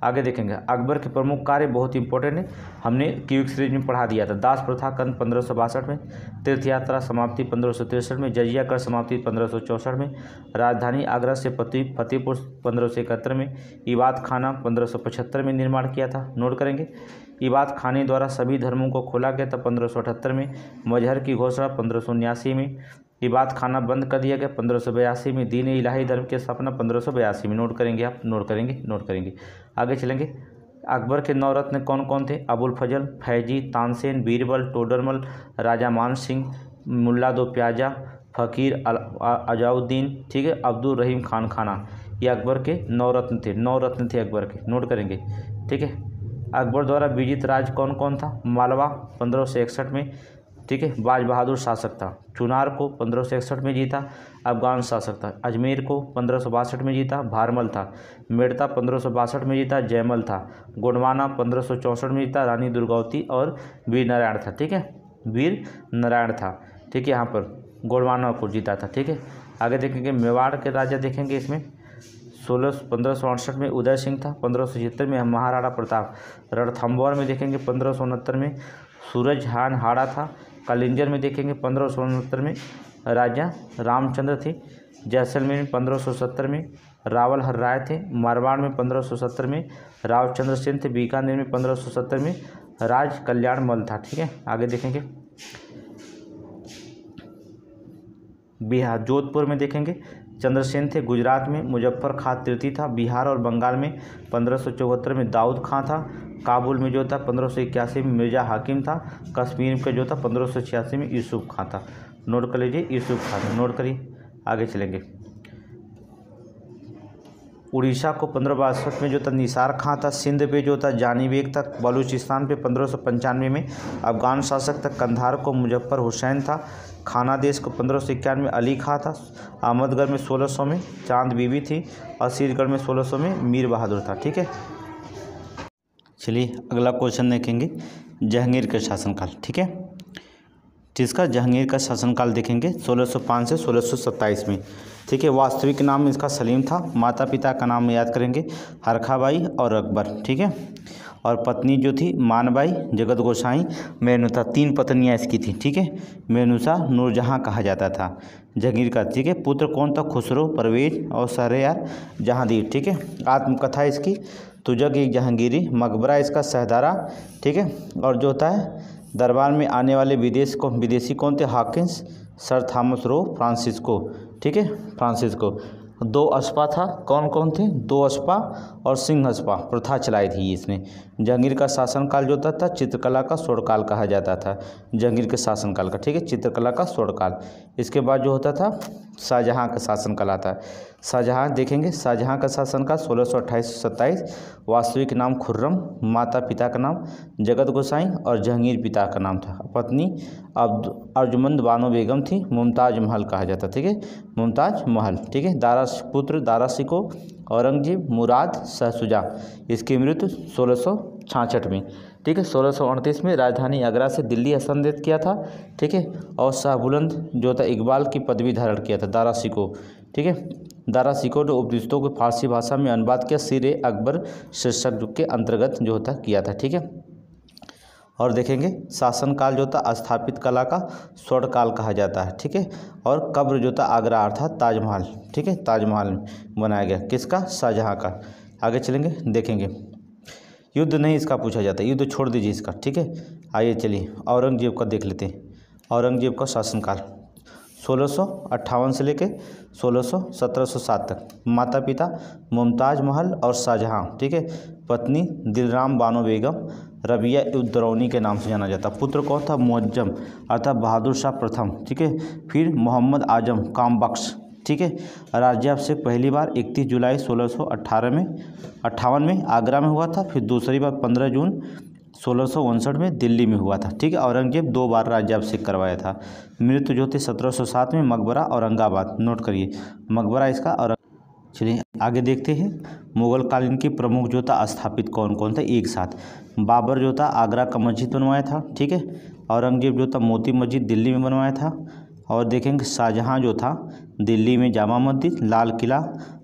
आगे देखेंगे अकबर के प्रमुख कार्य बहुत इंपॉर्टेंट है, हमने क्विक सीरीज में पढ़ा दिया था। दास प्रथा कन 1562 में, तीर्थ यात्रा समाप्ति 1563 में, जजिया कर समाप्ति 1564 में, राजधानी आगरा से फतेहपुर 1571 में, इबादत खाना 1575 में निर्माण किया था, नोट करेंगे। इबादत खाने द्वारा सभी धर्मों को खोला गया था 1578 में, मजहर की घोषणा 1579 में, इबादत खाना बंद कर दिया गया 1582 में, दीन इलाही धर्म की स्थापना 1582 में, नोट करेंगे आप, नोट करेंगे। आगे चलेंगे, अकबर के 9 रत्न कौन कौन थे, अबुल फजल, फैजी, तानसेन, बीरबल, टोडरमल, राजा मान सिंह, मुल्ला दो प्याजा, फ़कीर अजाउद्दीन, ठीक है, अब्दुल रहीम खान खाना, ये अकबर के 9 रत्न थे अकबर के, नोट करेंगे, ठीक है। अकबर द्वारा विजित राज्य कौन कौन था, मालवा 1561 में, ठीक है, बाज बहादुर शासक था। चुनार को 1561 में जीता, अफगान शासक था। अजमेर को 1562 में जीता, भारमल था। मेड़ता 1562 में जीता, जयमल था। गोंडवाना 1564 में जीता, रानी दुर्गावती और वीर नारायण था, ठीक है, वीर नारायण था, ठीक है, यहाँ पर गोंडवाना को जीता था, ठीक है। आगे देखेंगे मेवाड़ के राजा देखेंगे, इसमें 1568 में उदय सिंह था, 1576 में महाराणा प्रताप। रणथंभौर में देखेंगे 1569 में सूरज हान हाड़ा था। कलिंजर में देखेंगे 1569 में राजा रामचंद्र थे। जैसलमेर में 1570 में रावल हर राय थे। मारवाड़ में 1570 में रावचंद्र सेन थे। बीकानेर में 1570 में राज कल्याण मल था, ठीक है। आगे देखेंगे बिहार, जोधपुर में देखेंगे चंद्रसेन थे। गुजरात में मुजफ्फर खां तृतीय था। बिहार और बंगाल में 1574 में दाऊद खां था। काबुल में जो था 1581 में मिर्ज़ा हाकिम था। कश्मीर का जो था 1586 में यूसुफ खां था, नोट कर लीजिए, यूसुफ खां था, नोट करिए। आगे चलेंगे, उड़ीसा को 1562 में जो था निसार खां था। सिंध पे जो था जानी बेग था। बलूचिस्तान पे 1595 में अफगान शासक था। कंधार को मुजफ्फर हुसैन था। खाना देश को 1551 में अली खां था। अहमदगढ़ में 1600 में चांद बीबी थी। और सीरगढ़ में 1600 में मीर बहादुर था, ठीक है। चलिए अगला क्वेश्चन देखेंगे, जहांगीर का शासनकाल, ठीक है। जिसका जहांगीर का शासनकाल देखेंगे 1605 से 1627 में, ठीक है। वास्तविक नाम इसका सलीम था। माता पिता का नाम याद करेंगे, हरखाबाई और अकबर, ठीक है। और पत्नी जो थी मानबाई, जगत गोसाई, मेनुषा, 3 पत्नियां इसकी थी। ठीक है, मेनुषा नूरजहां कहा जाता था जहांगीर का। ठीक है, पुत्र कौन था? खुसरो, परवेज और शहरयार जहांगीर। ठीक है, आत्मकथा इसकी तुजक एक जहांगीरी, मकबरा इसका शहदारा। ठीक है, और जो होता है दरबार में आने वाले विदेशी कौन थे? Hawkins, sir Thomas Roe, Francisco. ठीक है, फ्रांसिस्को। 2 अस्पा था, कौन कौन थे? 2 अस्पा और सिंह अस्पा प्रथा चलाई थी इसने। जहांगीर का शासनकाल जो था चित्रकला का स्वर्णकाल कहा जाता था, जहांगीर के शासनकाल का। ठीक है, चित्रकला का स्वर्णकाल। इसके बाद जो होता था शाहजहाँ का शासनकाल आता है। शाहजहाँ देखेंगे, शाहजहाँ का शासनकाल 1628-27। वास्तविक नाम खुर्रम, माता पिता का नाम जगत गोसाई और जहांगीर पिता का नाम था। पत्नी अर्जुमंद बानो बेगम थी, मुमताज महल कहा जाता। ठीक है, मुमताज महल। ठीक है, पुत्र दारा शिकोह, औरंगजेब, मुराद, शाहशुजा। इसकी मृत्यु 1666 में। ठीक है, 1638 में राजधानी आगरा से दिल्ली हस्तांतरित किया था। ठीक है, और शाहबुलंद जो था इकबाल की पदवी धारण किया था, दारा शिकोह। ठीक है, दारा शिकोह ने उपनिषदों को फारसी भाषा में अनुवाद किया, सिर अकबर शीर्षक के अंतर्गत जो होता किया था। ठीक है, और देखेंगे शासनकाल जो था स्थापित कला का स्वर्णकाल कहा जाता है। ठीक है, और कब्र जो था आगरा अर्थात ताजमहल। ठीक है, ताजमहल बनाया गया किसका? शाहजहाँ का। आगे चलेंगे, देखेंगे युद्ध नहीं इसका पूछा जाता है, युद्ध छोड़ दीजिए इसका। ठीक है, आइए चलिए औरंगजेब का देख लेते हैं। औरंगजेब का शासनकाल 1658 से लेके 1707 तक। माता पिता मुमताज महल और शाहजहाँ। ठीक है, पत्नी दिलराम बानो बेगम, रबिया उद दरौनी के नाम से जाना जाता। पुत्र कौन था? मुअज्जम अर्थात बहादुर शाह प्रथम। ठीक है, फिर मोहम्मद आजम कामबख्श। ठीक है, राज्याभिषेक पहली बार 31 जुलाई 1658 में आगरा में हुआ था, फिर दूसरी बार 15 जून 1659 में दिल्ली में हुआ था। ठीक है, औरंगजेब 2 बार राज्याभिषेक करवाया था। मृत्यु जो थी 1707 में, मकबरा औरंगाबाद। नोट करिए मकबरा इसका। और चलिए आगे देखते हैं मुगल कालीन की प्रमुख जो था स्थापित कौन कौन था एक साथ। बाबर जो था आगरा का मस्जिद बनवाया था। ठीक है, औरंगजेब जो था मोती मस्जिद दिल्ली में बनवाया था। और देखेंगे शाहजहाँ जो था दिल्ली में जामा मस्जिद, लाल किला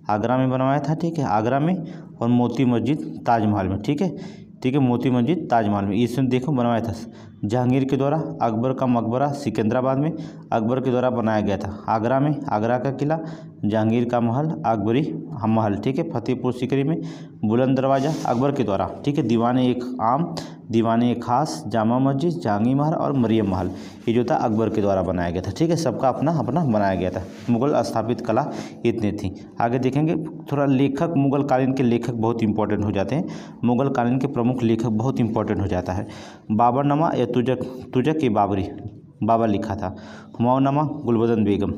आगरा में बनवाया था। ठीक है, आगरा में। और मोती मस्जिद ताजमहल में। ठीक है, ठीक है, मोती मस्जिद ताजमहल में इसमें देखो बनवाया था। जहांगीर के द्वारा अकबर का मकबरा सिकंदराबाद में अकबर के द्वारा बनाया गया था। आगरा में आगरा का किला, जहांगीर का महल अकबरी महल। ठीक है, फतेहपुर सीकरी में बुलंद दरवाज़ा अकबर के द्वारा। ठीक है, दीवान-ए-आम, दीवान-ए-खास, जामा मस्जिद, जहांगीर महल और मरियम महल ये जो था अकबर के द्वारा बनाया गया था। ठीक है, सबका अपना अपना बनाया गया था। मुगल स्थापित कला इतनी थी। आगे देखेंगे थोड़ा लेखक, मुगल कालीन के लेखक बहुत इंपॉर्टेंट हो जाते हैं। मुगल कालीन के प्रमुख लेखक बहुत इंपॉर्टेंट हो जाता है। बाबरनामा या तुजक ये बाबर लिखा था। हुमायूंनामा गुलबदन बेगम,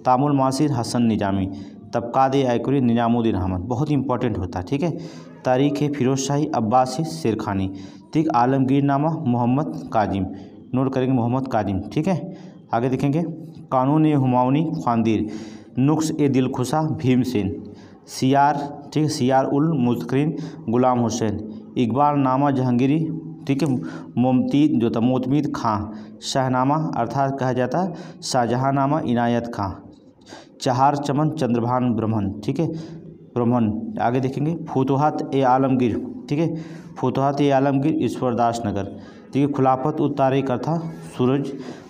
तामुल मासिर हसन निजामी, तबकात-ए-आयकुरी निजामुद्दीन अहमद बहुत इंपॉर्टेंट होता है। ठीक है, तारीख़ फिरोज शाही अब्बासी शेरखानी। ठीक, आलमगीरनामा मोहम्मद काजिम। नोट करेंगे मोहम्मद काजिम। ठीक है, आगे देखेंगे कानून-ए-हुमायूनी ख्वांदीर, नुस्ख़-ए-दिलखुशा भीमसेन, सियार। ठीक है, सियार उल मुज़क्किरीन गुलाम हुसैन, इकबालनामा जहांगीरी। ठीक है, जो था मोतमीद खां, शाहनामा अर्थात कहा जाता है शाहजहाँनामा इनायत खां, चहार चमन चंद्रभान ब्रह्मन। ठीक है, ब्रह्मन। आगे देखेंगे फुतुहात-ए-आलमगीर। ठीक है, फुतुहात-ए-आलमगीर ईश्वरदास नगर। ठीक है, खुलाफत उत-तारिख़ था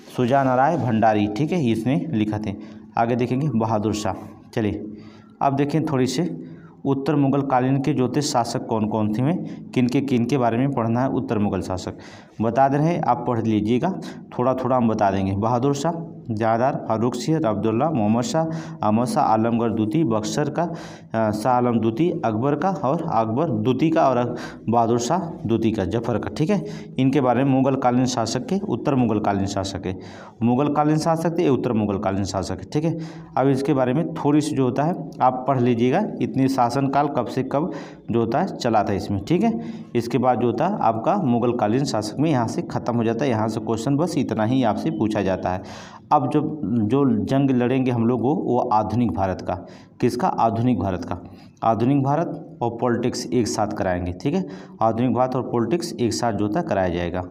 सुजा नाराय भंडारी। ठीक है, इसने लिखा थे। आगे देखेंगे बहादुर शाह। चलिए अब देखें थोड़ी से उत्तर मुगल कालीन के जो थे शासक कौन कौन थे, में किन के बारे में पढ़ना है। उत्तर मुगल शासक बता दे रहे हैं, आप पढ़ लीजिएगा, थोड़ा थोड़ा हम बता देंगे। बहादुर शाह, जहादार, फारूक सिंह, अब्दुल्ला, मोहम्मद शाह, अहमद शाह, आलमगढ़ दूती, बक्सर का शाह आलम दूती, अकबर का और अकबर दूती का, और बहादुर शाह दूती का, जफर का। ठीक है, इनके बारे में मुगल कालीन शासक के, उत्तर मुगल कालीन शासक है। मुगल कालीन शासक थे, उत्तर मुगल कालीन शासक है। ठीक है, अब इसके बारे में थोड़ी सी जो होता है आप पढ़ लीजिएगा, इतनी शासनकाल कब से कब जो होता है चला था इसमें। ठीक है, इसके बाद जो होता है आपका मुगल कालीन शासक में यहाँ से ख़त्म हो जाता है। यहाँ से क्वेश्चन बस इतना ही आपसे पूछा जाता है। अब जो जंग लड़ेंगे हम लोग वो आधुनिक भारत का, किसका? आधुनिक भारत का। आधुनिक भारत और पॉलिटिक्स एक साथ कराएंगे। ठीक है, आधुनिक भारत और पॉलिटिक्स एक साथ जो होता है कराया जाएगा।